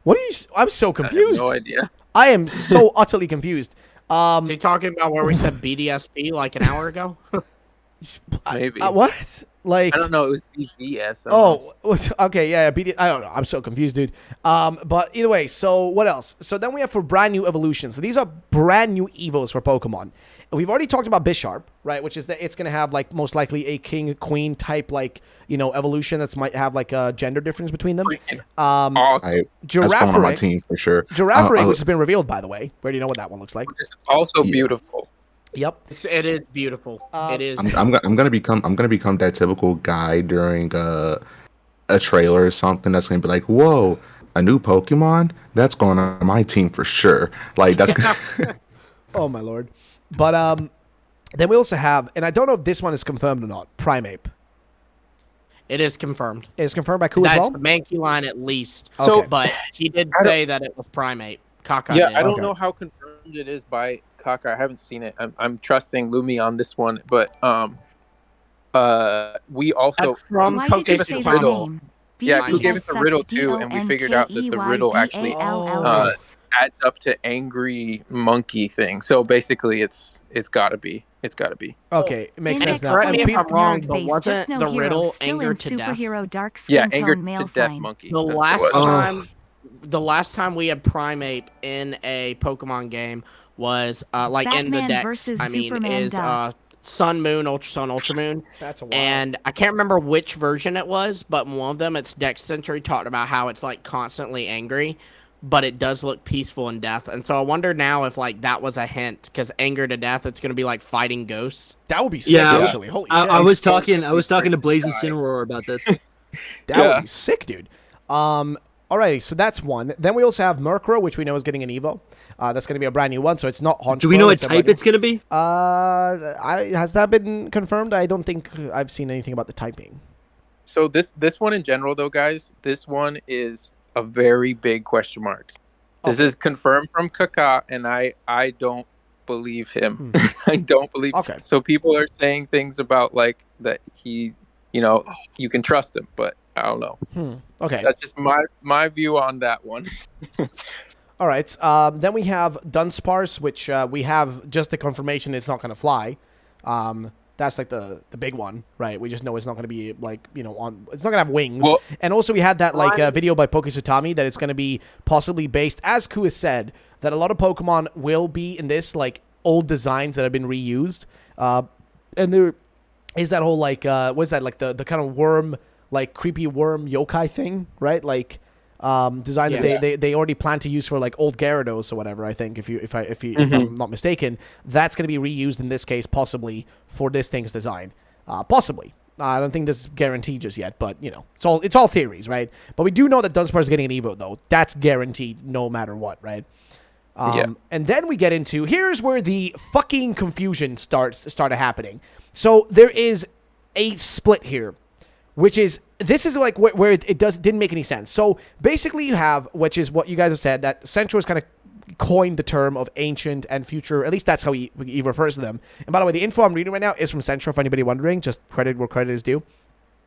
What are you? I'm so confused. I have no idea. I am so utterly confused. Is he talking about where we said BDSP like an hour ago? Maybe. What? Like, I don't know. It was BVS. Okay, yeah, I don't know. I'm so confused, dude. But either way, so what else? So then we have for brand new evolutions. So these are brand new evos for Pokemon. We've already talked about Bisharp, right? Which is that it's gonna have like most likely a king queen type like evolution that's might have like a gender difference between them. Awesome. That's going on my team for sure. Giraffere, which has been revealed by the way. We already know what that one looks like. It's also beautiful. Yep. It is beautiful. It is. I'm gonna become that typical guy during a trailer or something that's gonna be like, whoa, a new Pokemon? That's going on my team for sure. Like that's. Oh my lord. But then we also have, and I don't know if this one is confirmed or not, Primeape. It is confirmed. It is confirmed by Ku as well? That's the Mankey line at least. So, Okay. But he did say that it was Primeape. Kaka Yeah, did. I don't Okay. know how confirmed it is by Kaka. I haven't seen it. I'm trusting Lumi on this one, but we also That's from Why did you gave us say a the riddle. name? Yeah, Ku gave us a BSF riddle too, and we figured out that the riddle actually DONKEYBALL. adds up to angry monkey thing. So basically, it's gotta be. Okay, it makes sense now. Correct me And if I'm people- wrong, but wasn't the riddle anger to death? Superhero dark Yeah, skin anger tone male to death sign. monkey. The That's last what it was. the last time we had Primeape in a Pokemon game was like in the Batman Dex. versus I mean, Superman is Duck. Sun Moon, Ultra Sun, Ultra Moon. That's a wild. And I can't remember which version it was, but in one of them, it's Dex Century talked about how it's like constantly angry, but it does look peaceful in death. And so I wonder now if like that was a hint, because anger to death, it's gonna be like fighting ghosts. That would be sick, Yeah. actually. Holy shit. I was talking to Blaze and Cineroar about this. That would be sick, dude. Alrighty, so that's one. Then we also have Murkrow, which we know is getting an Evo. That's going to be a brand new one, so it's not Honchkrow. Do we know what a type brand new- it's gonna be? has that been confirmed? I don't think I've seen anything about the typing. So this one in general, though, guys, this one is a very big question mark. This is confirmed from Kaka, and I don't believe him. I don't believe. Okay. So people are saying things about like that he, you can trust him, but I don't know. Okay. That's just my view on that one. All right. Then we have Dunsparce, which we have just the confirmation it's not going to fly. That's like the big one, right? We just know it's not going to be like, it's not going to have wings. Well- and also we had that like video by Pokesutami that it's going to be possibly based, as Ku has said, that a lot of Pokemon will be in this like old designs that have been reused. And there is that whole like, what's that? Like the kind of worm, like creepy worm yokai thing, right? Like, design that they already plan to use for like old Gyarados or whatever. I think if I'm not mistaken, that's going to be reused in this case, possibly for this thing's design. Possibly. I don't think this is guaranteed just yet, but it's all theories, right? But we do know that Dunsparce is getting an Evo though. That's guaranteed, no matter what, right? And then we get into here's where the fucking confusion started happening. So there is a split here. Which is, this is like where it didn't make any sense. So basically you have, which is what you guys have said, that Central has kind of coined the term of ancient and future. At least that's how he refers to them. And by the way, the info I'm reading right now is from Central, for anybody wondering. Just credit where credit is due.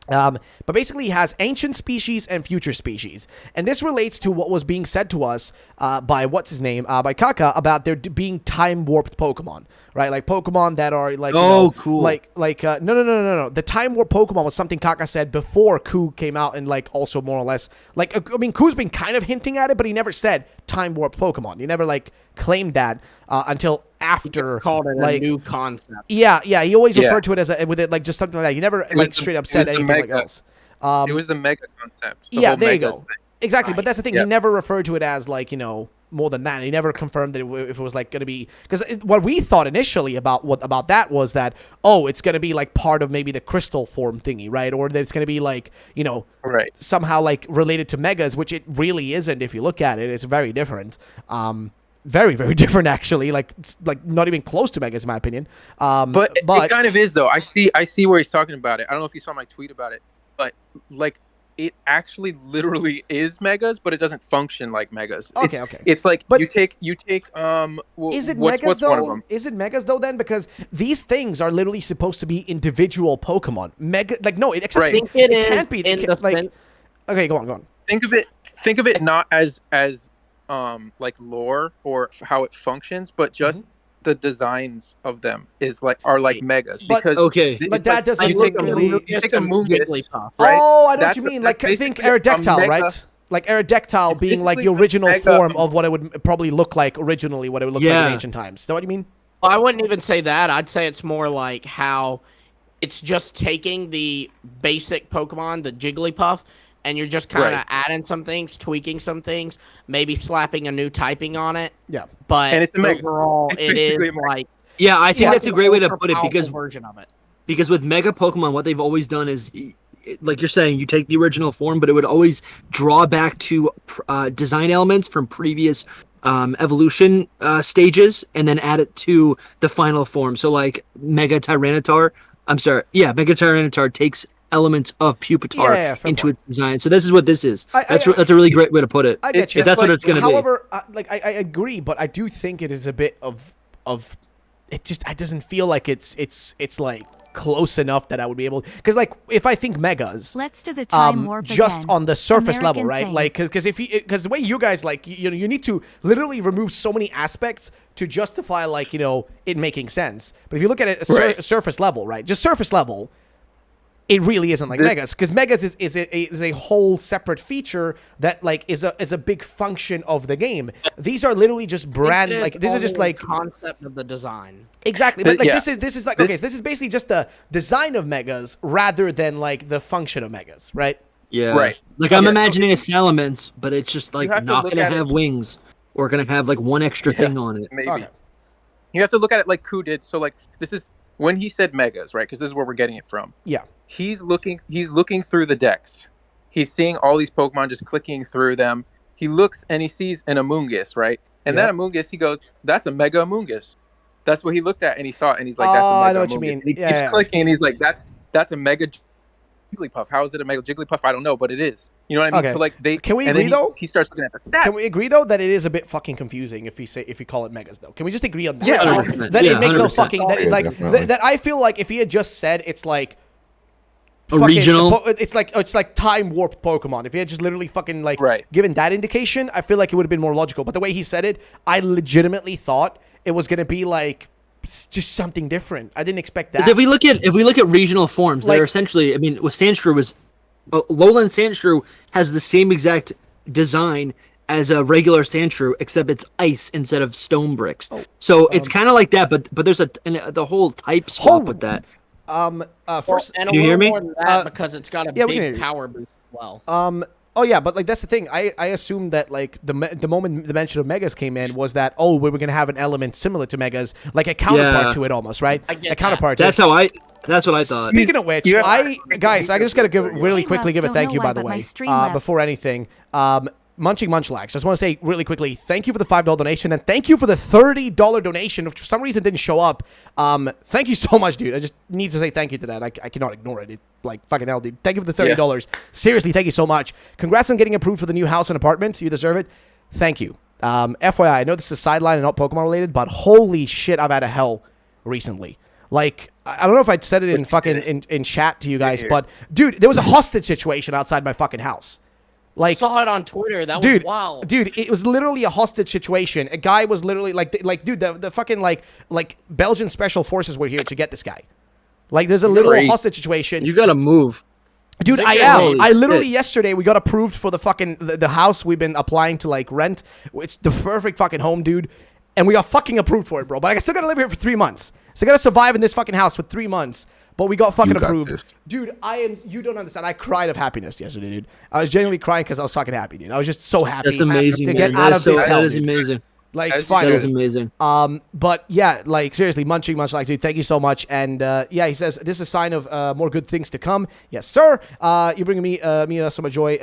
But basically he has ancient species and future species. And this relates to what was being said to us by, by Kaka, about there being time-warped Pokemon, right? Like Pokemon that are like, cool. No. The time-warped Pokemon was something Kaka said before Ku came out and like also more or less, like, I mean, Ku's been kind of hinting at it, but he never said time-warped Pokemon. He never like claimed that until after. Called it like, a new concept. Yeah. He always referred to it as with it like just something like that. He never like straight up said anything like else. It was the mega concept. Yeah, there you go. Thing. Exactly, but Right. that's the thing. Yeah. He never referred to it as like more than that. He never confirmed that if it was like going to be, because what we thought initially about that was that it's going to be like part of maybe the crystal form thingy, right? Or that it's going to be like Right. somehow like related to megas, which it really isn't. If you look at it, it's very different. Very, very different actually. Like not even close to megas in my opinion. But it kind of is though. I see where he's talking about it. I don't know if you saw my tweet about it, but like it actually literally is megas, but it doesn't function like megas. Okay, It's like but you take is it what's megas one of though? them? Is it megas though then? Because these things are literally supposed to be individual Pokemon. Mega, like no, it Right. think it is can't be. in It the can't, like, sense- okay, go on. Think of it not as like lore or how it functions, but just the designs of them are like megas. But- Because Okay. But that doesn't you take take really. you take a Moongus, Jigglypuff. right? Oh, I know what That's you mean. that's Like think basically a Aerodactyl, mega- right? Like Aerodactyl It's being like the basically a original mega- form of what it would probably look like originally, what it would look like in Yeah. ancient times. Is that what you mean? Well, I wouldn't even say that. I'd say it's more like how it's just taking the basic Pokemon, the Jigglypuff, and you're just kind of Right. adding some things, tweaking some things, maybe slapping a new typing on it. Yeah. But And it's a mega. overall, It's it basically is a mega. like Yeah, I think Yeah, that's a great way to put it ultra-powerful because version of it. with Mega Pokemon, what they've always done is, like you're saying, you take the original form, but it would always draw back to design elements from previous evolution stages, and then add it to the final form. So, like Mega Tyranitar takes elements of Pupitar Yeah, fair into point. its design. So this is what this is. I- That's a really great way to put it. I get you. If that's what it's going to be. However, I agree, but I do think it is a bit of it doesn't feel like it's like close enough that I would be able, because like if I think megas, Let's do the time warp just again. on the surface level, American right? thing. Like because the way you guys like you need to literally remove so many aspects to justify like it making sense. But if you look at it Right. surface level, right? Just surface level. It really isn't like This- megas, because megas is a whole separate feature that like is a big function of the game. These are literally just brand It is like these are just only like concept of the design. exactly, but like Yeah. this is like This- okay, so this is basically just the design of megas rather than like the function of megas, right? Yeah. Right. Like I'm Yeah. imagining a Salamence, but it's just like have to not look going to at it- have wings or going to have like one extra thing on it. Maybe. Okay. You have to look at it like Ku did. So like this is when he said megas, right? Because this is where we're getting it from. Yeah. He's looking through the decks. He's seeing all these Pokemon just clicking through them. He looks and he sees an Amoonguss, right? And Yeah. that Amoonguss, he goes, "That's a Mega Amoonguss." That's what he looked at and he saw it and he's like, Oh, "That's a Mega I know what you Amoonguss." mean. And he Yeah, keeps yeah. clicking and he's like, "That's a Mega Jigglypuff." How is it a Mega Jigglypuff? I don't know, but it is. You know what I mean? Okay. So like Can we and then agree, though? He starts looking at the stats. Can we agree though that it is a bit fucking confusing if we call it megas though? Can we just agree on that? Yeah, Like, 100%. that Yeah, it makes no 100%. fucking that, Yeah, like definitely. that I feel like if he had just said it's like A regional? it's like time warped Pokemon. If he had just literally fucking like Right. given that indication, I feel like it would have been more logical. But the way he said it, I legitimately thought it was gonna be like just something different. I didn't expect that. Because if we look at regional forms, Like- they're essentially. I mean, with Sandshrew was Lowland Sandshrew has the same exact design as a regular Sandshrew, except it's ice instead of stone bricks. So it's kind of like that, but there's the whole type swap with that. First, And a Can you hear little me? more than that because it's got a yeah, we can hear big you. power boost as well. oh yeah, but like that's the thing. I assumed that like the moment the mention of megas came in was that we were gonna have an element similar to megas, like a counterpart Yeah. to it almost, right? I get A that. counterpart. to That's it. That's what I thought. Speaking of which, You have- I just gotta really quickly give a Don't thank know you, why, by the but my way, stream left. before anything. Munching Munchlax. Just want to say really quickly, thank you for the $5 donation, and thank you for the $30 donation, which for some reason didn't show up. Thank you so much, dude. I just need to say thank you to that. I cannot ignore it. Like, fucking hell, dude. Thank you for the $30. Seriously, thank you so much. Congrats on getting approved for the new house and apartment. You deserve it. Thank you. FYI, I know this is sideline and not Pokemon related, but holy shit, I've had a hell recently. Like, I don't know if I said it in fucking in chat to you guys, but dude, there was a hostage situation outside my fucking house. Like, Saw it on Twitter. That dude, was wild. dude, it was literally a hostage situation. A guy was literally like, dude, the fucking like Belgian special forces were here to get this guy. Like, there's a literal Great. hostage situation. You gotta move. Dude, I Holy am. I literally shit. yesterday we got approved for the fucking the house we've been applying to like rent. It's the perfect fucking home, dude. And we got fucking approved for it, bro. But I still gotta live here for 3 months. So I gotta survive in this fucking house for 3 months. But we got fucking You got approved. this. Dude, you don't understand. I cried of happiness yesterday, dude. I was genuinely crying because I was fucking happy, dude. I was just so happy That's amazing. to Man. get out of this hell, That is dude. amazing. Like, As you finally. That is amazing. But yeah, like seriously, much like, dude, thank you so much. And yeah, he says this is a sign of more good things to come. Yes, sir. You're bringing me and us so much joy,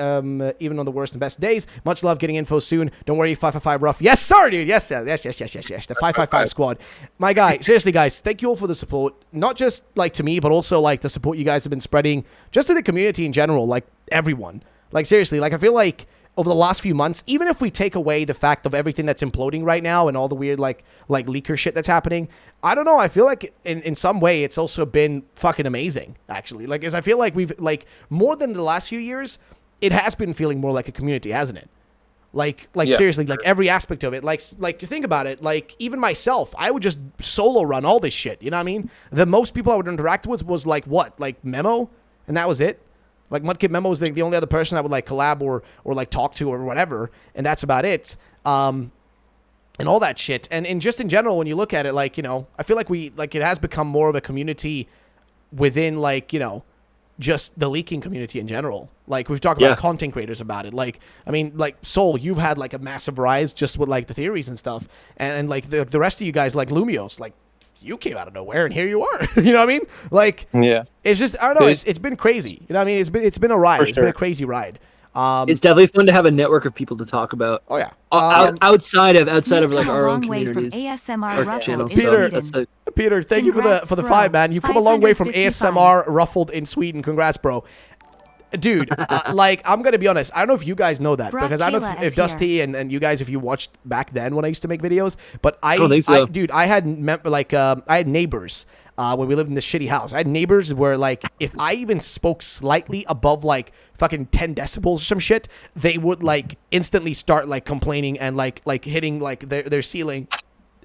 even on the worst and best days. Much love. Getting info soon. Don't worry, 555 rough. Yes, sir, dude. Yes. The 555 squad. My guy. Seriously, guys, thank you all for the support. Not just like to me, but also like the support you guys have been spreading, just to the community in general. Like everyone. Like seriously, like I feel like over the last few months, even if we take away the fact of everything that's imploding right now and all the weird like leaker shit that's happening, I don't know. I feel like in some way it's also been fucking amazing, actually. Like, as I feel like we've like more than the last few years, it has been feeling more like a community, hasn't it? Like Yeah. seriously, like every aspect of it. Like think about it. Like even myself, I would just solo run all this shit. You know what I mean? The most people I would interact with was like what, like Memo, and that was it. Like Mudkip Memo was the only other person I would like collab or like talk to or whatever, and that's about it. And all that shit. And just in general, when you look at it, like, you know, I feel like it has become more of a community within, like, you know, just the leaking community in general. Like, we've talked about content creators about it. Like, I mean, like, Soul, you've had like a massive rise just with like the theories and stuff, and like the rest of you guys, like Lumios, like, you came out of nowhere and here you are. You know what I mean? Like, Yeah. it's just, I don't know. It's been crazy. You know what I mean? It's been a ride. It's been a crazy ride. It's definitely fun to have a network of people to talk about. Oh yeah. Outside of You've like come our a own long way from communities, ASMR our Ruffled channels. in Peter, So Sweden. Peter, thank you for Congrats, the bro. 5, man. You've come a long way from 555. ASMR Ruffled in Sweden. Congrats, bro. Dude, like, I'm gonna be honest. I don't know if you guys know that, Bro, because I don't know Kayla if is Dusty and you guys, if you watched back then when I used to make videos, but I don't think so. dude, I had I had neighbors when we lived in this shitty house. I had neighbors where, like, if I even spoke slightly above like fucking 10 decibels or some shit, they would like instantly start like complaining and like hitting like their ceiling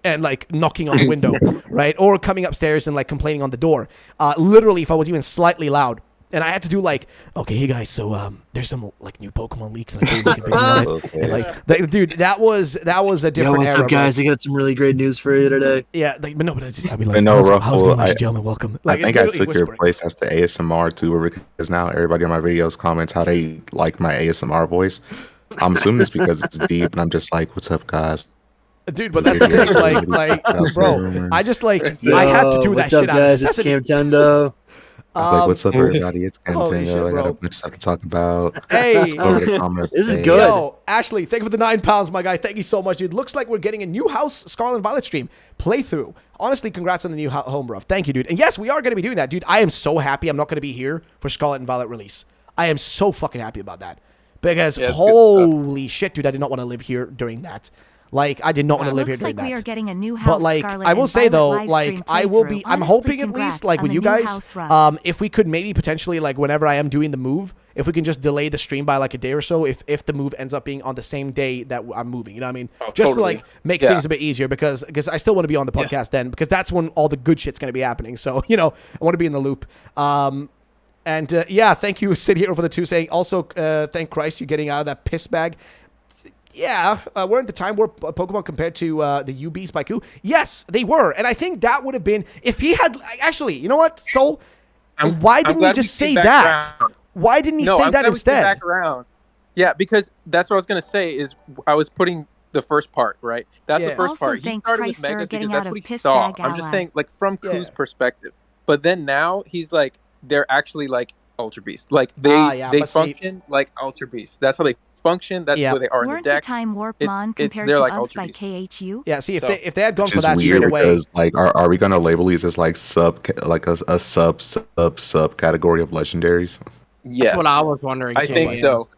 and like knocking on the window, right? Or coming upstairs and like complaining on the door. Literally, if I was even slightly loud. And I had to do like, okay, hey guys, so there's some like new Pokemon leaks, and I can make a video on it. And, like, dude, that was a Yo, different what's era, up, guys? I got some really great news for you today. Yeah, like, but no, but it's just, I mean, like, I know, how's it Ruffle, going, ladies and gentlemen? Welcome. Like, I think it's I literally took your whispering. place as the ASMR tuber, because now everybody on my videos comments how they like my ASMR voice. I'm assuming it's because it's deep, and I'm just like, "What's up, guys?" Dude, but that's the thing, like, bro, I just like, I had to do that what's up, shit out guys? of It's necessity. Camtendo. Like, what's up, everybody? It's Holy shit, Nintendo. I got bro. a bunch of stuff to talk about. Hey, Over the comment This is today. good. yo, Ashley, thank you for the 9 pounds, my guy. Thank you so much, dude. Looks like we're getting a new House Scarlet and Violet stream playthrough. Honestly, congrats on the new home, rough. Thank you, dude. And yes, we are going to be doing that, dude. I am so happy I'm not going to be here for Scarlet and Violet release. I am so fucking happy about that. Because Yeah, it's good holy shit, dude, I did not want to live here during that. Like, I did not want to live here Looks during like we are that. getting a new house. But like, Scarlet I will and say Violet though, live like, stream I will playthrough. be. I'm Honestly, hoping at congrats least, like, on with the you new guys, house, Ruff. if we could maybe potentially, like, whenever I am doing the move, if we can just delay the stream by like a day or so, if the move ends up being on the same day that I'm moving, you know what I mean? Oh, Just to totally. like make Yeah. things a bit easier, because I still want to be on the podcast then, because that's when all the good shit's gonna be happening. So, you know, I want to be in the loop. And yeah, thank you, Sid here for the 2 saying. Also, thank Christ you're getting out of that piss bag. Yeah, we're at the time where Pokemon compared to the UBs by Q. Yes, they were, and I think that would have been if he had actually. You know what, Soul? Why didn't he glad just we say came back that? around. Why didn't he No, say I'm that glad we came instead? back around. Yeah, because that's what I was gonna say. Is I was putting the first part, right? That's Yeah. the first Also, part. He thank started with Christ for Megas getting because out that's of what he piss saw. bag I'm just ally. saying, like, from Yeah. Q's perspective. But then now he's like, they're actually like Ultra Beast. Like they yeah, they but see- function like Ultra Beast. That's how they function. That's Yeah. where they are in the Weren't the deck. time warp It's- mon it's- compared they're to like us Ultra by Beast. KHU? Yeah, see, if So- they had gone Which for is that weird straight away. because, like, are we gonna label these as like a sub category of legendaries? Yes, That's what I was wondering. I too, think like, so.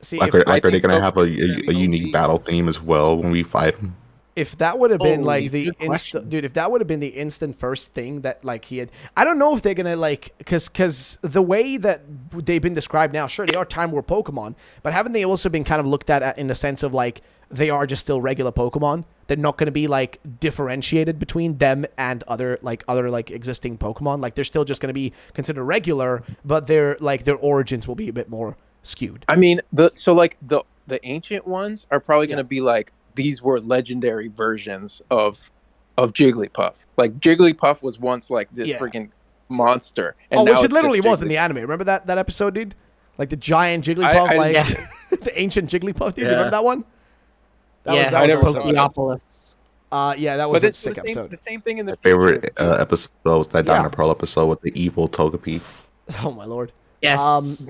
See, Like, if, are they think gonna so, have because they're a the unique OG. battle theme as well when we fight them? if that would have been Holy, like the good instant, question. dude, if that would have been the instant first thing that like he had, I don't know if they're gonna like, cause the way that they've been described now, sure they are time war Pokemon, but haven't they also been kind of looked at in the sense of like they are just still regular Pokemon? They're not gonna be like differentiated between them and other existing Pokemon. Like they're still just gonna be considered regular, but their origins will be a bit more skewed. I mean, the ancient ones are probably going to be like, these were legendary versions of Jigglypuff. Like Jigglypuff was once like this Yeah. freaking monster, and Oh, now which it it's literally just was in the Jiggly- anime. Remember that episode, dude? Like the giant Jigglypuff, I- like yeah. the ancient Jigglypuff, dude. You Yeah. remember that one? That I was never awesome. saw it. Pokeopolis. Yeah, that was But a it's sick episode. the same thing in the My favorite future. episode was that Yeah. Diamond Pearl episode with the evil Togepi. Oh my lord. Yes.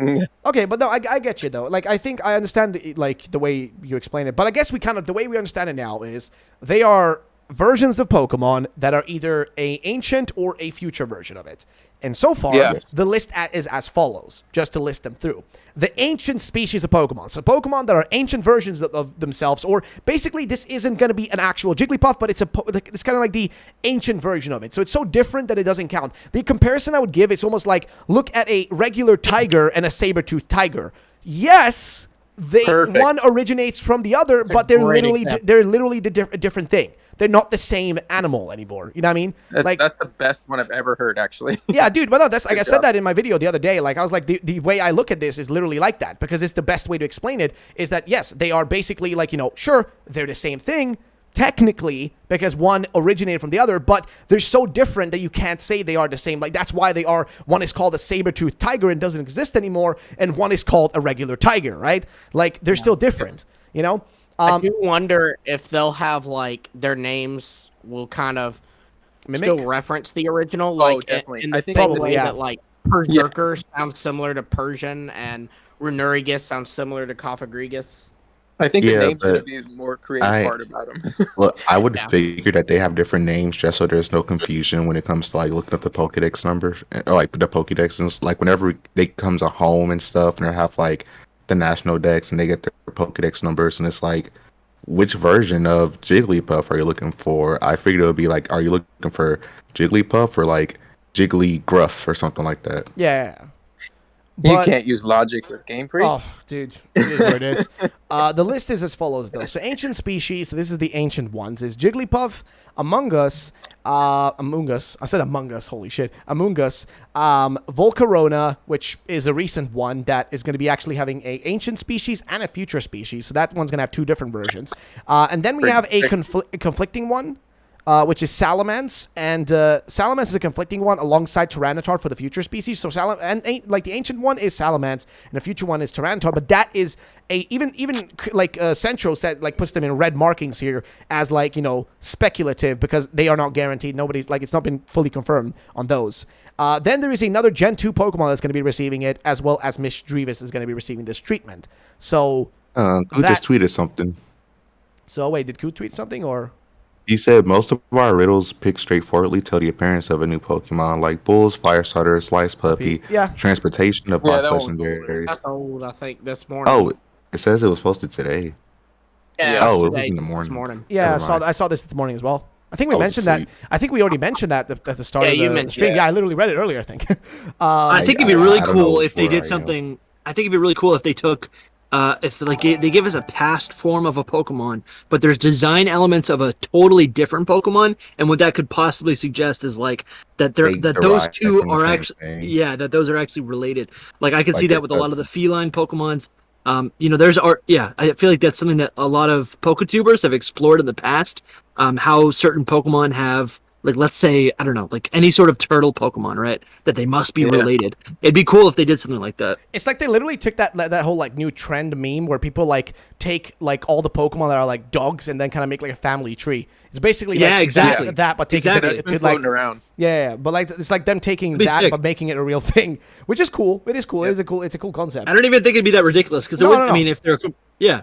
Okay, but no, I get you though. Like, I think I understand like the way you explain it, but I guess the way we understand it now is they are versions of Pokemon that are either a ancient or a future version of it. And so far, Yeah. the list is as follows, just to list them through. The ancient species of Pokemon. So Pokemon that are ancient versions of themselves, or basically this isn't going to be an actual Jigglypuff, but it's kind of like the ancient version of it. So it's so different that it doesn't count. The comparison I would give is almost like, look at a regular tiger and a saber-toothed tiger. Yes, Perfect. one originates from the other, but they're great literally example. a different thing. They're not the same animal anymore. You know what I mean? That's the best one I've ever heard, actually. Yeah, dude, but no, that's like I Good said job. that in my video the other day. Like, I was like, the way I look at this is literally like that, because it's the best way to explain it is that, yes, they are basically like, sure, they're the same thing technically because one originated from the other, but they're so different that you can't say they are the same. Like, that's why one is called a saber-toothed tiger and doesn't exist anymore, and one is called a regular tiger, right? Like, they're still different, I do wonder if they'll have like their names will kind of Mimic? still reference the original, like definitely. in I the think same probably, way yeah. that like Berserker sounds similar to Persian and Runerigus sounds similar to Cofagrigus. I think the Yeah, name's going to but be the more creative part about them. Well, I would Yeah. figure that they have different names just so there's no confusion when it comes to like looking up the Pokedex numbers or like the Pokedex, and like whenever they comes a home and stuff, and they have like the national dex and they get their Pokedex numbers, and it's like, which version of Jigglypuff are you looking for? I figured it would be like, are you looking for Jigglypuff or like Jiggly-Gruff or something like that? Yeah. You But- can't use logic with Game Freak. Oh, dude, it is what it is. The list is as follows, though. So ancient species, so this is the ancient ones, is Jigglypuff, Among Us, I said Among Us, holy shit, Among Us, Volcarona, which is a recent one that is going to be actually having a ancient species and a future species, so that one's going to have two different versions. And then we have a conflicting one, which is Salamence, and Salamence is a conflicting one alongside Tyranitar for the future species. So the ancient one is Salamence, and the future one is Tyranitar. But that is even Centro said, like, puts them in red markings here as like, speculative, because they are not guaranteed. Nobody's like, it's not been fully confirmed on those. Then there is another Gen 2 Pokemon that's going to be receiving it, as well as Miss Drevis is going to be receiving this treatment. So Who just tweeted something? So wait, did Koo tweet something or? He said most of our riddles pick straightforwardly tell the appearance of a new Pokemon, like Bulls, Fire Starter, Slice Puppy, Yeah. transportation of Yeah, box that one was legendaries. That's old, I think, this morning. Oh, it says it was posted today. yeah, Oh, it was today, in the This morning. morning. Yeah, Never mind. I saw this morning as well. I think we I was mentioned that. asleep. I think we already mentioned that at the start Yeah, of you the mentioned stream. it. Yeah, I literally read it earlier, I think. I think it'd be I really don't know cool if they where I did am. something. I think it'd be really cool if they took, if like they give us a past form of a Pokemon, but there's design elements of a totally different Pokemon, and what that could possibly suggest is like that They those derive two from the are same actually thing. that those are actually related. Like I could see Like that with a lot of the feline Pokemons. There's art. Yeah, I feel like that's something that a lot of Poketubers have explored in the past. How certain Pokemon have, like, let's say, I don't know, like any sort of turtle Pokemon, right? That they must be Yeah. related. It'd be cool if they did something like that. It's like they literally took that whole like new trend meme where people like take like all the Pokemon that are like dogs and then kind of make like a family tree. It's basically Yeah, like exactly. that but taking Exactly. it It's to been like floating around. yeah, but like it's like them taking It'd be that sick. but making it a real thing, which is cool. It is cool. It is it's a cool concept. I don't even think it'd be that ridiculous because No, no, I no. mean, if they're I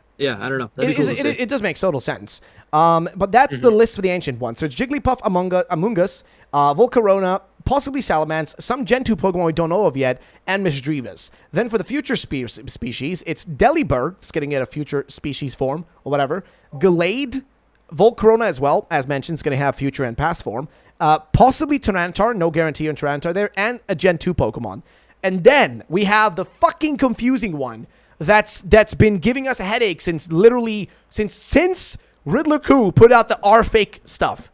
don't know. That'd be cool to see. It does make total sense. But that's the list for the ancient ones. So it's Jigglypuff, Among Us, Volcarona, possibly Salamence, some Gen 2 Pokemon we don't know of yet, and Miss Drevis. Then for the future species, it's Delibird, it's getting it a future species form, or whatever. Gallade, Volcarona as well, as mentioned, is going to have future and past form. Possibly Tyranitar, no guarantee on Tyranitar there, and a Gen 2 Pokemon. And then we have the fucking confusing one that's been giving us a headache since Riddler Coup put out the R-Fake stuff,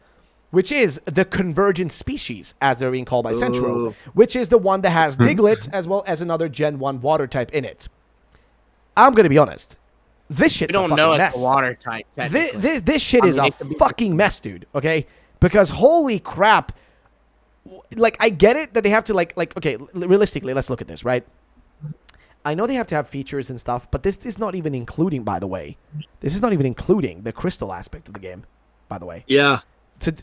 which is the convergent species, as they're being called by Centro, Ooh. which is the one that has Diglett as well as another Gen 1 water type in it. I'm going to be honest. This We shit's a don't fucking know mess. it's a water type. technically. This shit I is mean, a it could be- fucking mess, dude, okay? Because holy crap. Like, I get it that they have to, like okay, realistically, let's look at this, right? I know they have to have features and stuff, but this is not even including, by the way. This is not even including the crystal aspect of the game, by the way. Yeah.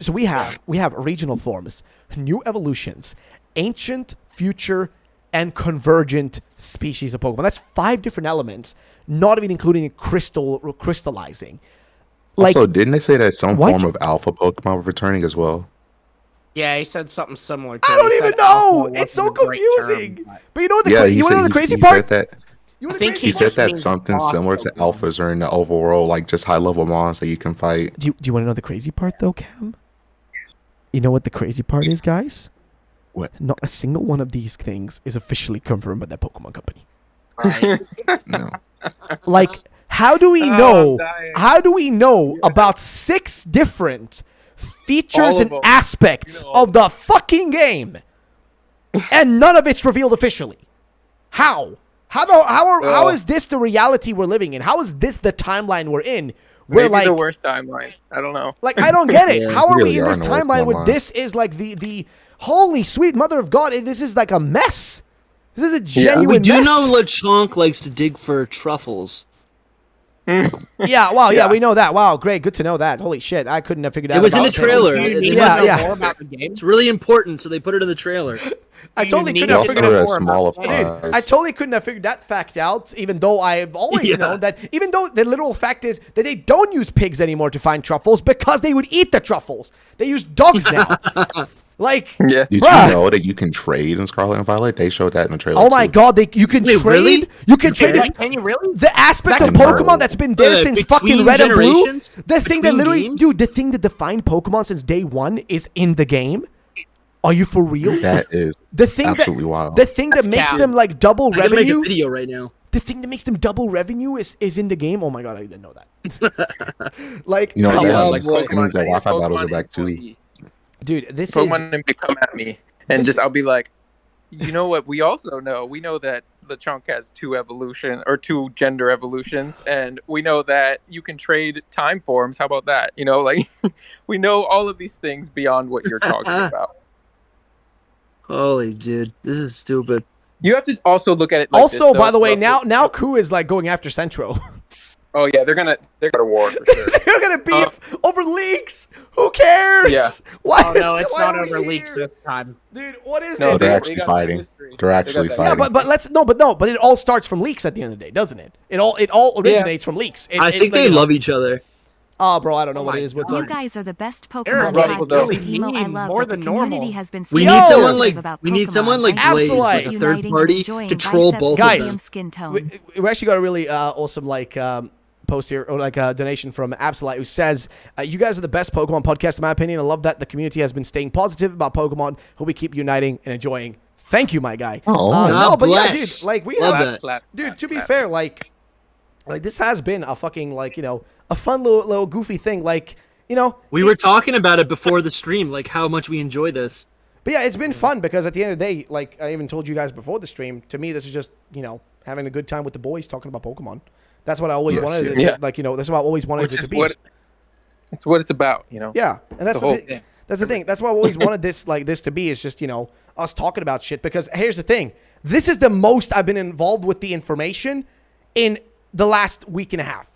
So we have regional forms, new evolutions, ancient, future, and convergent species of Pokemon. That's 5 different elements, not even including crystallizing. Like, also, didn't they say that some form of alpha Pokemon were returning as well? Yeah, he said something similar to I it. don't He even said know. alpha It's so wasn't a great confusing. term, but- But you know what the Yeah, you want to know the crazy he part? said that. You know I the think crazy He he said just that means something off similar to Pokemon. alphas are in the overworld, like just high level mons that you can fight. Do you want to know the crazy part, though, Cam? You know what the crazy part is, guys? What? Not a single one of these things is officially confirmed by that Pokemon company. Right. No. Like, how do we Oh, know? I'm dying. How do we know about 6 different features All of and them. aspects You know all of the fucking game, and none of it's revealed officially? How? How is this the reality we're living in? How is this the timeline we're in? We're Maybe like, the worst timeline. I don't know. like I don't get it. Yeah, How are really we in are this in the worst timeline where timeline. this is like the holy sweet mother of God? This is like a mess. This is a genuine We do mess. know LeChonk likes to dig for truffles. Yeah, wow, yeah, Yeah. we know that. Wow, great, good to know that. Holy shit, I couldn't have figured out. It was in about the that. trailer. Do you It need Yeah, to know yeah. more about the game? It's really important, so they put it in the trailer. I You totally need couldn't They have also figured were out. as more small of about the Dude, I totally couldn't have figured that fact out, even though I've always Yeah. known that, even though the literal fact is that they don't use pigs anymore to find truffles because they would eat the truffles. They use dogs now. Like, Yes. Did Bruh. you know that you can trade in Scarlet and Violet? They showed that in the trailer. oh my too. God, you can Wait, trade. really? You can trade can? Can you really? the aspect That of can Pokemon work. that's been there since Between fucking Red and Blue. generations? The thing that Between literally, games? dude, the thing that defined Pokemon since day one is in the game. Are you for real? That is The thing absolutely that wild. the thing that That's makes cap. them like double I gotta make a revenue. video right now. The thing that makes them double revenue is in the game. Oh my God, I didn't know that. Like, You know, come yeah, on. like boy. it means that Wi-Fi battles are Pokemon back too. employee. Dude, this is Pokemon and come at me, and This- just I'll be like, you know what? We also know. We know that LeChonk has 2 gender evolutions, and we know that you can trade time forms. How about that? You know, like we know all of these things beyond what you're talking about. Holy dude, this is stupid. You have to also look at it. Like also, this, by though. the way, Well, now Ku is like going after Centro. Oh yeah, they're gonna war for sure. They're gonna beef over leaks. Who cares? Yeah. Why Oh no, is- it's why not are we over leaks here? this time. Dude, what is No, it? they're they actually got fighting. history. They're They actually got that. Yeah, fighting. but it all starts from leaks at the end of the day, doesn't it? It all originates from leaks. I think they love each other. Oh, bro, I don't know Oh what my it is with God. You them. guys are the best They're Pokemon rough, though. type. Emo, I Mean, love more that the than community normal. has been We Yo! need someone supportive like about we need Pokemon. someone like I'm Blaze, Absolutely. like a third uniting and party enjoying to troll biceps both Guys, of them. skin tone. We actually got a really awesome post here, or like a donation from Absolute, who says, "You guys are the best Pokemon podcast, in my opinion. I love that the community has been staying positive about Pokemon. Who we keep uniting and enjoying. Thank you, my guy. Oh, no, God but yeah, bless. dude, like we Love have, that. dude. To be fair, like this has been a fucking a fun little goofy thing, We were talking about it before the stream, like how much we enjoy this. But yeah, it's been fun because at the end of the day, like I even told you guys before the stream, to me this is just having a good time with the boys talking about Pokemon. That's what I always Yes, wanted. yes. That's what I always wanted Which it is to be. it's what it's about. You know. Yeah, and that's The whole the thing. thing. That's the thing. That's why I always wanted this to be. Is just us talking about shit. Because here's the thing. This is the most I've been involved with the information in the last week and a half.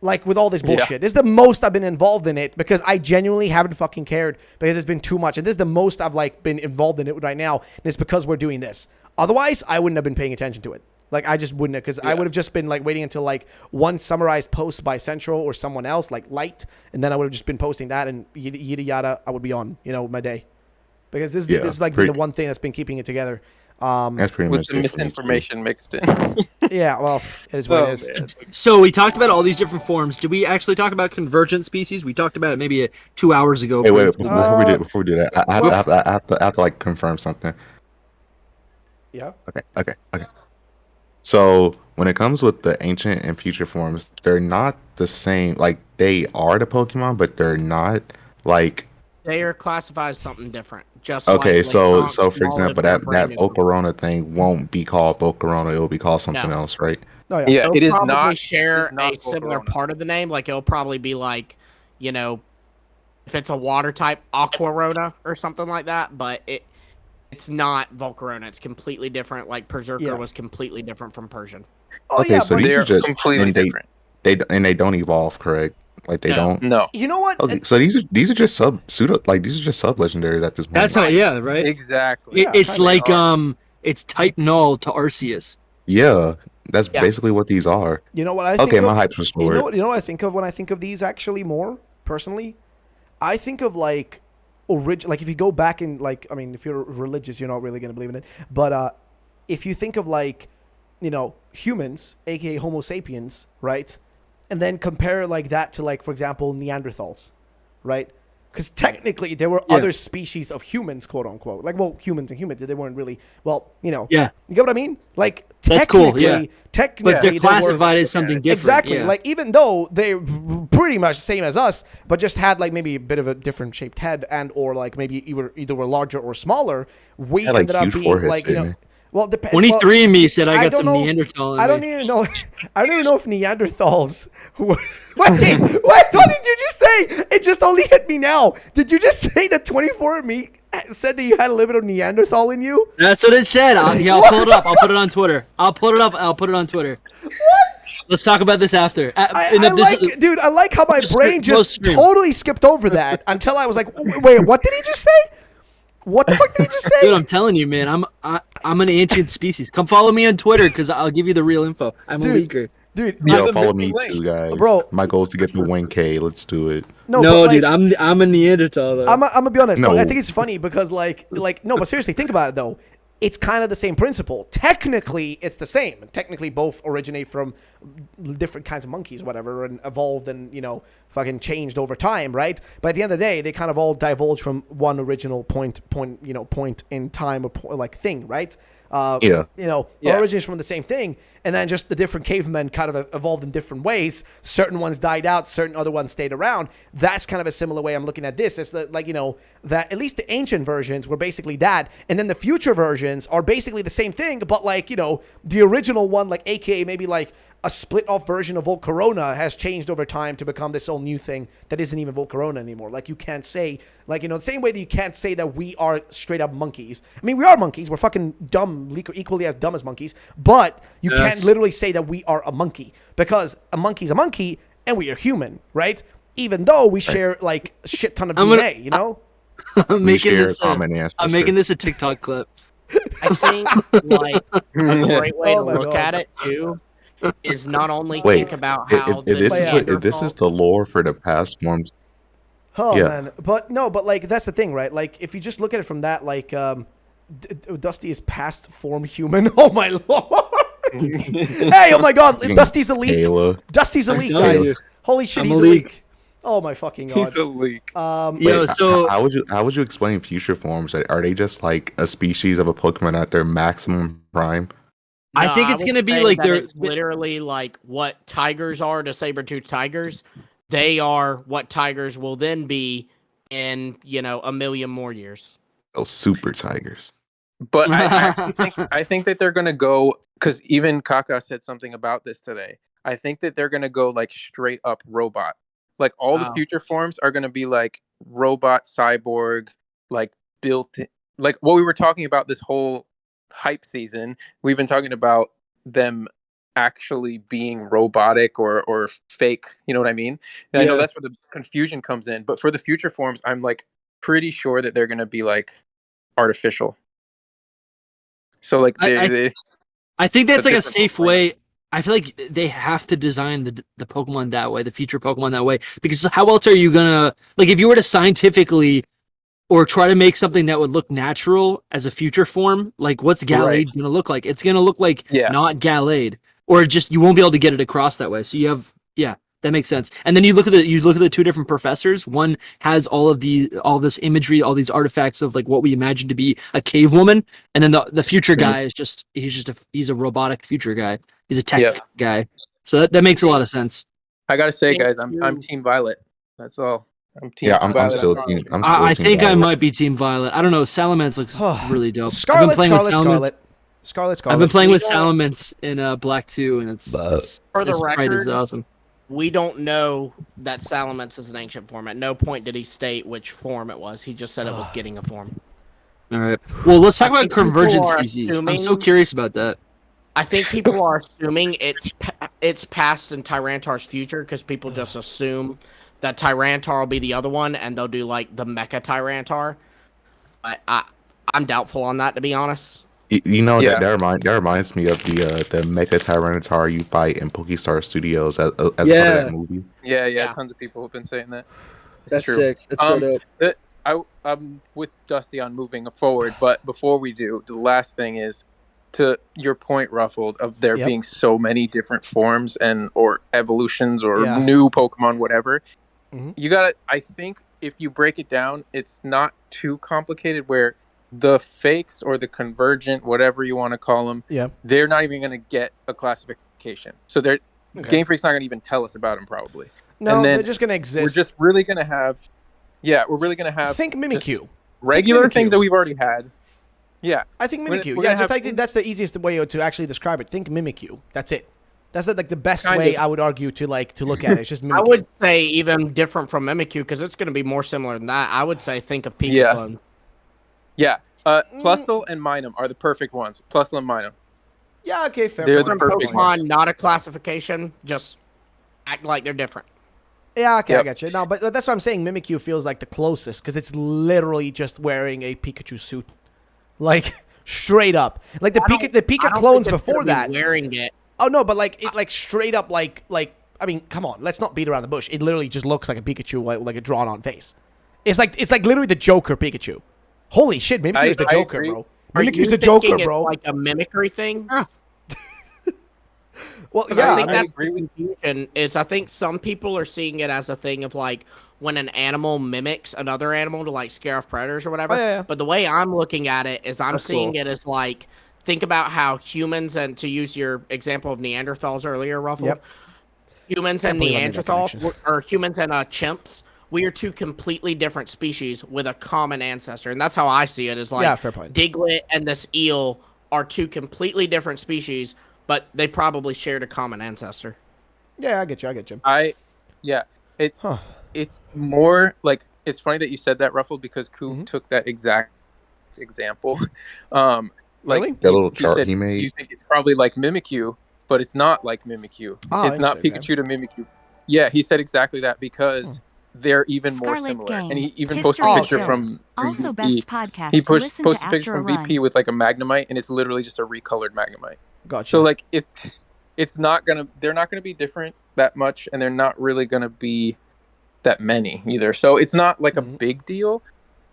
Like with all this bullshit. This is the most I've been involved in it because I genuinely haven't fucking cared because it's been too much. And this is the most I've been involved in it right now. And it's because we're doing this. Otherwise, I wouldn't have been paying attention to it. Like I just wouldn't have, because I would have just been waiting until one summarized post by Central or someone else Light, and then I would have just been posting that and yada yada. I would be on my day, because this is the one thing that's been keeping it together. That's pretty With much the it for me, too. misinformation mixed in. Yeah, well, it is what Oh, it is. man. So we talked about all these different forms. Did we actually talk about convergent species? We talked about it maybe 2 hours ago. Hey, wait, but- before we do that, I have to confirm something. Yeah. Okay. So when it comes with the ancient and future forms, they're not the same. Like they are the Pokemon, but they're not like. They are classified as something different. Just Okay, like so Lechonk, for example, Scarlet, that brand new Volcarona thing won't be called Volcarona. It will be called something No. else, right? Oh yeah. Yeah, It'll it is probably not. share it's not a similar Volcarona. part of the name. Like it'll probably be if it's a water type, Aquarona or something like that. But It's not Volcarona. It's completely different. Like Berserker Yeah. was completely different from Persian. Oh Okay, yeah, so but these They're are just completely and different. they don't evolve, correct? Like they No. don't. No, you know what? Okay, so these are just sub legendaries at this point. That's how, yeah, right. exactly. Yeah, It's kinda like are. it's type null to Arceus. Yeah, that's Yeah. basically what these are. You know what I Okay, think my of? hype's restored. You know what I think of when I think of these actually more personally? I think of like like if you go back and like, I mean, if you're religious, you're not really gonna believe in it. But if you think of like, humans, aka Homo sapiens, right, and then compare like that to like, for example, Neanderthals, right? Because technically there were Yeah. other species of humans, quote unquote. Like, well, humans and humans, they weren't really, well, Yeah, you get what I mean? Like, That's cool, yeah. technically, but they're they were- classified as something different. Exactly. Yeah. Like, even though they're pretty much the same as us, but just had like maybe a bit of a different shaped head and or like maybe either were larger or smaller, we Had, like, ended up huge being foreheads, like, didn't they? well, depends. 23 and me said I got don't some know- Neanderthal in I don't me. even know. I don't even know if Neanderthals were. Wait, what did you just say? It just only hit me now. Did you just say that 24andMe said that you had a little bit of Neanderthal in you? That's what it said. I'll pull it up. I'll put it on Twitter. I'll put it up. I'll put it on Twitter. What? Let's talk about this after. Dude, I like how my brain just totally skipped over that until I was like, wait, what did he just say? What the fuck did he just say? Dude, I'm telling you, man. I'm an ancient species. Come follow me on Twitter because I'll give you the real info. I'm a leaker. Dude, Yo, the follow missing me link. too, guys. Bro. My goal is to get to 1K. Let's do it. no, No, but, like, dude, I'm a Neanderthal though. I'm gonna be honest. No. I think it's funny because like no, but seriously, think about it though. It's kind of the same principle. Technically, it's the same. Technically, both originate from different kinds of monkeys, whatever, and evolved and fucking changed over time, right? But at the end of the day, they kind of all divulge from one original point in time or like thing, right? Yeah. Originates from the same thing, and then just the different cavemen kind of evolved in different ways. Certain ones died out, certain other ones stayed around. That's kind of a similar way I'm looking at this. It's that that at least the ancient versions were basically that, and then the future versions are basically the same thing, but like the original one, like AKA maybe like a split off version of Volcarona has changed over time to become this whole new thing that isn't even Volcarona anymore. Like you can't say the same way that you can't say that we are straight up monkeys. I mean, we are monkeys. We're fucking dumb, equally as dumb as monkeys. But you can't literally say that we are a monkey because a monkey's a monkey and we are human, right? Even though we share like a shit ton of DNA, I'm making share this. a common ancestor. I'm making this a TikTok clip. I think like a great way Oh to my look God. at it too is not only Wait, think about how if this is the lore for the past forms, Oh Yeah. man, but like that's the thing, right? Like if you just look at it from that, like Dusty is past form human. Oh my lord! Hey, oh my god, Dusty's a leak. Kayla. Dusty's a I'm leak, telling guys. you. Holy shit, I'm he's a a leak. leak. Oh my fucking god. He's a leak. Yo, Wait, so how would you explain future forms? Are they just like a species of a Pokemon at their maximum prime? I think it's would gonna be say like that they're it's literally like what tigers are to saber-toothed tigers. They are what tigers will then be in a million more years. Those super tigers. But I actually think that they're gonna go because even Kaka said something about this today. I think that they're gonna go like straight up robot. Like all the Wow. future forms are gonna be like robot cyborg, like built like what we were talking about this whole hype season. We've been talking about them actually being robotic or fake. You know what I mean? And I know Yeah. that's where the confusion comes in. But for the future forms, I'm like pretty sure that they're gonna be like artificial. So like I think that's a like a different safe Pokemon. way. I feel like they have to design the Pokemon that way, the future Pokemon that way, because how else are you gonna like if you were to scientifically or try to make something that would look natural as a future form, like what's Gallade Right. gonna look like? It's gonna look like Yeah. not Gallade, or just you won't be able to get it across that way. So you have that makes sense. And then you look at the two different professors. One has all this imagery, all these artifacts of like what we imagine to be a cave woman, and then the future guy is he's a robotic future guy. He's a tech guy. So that makes a lot of sense. I gotta say, Thank guys, I'm you. Team Violet. That's all. I'm Team Yeah, I'm Violet. still on team. Violet. I'm still I team think I Violet. might be Team Violet. I don't know. Salamence looks really dope. Scarlet, I've been playing with Salamence. Scarlet. I've been playing with We Salamence in Black 2, and it's For the his sprite is record, awesome. we don't know that Salamence is an ancient form. At no point did he state which form it was. He just said it was getting a form. All right. Well, let's talk I about think people convergent are species. I'm so assuming- curious about that. I think people are assuming it's past and Tyrantar's future because people just assume that Tyrantar will be the other one and they'll do like the Mecha Tyrantar. I'm doubtful on that, to be honest. You know Yeah. that reminds me of the Mecha Tyranitar you fight in Pokestar Studios as a part of Yeah. that movie. Yeah. Tons of people have been saying that. It's That's true. sick. That's so dope. I'm with Dusty on moving forward, but before we do, the last thing is to your point, Ruffled, of there being so many different forms and or evolutions or new Pokemon, whatever. Mhm. You gotta. I think if you break it down, it's not too complicated. Where the fakes or the convergent, whatever you want to call them, they're not even going to get a classification. So Game Freak's not going to even tell us about them probably. No, and then they're just going to exist. We're just really going to have. Yeah, we're really going to have. Think Mimikyu. Regular things that we've already had. Yeah, I think Mimikyu. We're Yeah, gonna just have- like that's the easiest way to actually describe it. Think Mimikyu. That's it. That's like the best Kind way of. I would argue to look at it. It's just Mimikyu. I would say even different from Mimikyu because it's going to be more similar than that. I would say think of Pika Yeah. clones. Yeah. Plusle and Minum are the perfect ones. Plusle and Minum. Yeah, okay, fair They're point. the perfect Pokemon, ones. not a classification. Just act like they're different. Yeah, okay, I Yep. get you. No, but that's what I'm saying. Mimikyu feels like the closest because it's literally just wearing a Pikachu suit, like straight up. Like the Pika clones before that. Wearing it. Oh no, but like it like straight up like I mean, come on, let's not beat around the bush. It literally just looks like a Pikachu, like a drawn on face. It's like literally the Joker Pikachu. Holy shit, Mimikyu's the I Joker, agree. bro. Are you Mimikyu's the thinking Joker, it's bro. like a mimicry thing? Well, Yeah, I yeah, think I that's agree the with- confusion. I think some people are seeing it as a thing of like when an animal mimics another animal to like scare off predators or whatever. Oh, yeah. But the way I'm looking at it is I'm That's seeing cool. it as like think about how humans and to use your example of Neanderthals earlier, Ruffle. Yep. Humans Can't and believe I made that Neanderthals connection. or humans and chimps. We are two completely different species with a common ancestor, and that's how I see it. Is like Yeah, fair point. Diglett and this eel are two completely different species, but they probably shared a common ancestor. yeah, I get you. It's more like it's funny that you said that, Ruffled, because Koo Mm-hmm. took that exact example. Like Really? That little he chart said, he made. You think it's probably like Mimikyu, but it's not like Mimikyu. Ah, It's not interesting, Pikachu to Mimikyu. Yeah, he said exactly that because they're even more Scarlet similar. Gang. And he even History posted a of picture film. from Also VP. best podcast He to posted listen to a picture after from a VP run. with like a Magnemite, and it's literally just a recolored Magnemite. Gotcha. So like it's not gonna they're not gonna be different that much, and they're not really gonna be that many either. So it's not like a big deal.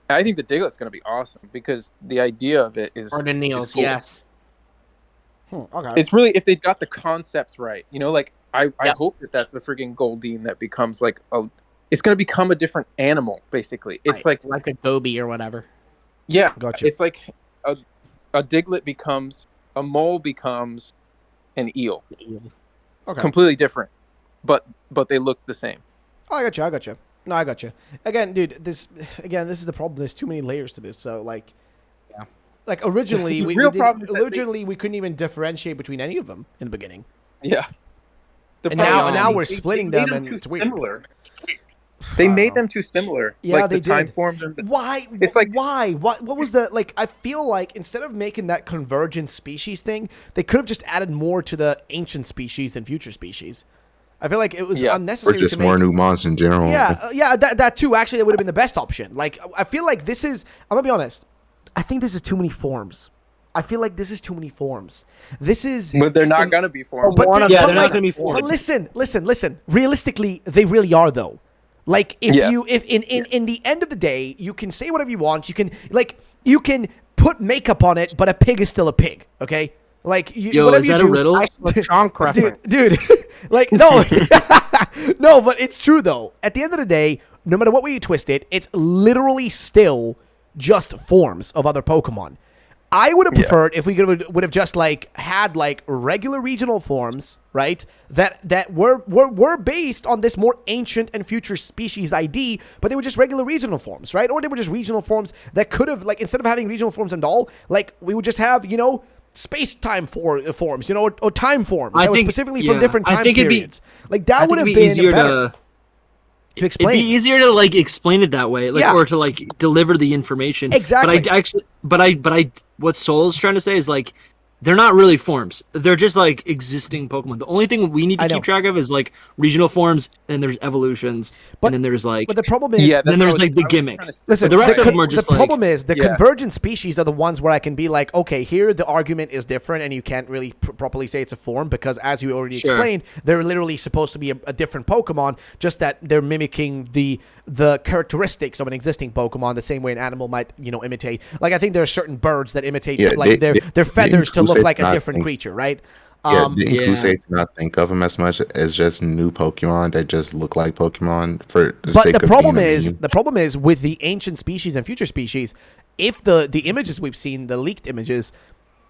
I think the Diglett's gonna be awesome because the idea of it is Ardennials, is cool. yes. Okay. It's really if they got the concepts right, like I Yep. hope that's the friggin' Goldeen that becomes like it's gonna become a different animal basically. It's like a Gobi or whatever. yeah, Gotcha. it's like a Diglett becomes a mole becomes an eel, Okay. completely different, but they look the same. Oh, I got you. No, I got you. Again, dude, this is the problem. There's too many layers to this. So like, Yeah. like originally The we real didn't- problem is that we couldn't even differentiate between any of them in the beginning. Yeah. The And problem now is we're they splitting made them, and too it's weird. Similar. They made them too similar. Yeah, like they the time did. forms. And Why? It's like- why? What was the like? I feel like instead of making that convergent species thing, they could have just added more to the ancient species than future species. I feel like it was Yeah. Or unnecessary just to more make. new mons in general. Yeah, that too. Actually, that would have been the best option. Like, I feel like this is. I'm gonna be honest. I think this is too many forms. I feel like this is too many forms. This is. But they're not gonna be forms. But Yeah, but they're not like- gonna be But forms. listen. Realistically, they really are though. Like if Yes. if in the end of the day, you can say whatever you want. You can put makeup on it, but a pig is still a pig. Okay. Like Yo, whatever is you that do, a riddle? Nice Lechonk reference. dude, like no, no, but it's true though. At the end of the day, no matter what way you twist it, it's literally still just forms of other Pokemon. I would have preferred if we would have just like had like regular regional forms, right? That were based on this more ancient and future species ID, but they were just regular regional forms, right? Or they were just regional forms that could have like instead of having regional forms and all, like we would just have space-time forms, or time forms I that were think- specifically from yeah, different I time think it'd be- periods. Like that I would think have it'd be been easier better. to explain. It'd be easier to like explain it that way, like or to like deliver the information. Exactly. But I what Soul is trying to say is like they're not really forms. They're just like existing Pokemon. The only thing we need to keep track of is like regional forms, and there's evolutions, and then there's like. But the problem is, then there's like the gimmick. Listen, the rest of them are just the like. problem is the convergent species are the ones where I can be like, okay, here the argument is different, and you can't really properly say it's a form because, as you already explained, they're literally supposed to be a different Pokemon, just that they're mimicking the characteristics of an existing Pokemon the same way an animal might, imitate. Like I think there are certain birds that imitate their feathers to look like a different creature, right? Didn't say to not think of them as much as just new Pokemon that just look like Pokemon for the sake of the problem is with the ancient species and future species, if the images we've seen, the leaked images,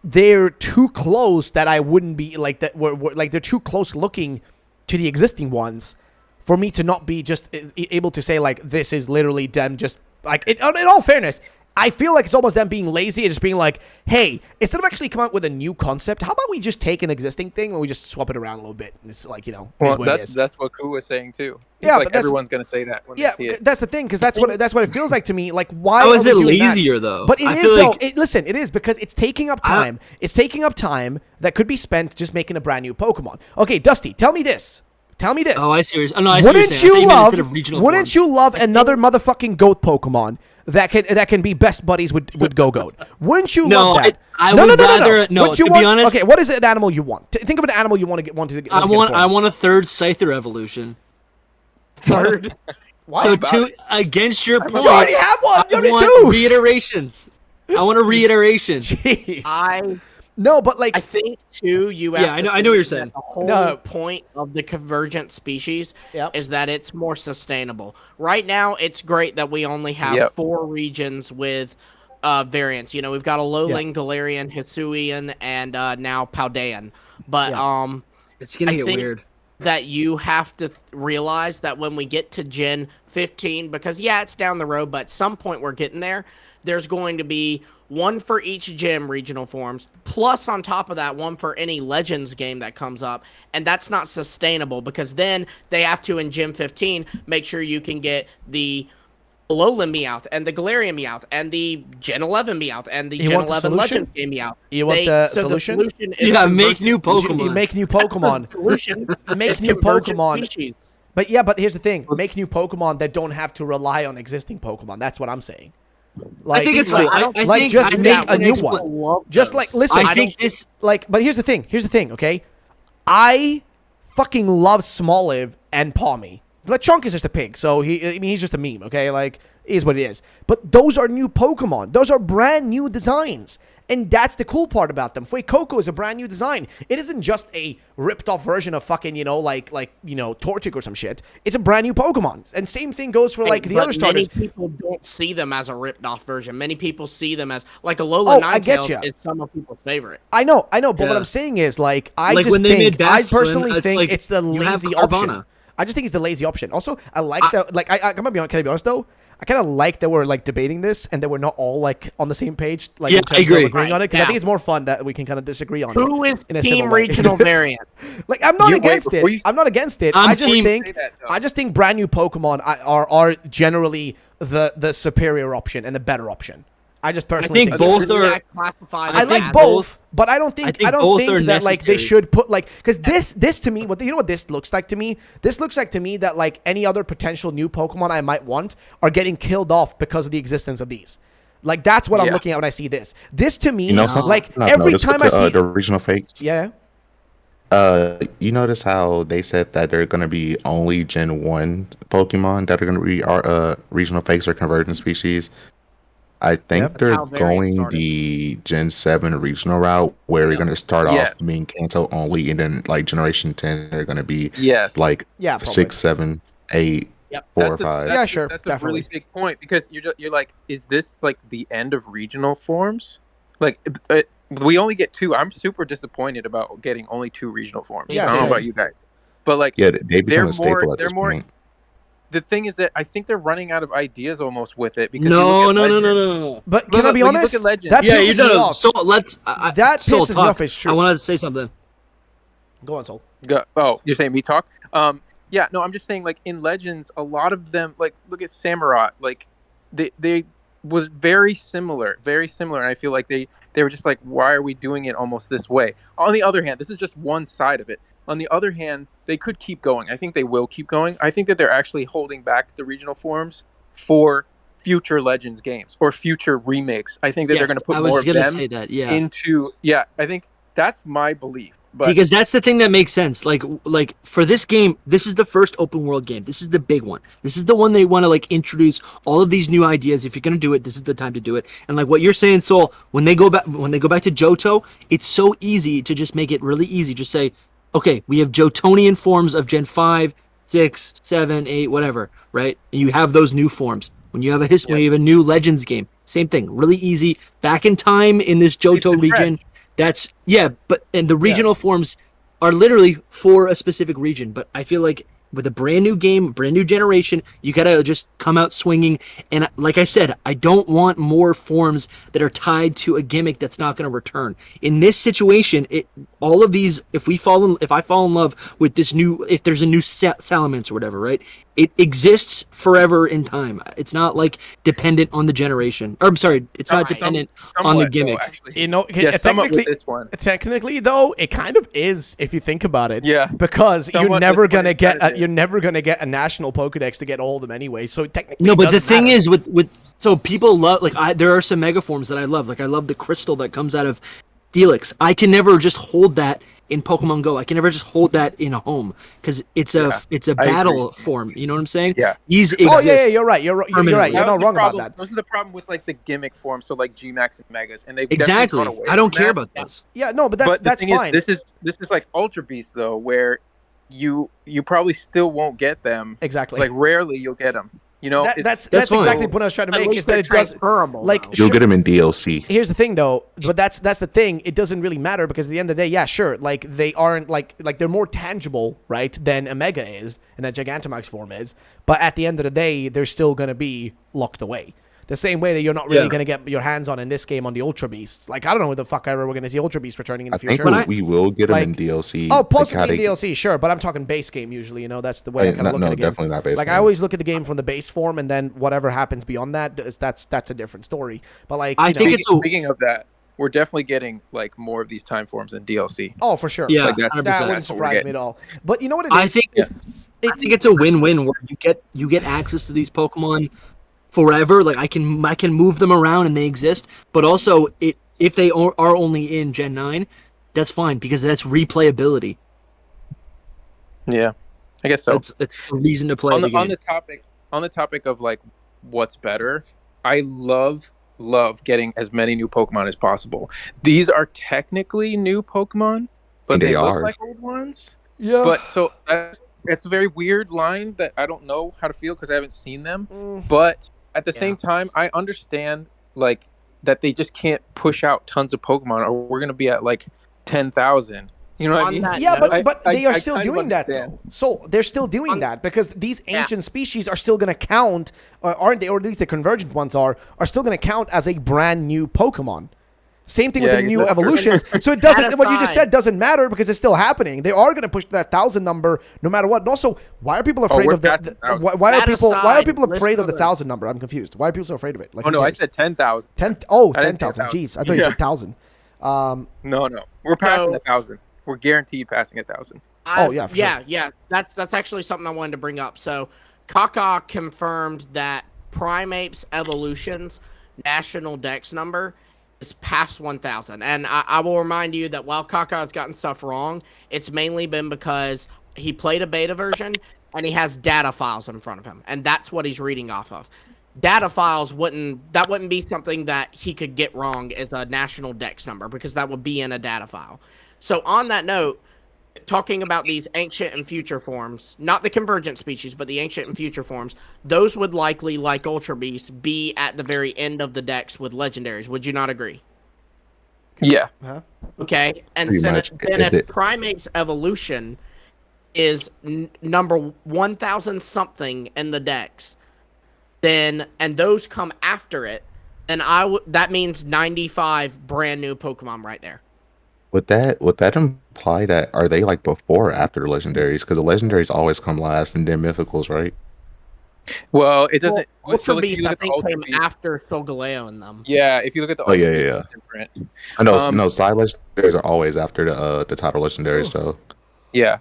they're too close that I wouldn't be like that. Like they're too close looking to the existing ones for me to not be just able to say like this is literally them just like in all fairness. I feel like it's almost them being lazy and just being like, hey, instead of actually coming up with a new concept, how about we just take an existing thing and we just swap it around a little bit? And it's like, well, that's what Ku was saying too. Yeah, like everyone's gonna say that when they see it. That's the thing, because that's what it feels like to me. Like, why? How is it lazier though? But it is though. Listen, it is because it's taking up time. It's taking up time that could be spent just making a brand new Pokemon. Okay, Dusty, tell me this. Oh, I see. I see wouldn't you love another motherfucking goat Pokemon that can be best buddies with Go-Goat? Wouldn't you love that? I would rather. No, to be honest. Okay, what is an animal you want? Think of an animal you want to get. I want a third Scyther evolution. Third. So against your point. You already have one. You already two reiterations. I want a reiteration. Jeez. No, but like I think too, you have I know what you're saying. The whole point of the convergent species is that it's more sustainable. Right now, it's great that we only have 4 regions with variants. We've got Alolan, Galarian, Hisuian, and now Paldean. But it's gonna get weird. That you have to realize that when we get to Gen 15, because it's down the road, but at some point we're getting there. There's going to be one for each gym regional forms, plus on top of that, one for any Legends game that comes up. And that's not sustainable because then they have to, in Gym 15, make sure you can get the Alolan Meowth and the Galarian Meowth and the Gen 11 Meowth and the Gen 11 Legends game Meowth. You want the solution? Make new Pokemon. You make new Pokemon. Solution. Make new Pokemon. Species. But here's the thing. Make new Pokemon that don't have to rely on existing Pokemon. That's what I'm saying. Like, I think it's cool. Just make a new one. Just like listen. But here's the thing. Okay, I fucking love Smoliv and Palmy. Lechonk is just a pig, so he's just a meme. Okay, like is what it is. But those are new Pokemon. Those are brand new designs. And that's the cool part about them. Fuecoco is a brand new design. It isn't just a ripped off version of fucking, Torchic or some shit. It's a brand new Pokemon. And same thing goes for the other starters. Many people don't see them as a ripped off version. Many people see them as like a Alolan Ninetales is some of people's favorite. I know, but what I'm saying is I personally think it's the lazy option. I just think it's the lazy option. Also, I like that. Like, can I be honest though? I kind of like that we're debating this and that we're not all on the same page. I agree. Agreeing on it because I think it's more fun that we can kind of disagree on. Who is team regional variant? I'm not against it. I'm not against it. I just think brand new Pokemon are generally the superior option and the better option. I just personally think both are classified. I like both, but I don't think that they should put because this to me, what this looks like to me? This looks like to me that any other potential new Pokemon I might want are getting killed off because of the existence of these. That's what I'm looking at when I see this. This to me, every time I see the regional fakes. Yeah. You notice how they said that they're going to be only Gen 1 Pokemon that are going to be regional fakes or convergent species. I think they're going the Gen 7 regional route where we're going to start off being Kanto only, and then Generation 10 they're going to be 6, 7, 8, 4, or 5. Yeah, sure. That's a really big point because you're like, is this the end of regional forms? We only get 2. I'm super disappointed about getting only 2 regional forms. I don't know about you guys, but they become a staple at this point. The thing is that I think they're running out of ideas almost with it because no. But can I be honest? That pisses me off. So let's. That pisses me off. It's true. I wanted to say something. Go on, Soul. Oh, you're saying me talk? Yeah, no, I'm just saying, like, in Legends, a lot of them, like, look at Samurott, like, they was very similar, and I feel like they were just like, why are we doing it almost this way? On the other hand, this is just one side of it. On the other hand, they could keep going. I think they will keep going. I think that they're actually holding back the regional forms for future Legends games or future remakes. I think that they're going to put more of them say that, yeah. into, I think that's my belief. But Because that's the thing that makes sense. Like for this game, this is the first open world game. This is the big one. This is the one they want to like introduce all of these new ideas. If you're gonna do it, this is the time to do it. And like what you're saying, Soul, when they go back to Johto, it's so easy to just make it really easy. Just say, okay, we have Jotonian forms of Gen 5, 6, 7, 8, whatever, right? And you have those new forms. When you have when you have a new Legends game, same thing, really easy. Back in time in this Johto region. That's and the regional forms are literally for a specific region. But I feel like with a brand new game, brand new generation, you gotta just come out swinging. And like I said, I don't want more forms that are tied to a gimmick that's not gonna return. In this situation, all of these, if I fall in love with this new, if there's a new Salamence or whatever, right? It exists forever in time. It's not like dependent on the generation. Or I'm sorry, it's not dependent on the gimmick. Technically, though, it kind of is if you think about it. Yeah. Because you're never gonna get a national Pokedex to get all of them anyway. So technically, no. But the thing is, with so people love there are some mega forms that I love. Like I love the crystal that comes out of Felix. I can never just hold that in Pokemon Go. I can never just hold that in a home because it's a battle form. You know what I'm saying? Yeah. These exist. Oh yeah, you're right. You're right. You're not wrong about that. Those are the problem with like the gimmick forms, so like Gmax and Megas, and they exactly. I don't care about those. Yeah, no, but that's fine. This is like Ultra Beast though, where you probably still won't get them. Exactly. Like rarely you'll get them. You know, that's exactly the point I was trying to make. Is that it does like you'll get them in DLC. Here's the thing, though, but that's the thing. It doesn't really matter because at the end of the day, yeah, sure, like they aren't like they're more tangible, right, than a Mega is and a Gigantamax form is. But at the end of the day, they're still gonna be locked away. The same way that you're not really going to get your hands on in this game on the Ultra Beast. Like, I don't know who the fuck ever we're going to see Ultra Beast returning in the future. I think we will get them in DLC. Oh, possibly in DLC, sure. But I'm talking base game usually, you know. That's the way I kind of look at the game. Definitely not base game. I always look at the game from the base form, and then whatever happens beyond that, that's a different story. But, like, speaking of that, we're definitely getting, like, more of these time forms in DLC. Oh, for sure. Yeah, like, that wouldn't surprise me at all. But you know what it is? I think it's a win-win where you get access to these Pokemon forever. Like I can move them around and they exist, but also if they are only in Gen 9, that's fine because that's replayability. Yeah, I guess so. It's a reason to play the game. On the topic of like what's better, I love getting as many new Pokemon as possible. These are technically new Pokemon, but they look like old ones. Yeah. But so it's a very weird line that I don't know how to feel because I haven't seen them. But at the same time, I understand like that they just can't push out tons of Pokemon, or we're gonna be at like 10,000. You know what I mean? Yeah, but they are still doing that though. So they're still doing that because these ancient species are still gonna count, aren't they? Or at least the convergent ones are still gonna count as a brand new Pokemon. Same thing with the new evolutions. So it doesn't. What you just said doesn't matter because it's still happening. They are going to push that 1,000 number no matter what. And also, why are people afraid of the why are people afraid of the 1,000 number? I'm confused. Why are people so afraid of it? Like, I said 10,000. 10,000. Jeez, I thought you said 1,000. No, we're passing 1,000. We're guaranteed passing 1,000. Oh yeah, for sure. Yeah. That's actually something I wanted to bring up. So, Kaka confirmed that Primate's Evolution's national dex number is past 1,000, and I will remind you that while Kaka has gotten stuff wrong, it's mainly been because he played a beta version and he has data files in front of him, and that's what he's reading off of. Data files wouldn't be something that he could get wrong as a national dex number because that would be in a data file. So on that note, talking about these ancient and future forms, not the convergent species, but the ancient and future forms, those would likely, like Ultra Beast, be at the very end of the decks with legendaries. Would you not agree? Yeah. Okay. And then if Primate's Evolution is number 1,000 something in the decks, then and those come after it, then that means 95 brand new Pokemon right there. Would that imply that are they like before or after the legendaries? Because the legendaries always come last, and then mythicals, right? Well, it doesn't. Ultra so, like, if Beast, you look I at the think, Ultra came Beast- after Solgaleo and them. Yeah, if you look at the Oh, yeah, Ultra yeah, Beast, yeah. it's different. I know, no, side legendaries are always after the title legendaries, though. Yeah.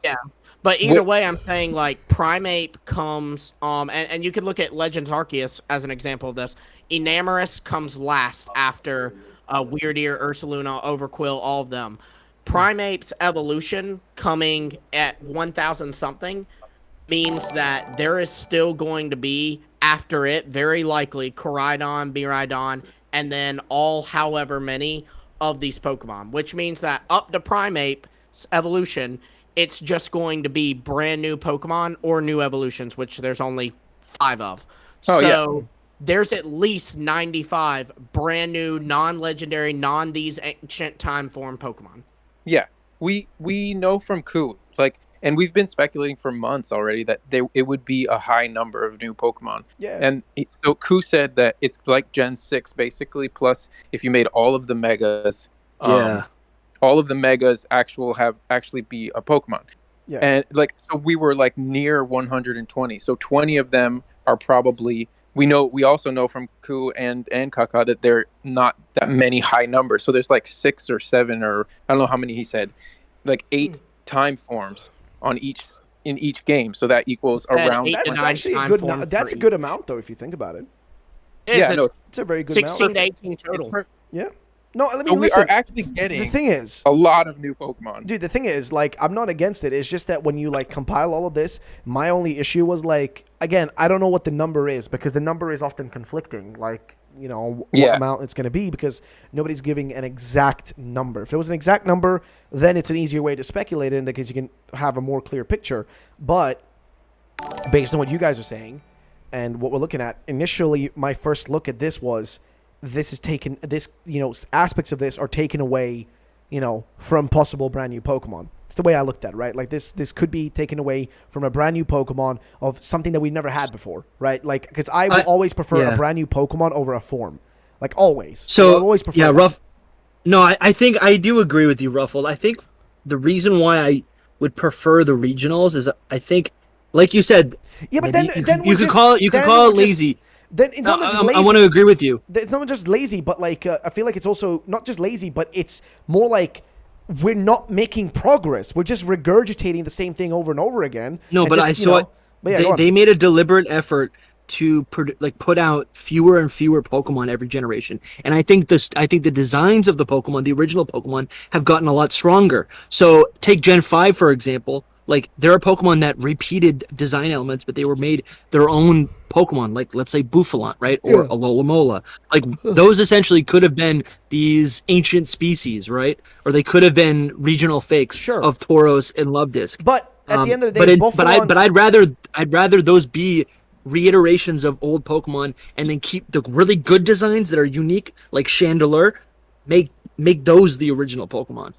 But either way, I'm saying like Primeape comes, and you could look at Legends Arceus as an example of this. Enamorus comes last after Weird Ear, Ursaluna, Overquill, all of them. Primeape's evolution coming at 1,000 something means that there is still going to be, after it, very likely, Koraidon, Miraidon, and then all however many of these Pokemon, which means that up to Primeape's evolution, it's just going to be brand new Pokemon or new evolutions, which there's only 5 of. So there's at least 95 brand new, non-legendary, non-these ancient time form Pokemon. Yeah, we know from Ku, like, and we've been speculating for months already that it would be a high number of new Pokemon. Yeah. And so Ku said that it's like Gen 6 basically, plus if you made all of the megas, all of the megas actually be a Pokemon. Yeah. And like, so we were like near 120. So 20 of them are probably, we also know from Ku and Kaka that they're not that many high numbers. So there's like 6 or 7, or I don't know how many he said, like 8 time forms in each game. So that equals around. That's actually a good. That's a good amount, though, if you think about it. It's a very good 16 amount. to 18 total. Yeah. No, I mean, so we listen, are actually getting. The thing is, a lot of new Pokemon. Dude, the thing is, like, I'm not against it. It's just that when you like compile all of this, my only issue was like, again, I don't know what the number is because the number is often conflicting. Like, you know, what amount it's going to be because nobody's giving an exact number. If there was an exact number, then it's an easier way to speculate in because you can have a more clear picture. But based on what you guys are saying and what we're looking at, initially, my first look at this was this is taken, this, you know, aspects of this are taken away, you know, from possible brand new Pokemon. It's the way I looked at it, right? Like this could be taken away from a brand new Pokemon of something that we've never had before, right? Like, because I will always prefer a brand new Pokemon over a form, like always. So I'll always prefer Ruff. No, I think I do agree with you, Ruffled. I think the reason why I would prefer the regionals is I think, like you said, but then you could call it lazy. Then it's not just lazy. I want to agree with you. It's not just lazy, but like I feel like it's also not just lazy, but it's more like we're not making progress. We're just regurgitating the same thing over and over again. No, but they made a deliberate effort to put out fewer and fewer Pokemon every generation, and I think the designs of the Pokemon, the original Pokemon, have gotten a lot stronger. So take Gen 5 for example. Like, there are Pokemon that repeated design elements, but they were made their own Pokemon, like, let's say, Bouffalant, right? Or Alola. Like, those essentially could have been these ancient species, right? Or they could have been regional fakes of Tauros and Luvdisc. But at the end of the day, but I'd rather those be reiterations of old Pokemon and then keep the really good designs that are unique, like Chandelure, make those the original Pokemon.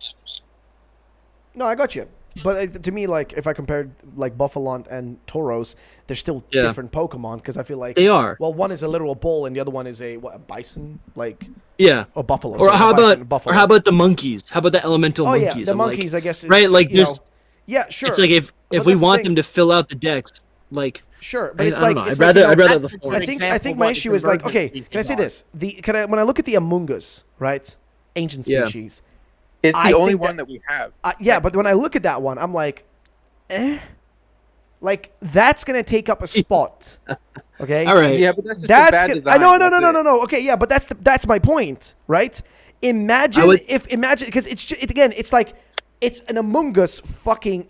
No, I got you. But to me, like, if I compared, like, Bouffalant and Tauros, they're still different Pokemon, because I feel like... They are. Well, one is a literal bull, and the other one is a bison? Like... Yeah. Or buffalo. Or how about the monkeys? How about the elemental monkeys? Oh, yeah, the monkeys, I guess... Right, like, just... Yeah, sure. It's like, if we want them to fill out the decks, like... Sure, but it's like... I'd rather the form. I think my issue is, like, okay, can I say this? When I look at the Amoonguss, right? Ancient species... It's the only one that we have. But when I look at that one, I'm like, like that's gonna take up a spot. Okay. All right. Yeah, but that's just a bad design. No. Okay, yeah, but that's my point, right? Imagine because it's like it's an Amoonguss fucking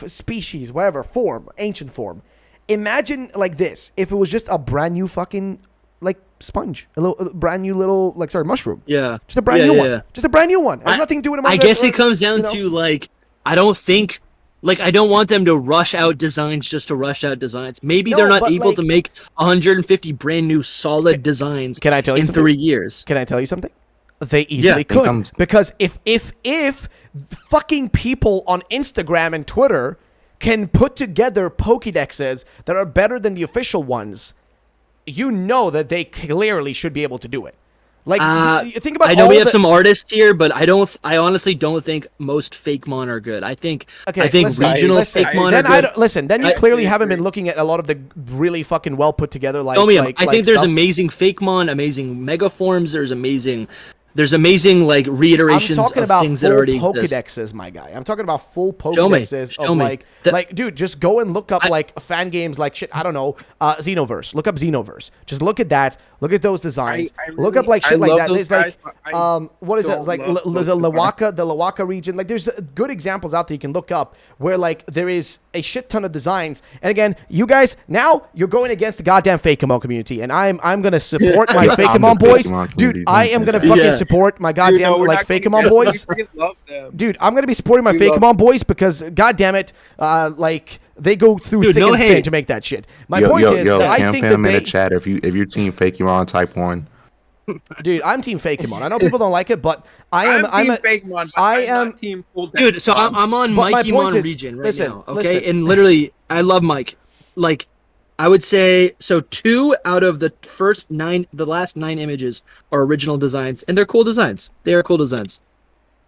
species, whatever form, ancient form. Imagine like this if it was just a brand new fucking like sponge, a brand new mushroom. Yeah. Just a brand new one. Just a brand new one. It has nothing to do with I guess it comes down to like, I don't want them to rush out designs just to rush out designs. Maybe they're not able to make 150 brand new solid designs. Can I tell you in 3 years? Can I tell you something? They easily could, because if fucking people on Instagram and Twitter can put together Pokédexes that are better than the official ones, you know that they clearly should be able to do it. Like, you think about I know all we have the- some artists here, but I honestly don't think most Fakemon are good. I think listen, regional listen, Fakemon then are good. then you I clearly actually haven't agree. been looking at a lot of the really fucking well put together like. Tell me, like, I like think there's stuff. amazing Fakemon, amazing Megaforms. There's amazing like I'm reiterations talking of about things full that already Pokedexes, exist. my guy. I'm talking about full Show me. Pokedexes Show of me. like, dude, just go and look up like fan games like shit. I don't know, Xenoverse. Look up Xenoverse. Just look at that. Look at those designs. Look up like shit like that. There's like, what is it? It's like the Lawaka region. Like, there's good examples out there you can look up where like there is a shit ton of designs. And again, you guys now you're going against the goddamn Fakemon community, and I'm gonna support my Fakemon boys, dude. I am gonna fucking support my goddamn like Fakemon boys. We love them. Dude, I'm gonna be supporting my Fakemon boys because, goddamn it, like they go through Dude, thick no and hate. thin to make that shit. My point is that I think that in the they, chat if you're team Fakemon type 1. dude, I'm team Fakemon. I know people don't like it, but I'm team Fakemon. I I'm am not team full. Dude, so I'm on But my Mikey point Mon is- region right listen, now. Okay, listen. and literally, I love Mike. Like, I would say so. 2 out of the last 9 images are original designs, and they're cool designs. They are cool designs,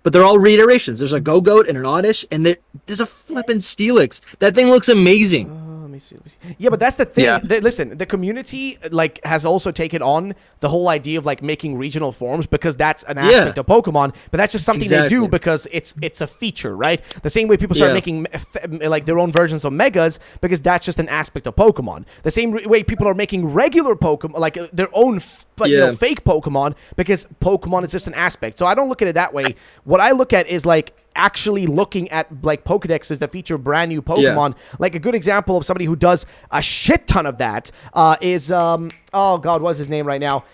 but they're all reiterations. There's a Go-Goat and an Oddish, and there's a flippin' Steelix. That thing looks amazing. Let me see. Yeah, but that's the thing. Yeah. Listen, the community like has also taken on the whole idea of like making regional forms because that's an aspect of Pokemon. But that's just something they do Exactly. because it's a feature, right? The same way people start making like their own versions of Megas because that's just an aspect of Pokemon. The same way people are making regular Pokemon, like their own you know, fake Pokemon because Pokemon is just an aspect. So I don't look at it that way. What I look at is like actually looking at like Pokedexes that feature brand new Pokemon. Like a good example of somebody who does a shit ton of that is oh god, what's his name right now?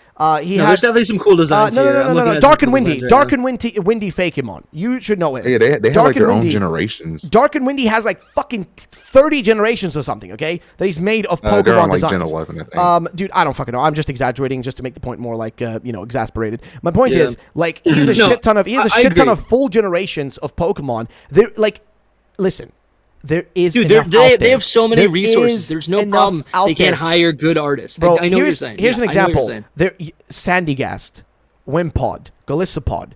He has There's definitely some cool designs here. I'm looking no. at Dark some and cool Windy. designs right Dark now. and Windy Fakemon. You should know him. Yeah, they have Dark like their and own Windy. generations. Dark and Windy has like fucking 30 generations or something, okay? That he's made of Pokemon They're on like designs. Gen 11, I think. Dude, I don't fucking know. I'm just exaggerating just to make the point more like exasperated. My point Yeah. is like he has a No, shit ton of I shit ton agree. of full generations of Pokemon. They're like, listen, there is Dude, enough out they there. have so many There resources. is There's no enough problem. out They can't there. hire good artists. Bro, I know what you're saying. Here's an Yeah, I know what you're example. saying. There, Sandygast, Wimpod, Galissapod.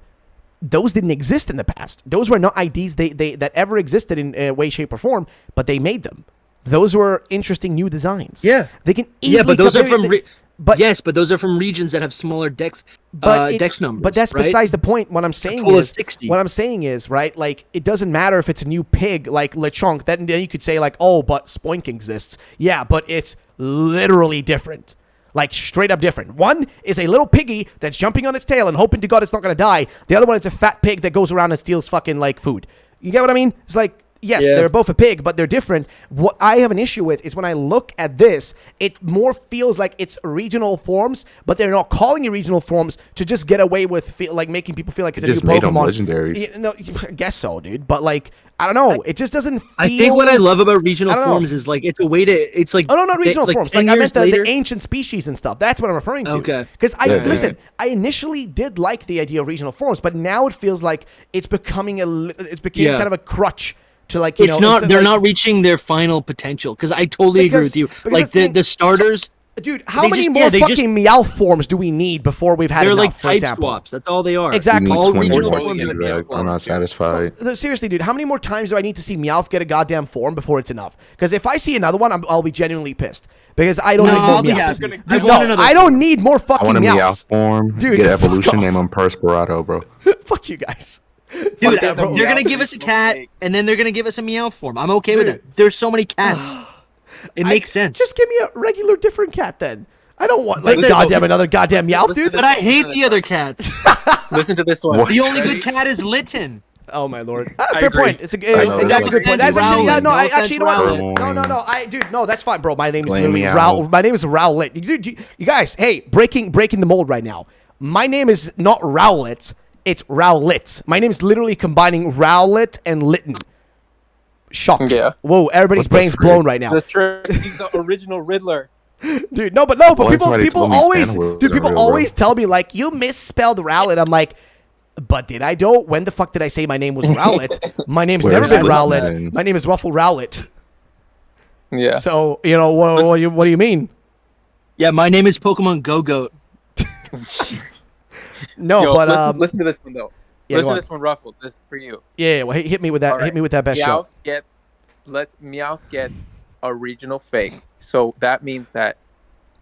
Those didn't exist in the past. Those were not IDs that ever existed in a way, shape, or form, but they made them. Those were interesting new designs. Yeah. They can easily. Yeah, but those are compare- from but those are from regions that have smaller dex numbers. But that's right? besides the point. What I'm saying total of is, 60. what I'm saying is, right? Like, it doesn't matter if it's a new pig like Lechonk. Then you could say like, oh, but Spoink exists. Yeah, but it's literally different. Like, straight up different. One is a little piggy that's jumping on its tail and hoping to God it's not going to die. The other one is a fat pig that goes around and steals fucking, like, food. You get what I mean? It's like, yes, they're both a pig, but they're different. What I have an issue with is when I look at this, it more feels like it's regional forms, but they're not calling it regional forms to just get away with, like, making people feel like it's a new just made them Pokemon. legendaries. No, I guess so, dude. But, like, I don't know. It just doesn't feel... I think what I love about regional I don't know. forms is like it's a way to it's like Oh, no, not regional forms. 10 Like, I meant years the later- ancient species and stuff. That's what I'm referring to. Okay. Because listen, yeah. I initially did like the idea of regional forms, but now it feels like it's becoming kind of a crutch to like, it's not instead they're of, like- not reaching their final potential because I totally agree with you. because Like the thing- the starters, Dude, how they many just- more yeah, they just- fucking Meowth forms do we need before we've had they're enough, like for type example? swaps. That's all they are. Exactly. You need All 20 regional more forms to are be exact. I'm not satisfied. Seriously, dude, how many more times do I need to see Meowth get a goddamn form before it's enough? Because if I see another one, I'll be genuinely pissed. Because I don't No, need more I'll be Meowths. happy. Dude, I no, want another I don't form. need more I fucking want a Meowth Meowths. form. Dude, Get fuck evolution, off. name him Perspirado, bro. Fuck you guys. Dude, Fuck that, bro. they're gonna give us a cat, and then they're gonna give us a Meowth form. I'm okay with Dude. it. There's so many cats. It makes sense. Just give me a regular different cat then. I don't want like then- goddamn another goddamn Meowth, dude. But I hate the other cats. Listen to this one. What? The only good cat is Litten. Oh my lord. I Fair agree. point. It's know, that's a good point. That's actually Rowling. actually you know what? Rowling. No. Dude, no, that's fine, bro. My name is Blame literally me Raul. out. My name is Rowlet. Dude, you guys, hey, breaking the mold right now. My name is not Rowlet. It's Rowlet. My name is literally combining Rowlet and Litten. Shock. Yeah. Whoa, everybody's What the brains frick? blown right now. The trick. He's the original Riddler. Dude, but Well, people somebody told me always Stan was dude, a people real always bro. tell me like you misspelled Rowlet. I'm like, but did I though? When the fuck did I say my name was Rowlet? My name's Where's never been the Rowlet. line? My name is Ruffle Rowlet. Yeah. So what do you mean? Yeah, my name is Pokemon Go-Goat. No, Yo, but listen to this one though. Yeah, listen go to on. this one, Ruffle. This is for you. Yeah, well, hit me with that. All right. Hit me with that best show. Meowth gets a regional fake, so that means that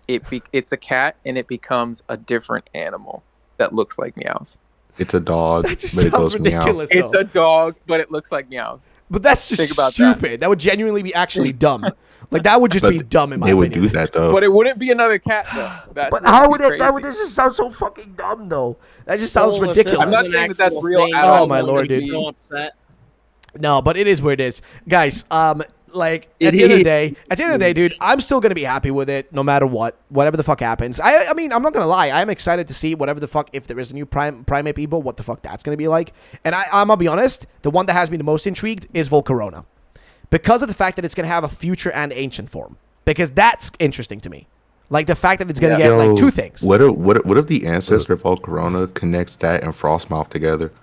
it's a cat and it becomes a different animal that looks like Meowth. It's a dog, That just but it sounds goes meow. ridiculous. It's though. a dog, but it looks like Meowth. But that's just Think about stupid. That would genuinely be actually dumb. Like that would just But be dumb in my They would opinion. do that though. But it wouldn't be another cat though. That's But what's how would it? That crazy. would just sound so fucking dumb though. That just sounds Well, if ridiculous. I'm not this was saying an that that's actual real thing, at all. I Oh, my would lord, be dude. so upset. No, but it is where it is, guys. Like at the end of the day, dude, I'm still gonna be happy with it no matter what, whatever the fuck happens. I mean, I'm not gonna lie, I'm excited to see whatever the fuck, if there is a new primate people, what the fuck that's gonna be like. And I'm gonna be honest, the one that has me the most intrigued is Volcarona, because of the fact that it's gonna have a future and ancient form, because that's interesting to me. Like the fact that it's gonna get like two things. What if the ancestor Volcarona connects that and Frostmouth together?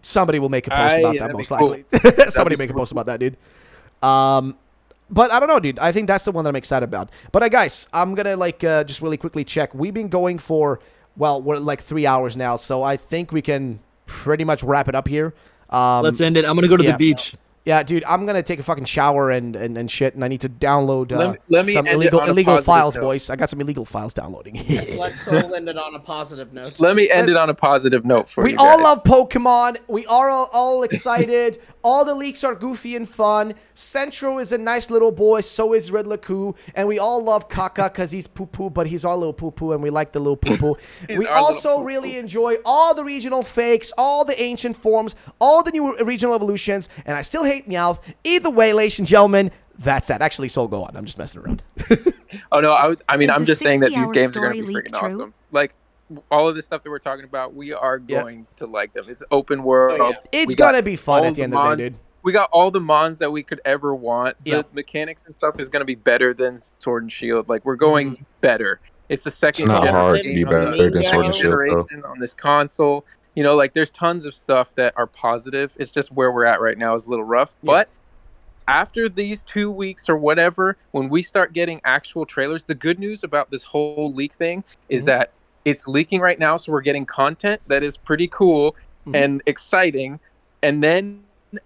Somebody will make a post about that, that'd be most cool. likely. Somebody be make a super post about that, dude. But I don't know, dude. I think that's the one that I'm excited about. But guys, I'm gonna just really quickly check. We've been going for, well, we're like 3 hours now, so I think we can pretty much wrap it up here. Let's end it. I'm gonna go to yeah. the beach. Yeah, dude, I'm gonna take a fucking shower and shit, and I need to download Let me some end it on a illegal positive files, note. boys. I got some illegal files downloading. Yes, let's Soul end it on a positive note. Let me end it on a positive note for We you all guys. love Pokemon. We are all excited. All the leaks are goofy and fun. Centro is a nice little boy. So is Red Laku. And we all love Kaka because he's poo-poo, but he's our little poo-poo, and we like the little poo-poo. We our also little really enjoy all the regional fakes, all the ancient forms, all the new regional evolutions, and I still hate Meowth. Either way, ladies and gentlemen, that's that. Actually, Soul, go on. I'm just messing around. Oh no, I'm Is the just saying that these 60-hour games are going story to be leak freaking true? awesome. Like all of this stuff that we're talking about, we are Yeah. going to like them. It's open world. Oh, yeah. It's We got going to be fun all at the end of the mons- day, dude. We got all the mons that we could ever want. The Yeah. mechanics and stuff is going to be better than Sword and Shield. Like we're going better. It's the It's second not generation hard to be on the better than Sword and Shield, though. generation on this console. You know, like there's tons of stuff that are positive. It's just where we're at right now is a little rough. Yeah. But after these 2 weeks or whatever, when we start getting actual trailers, the good news about this whole leak thing is that it's leaking right now. So we're getting content that is pretty cool and exciting. And then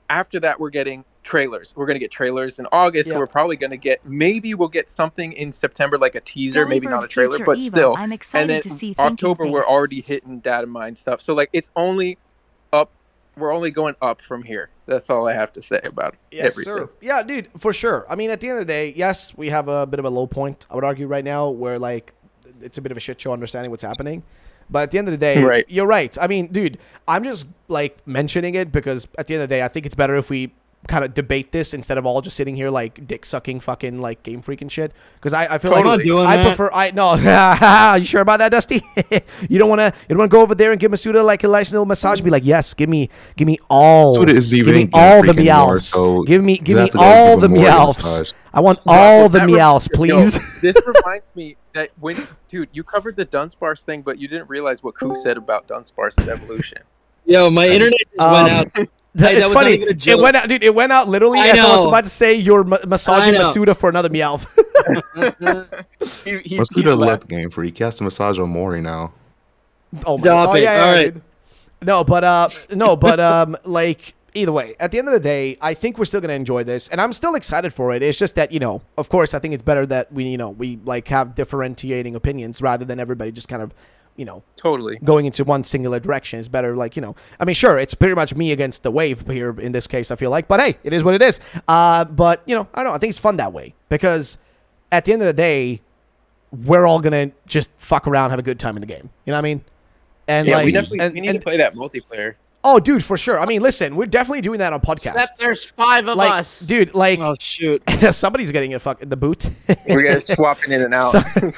after that, we're getting trailers. We're going to get trailers in August. Yeah. So we're probably going to get, maybe we'll get something in September, like a teaser, maybe not a Delibird trailer, Future but Evo. still. I'm And excited then to see October, Thinking we're Face. already hitting data mine stuff. So like it's only up. We're only going up from here. That's all I have to say about Yes, everything. sir. Yeah, dude, for sure. I mean, at the end of the day, yes, we have a bit of a low point, I would argue, right now, where, like, it's a bit of a shit show understanding what's happening. But at the end of the day, Right. you're right. I mean, dude, I'm just, like, mentioning it because at the end of the day, I think it's better if we kind of debate this instead of all just sitting here, like, dick-sucking fucking, like, Game Freak and shit. Because I feel Totally. like... I'm not doing I that. prefer... No. You sure about that, Dusty? You don't want to go over there and give Masuda, like, a nice little massage? Be like, yes, give me all... Masuda isn't even Give me in Game all the Freak anymore, meows. so Give me you have to go all give the him more meows. massage. I want all the That meows, please. Yo, this reminds me that dude, you covered the Dunsparce thing, but you didn't realize what Koo said about Dunsparce's evolution. Yo, my internet just went out. That It's was not funny. even a It joke. went out, dude. It went out literally I as I was know. about to say you're massaging I know. Masuda for another meow. He Masuda left. left Game Freak. He has to massage on Mori now. Oh my Stop god. it. Yeah, All right. dude. No, but like either way, at the end of the day, I think we're still gonna enjoy this, and I'm still excited for it. It's just that of course, I think it's better that we like have differentiating opinions rather than everybody just kind of Totally. going into one singular direction. Is better, like I mean, sure, it's pretty much me against the wave here in this case, I feel like, but hey, it is what it is. But I don't know, I think it's fun that way because at the end of the day, we're all gonna just fuck around, have a good time in the game, you know what I mean? And Yeah, like we definitely and- we need and- to play that multiplayer. oh dude, for sure. I mean, listen, we're definitely doing that on podcast. Except there's 5 of Like, us. dude, like Oh shoot! somebody's getting the boot. We're gonna swapping in and out.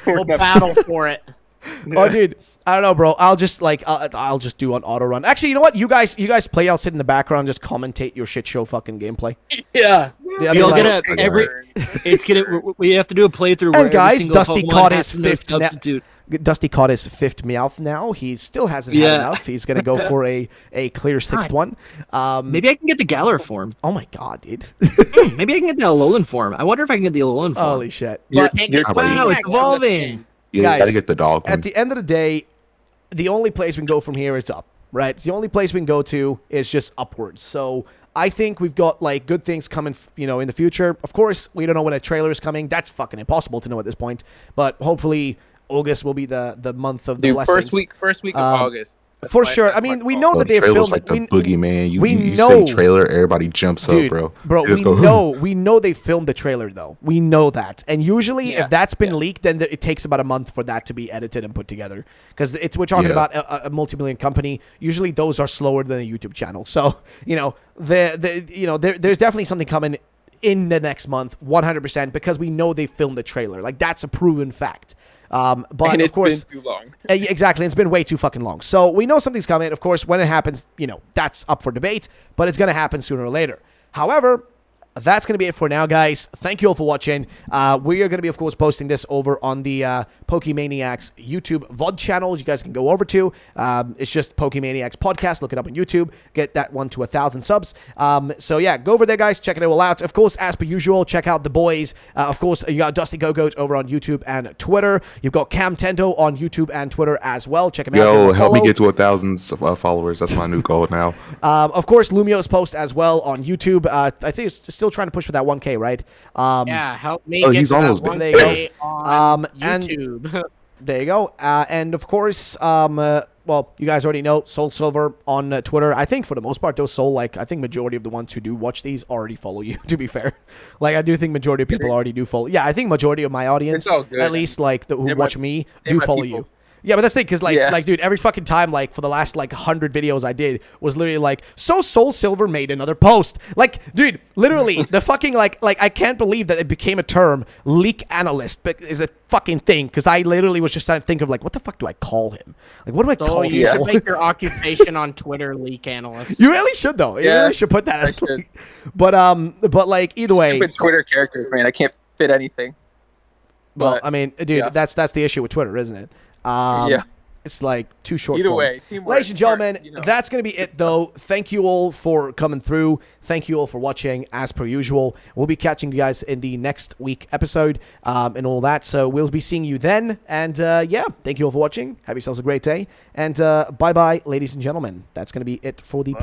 We'll battle for it. Oh, dude, I don't know, bro. I'll just I'll just do an auto run. Actually, you know what? You guys play. I'll sit in the background, just commentate your shit show fucking gameplay. Yeah, Yeah, I we mean, all like- gonna every. It's gonna. We have to do a playthrough where And guys, every single Dusty Pokemon caught has his to know fifth na- substitute. Dusty caught his 5th Meowth now. He still hasn't had Yeah. enough. He's gonna go for a clear 6th one. Maybe I can get the Galar form. Oh my god, dude. Maybe I can get the Alolan form. I wonder if I can get the Alolan form. Holy shit. You're- But you're Wow, it's evolving. You Guys, gotta get the dog at one. the end of the day, the only place we can go from here is up, right? It's the only place we can go to is just upwards. So I think we've got like good things coming, in the future. Of course, we don't know when a trailer is coming. That's fucking impossible to know at this point. But hopefully, August will be the month of the blessings. First week of August. For sure. I mean, we know that they filmed like it. the boogeyman. You know, say trailer, everybody jumps up, bro. We know they filmed the trailer though. We know that, and usually if that's been leaked, then it takes about a month for that to be edited and put together. Because we're talking about a multi-million company. Usually those are slower than a YouTube channel. So there's definitely something coming in the next month, 100%, because we know they filmed the trailer. Like that's a proven fact. But and of course, been too long. Exactly, it's been way too fucking long. So we know something's coming. Of course, when it happens, that's up for debate, but it's going to happen sooner or later. However, that's going to be it for now, guys. Thank you all for watching. We are going to be, of course, posting this over on the PokeManiac's YouTube VOD channel, which you guys can go over to. It's just PokeManiac's podcast. Look it up on YouTube. Get that one to 1,000 subs. So, yeah, go over there, guys. Check it all out. Of course, as per usual, check out the boys. Of course, you got Dusty Go-Goat over on YouTube and Twitter. You've got Cam Tendo on YouTube and Twitter as well. Check him out. Yo, help me get to 1,000 followers. That's my new goal now. Of course, Lumio's post as well on YouTube. I think it's still trying to push for that 1K, right? Help me get he's to almost that 1K there. on And YouTube. there you go. And of course, well, you guys already know SoulSilver on Twitter. I think for the most part, though, I think majority of the ones who do watch these already follow you, to be fair. Like, I do think majority of people already do follow. Yeah, I think majority of my audience, at least, who watch me, do follow you. Yeah, but that's the thing, because, dude, every fucking time, for the last, 100 videos I did was literally, so SoulSilver made another post. Dude, literally, the fucking, I can't believe that it became a term, leak analyst, is a fucking thing, because I literally was just trying to think of, what the fuck do I call him? What do I call him? You should make your occupation on Twitter leak analyst. You really should, though. You really should put that I should. But, either way. Stupid Twitter characters, man. I can't fit anything. Well, I mean, dude, that's the issue with Twitter, isn't it? It's too short. Either way, ladies and gentlemen, that's going to be it, though. Thank you all for coming through. Thank you all for watching, as per usual. We'll be catching you guys in the next week episode and all that. So we'll be seeing you then. And thank you all for watching. Have yourselves a great day. And bye-bye, ladies and gentlemen. That's going to be it for the podcast.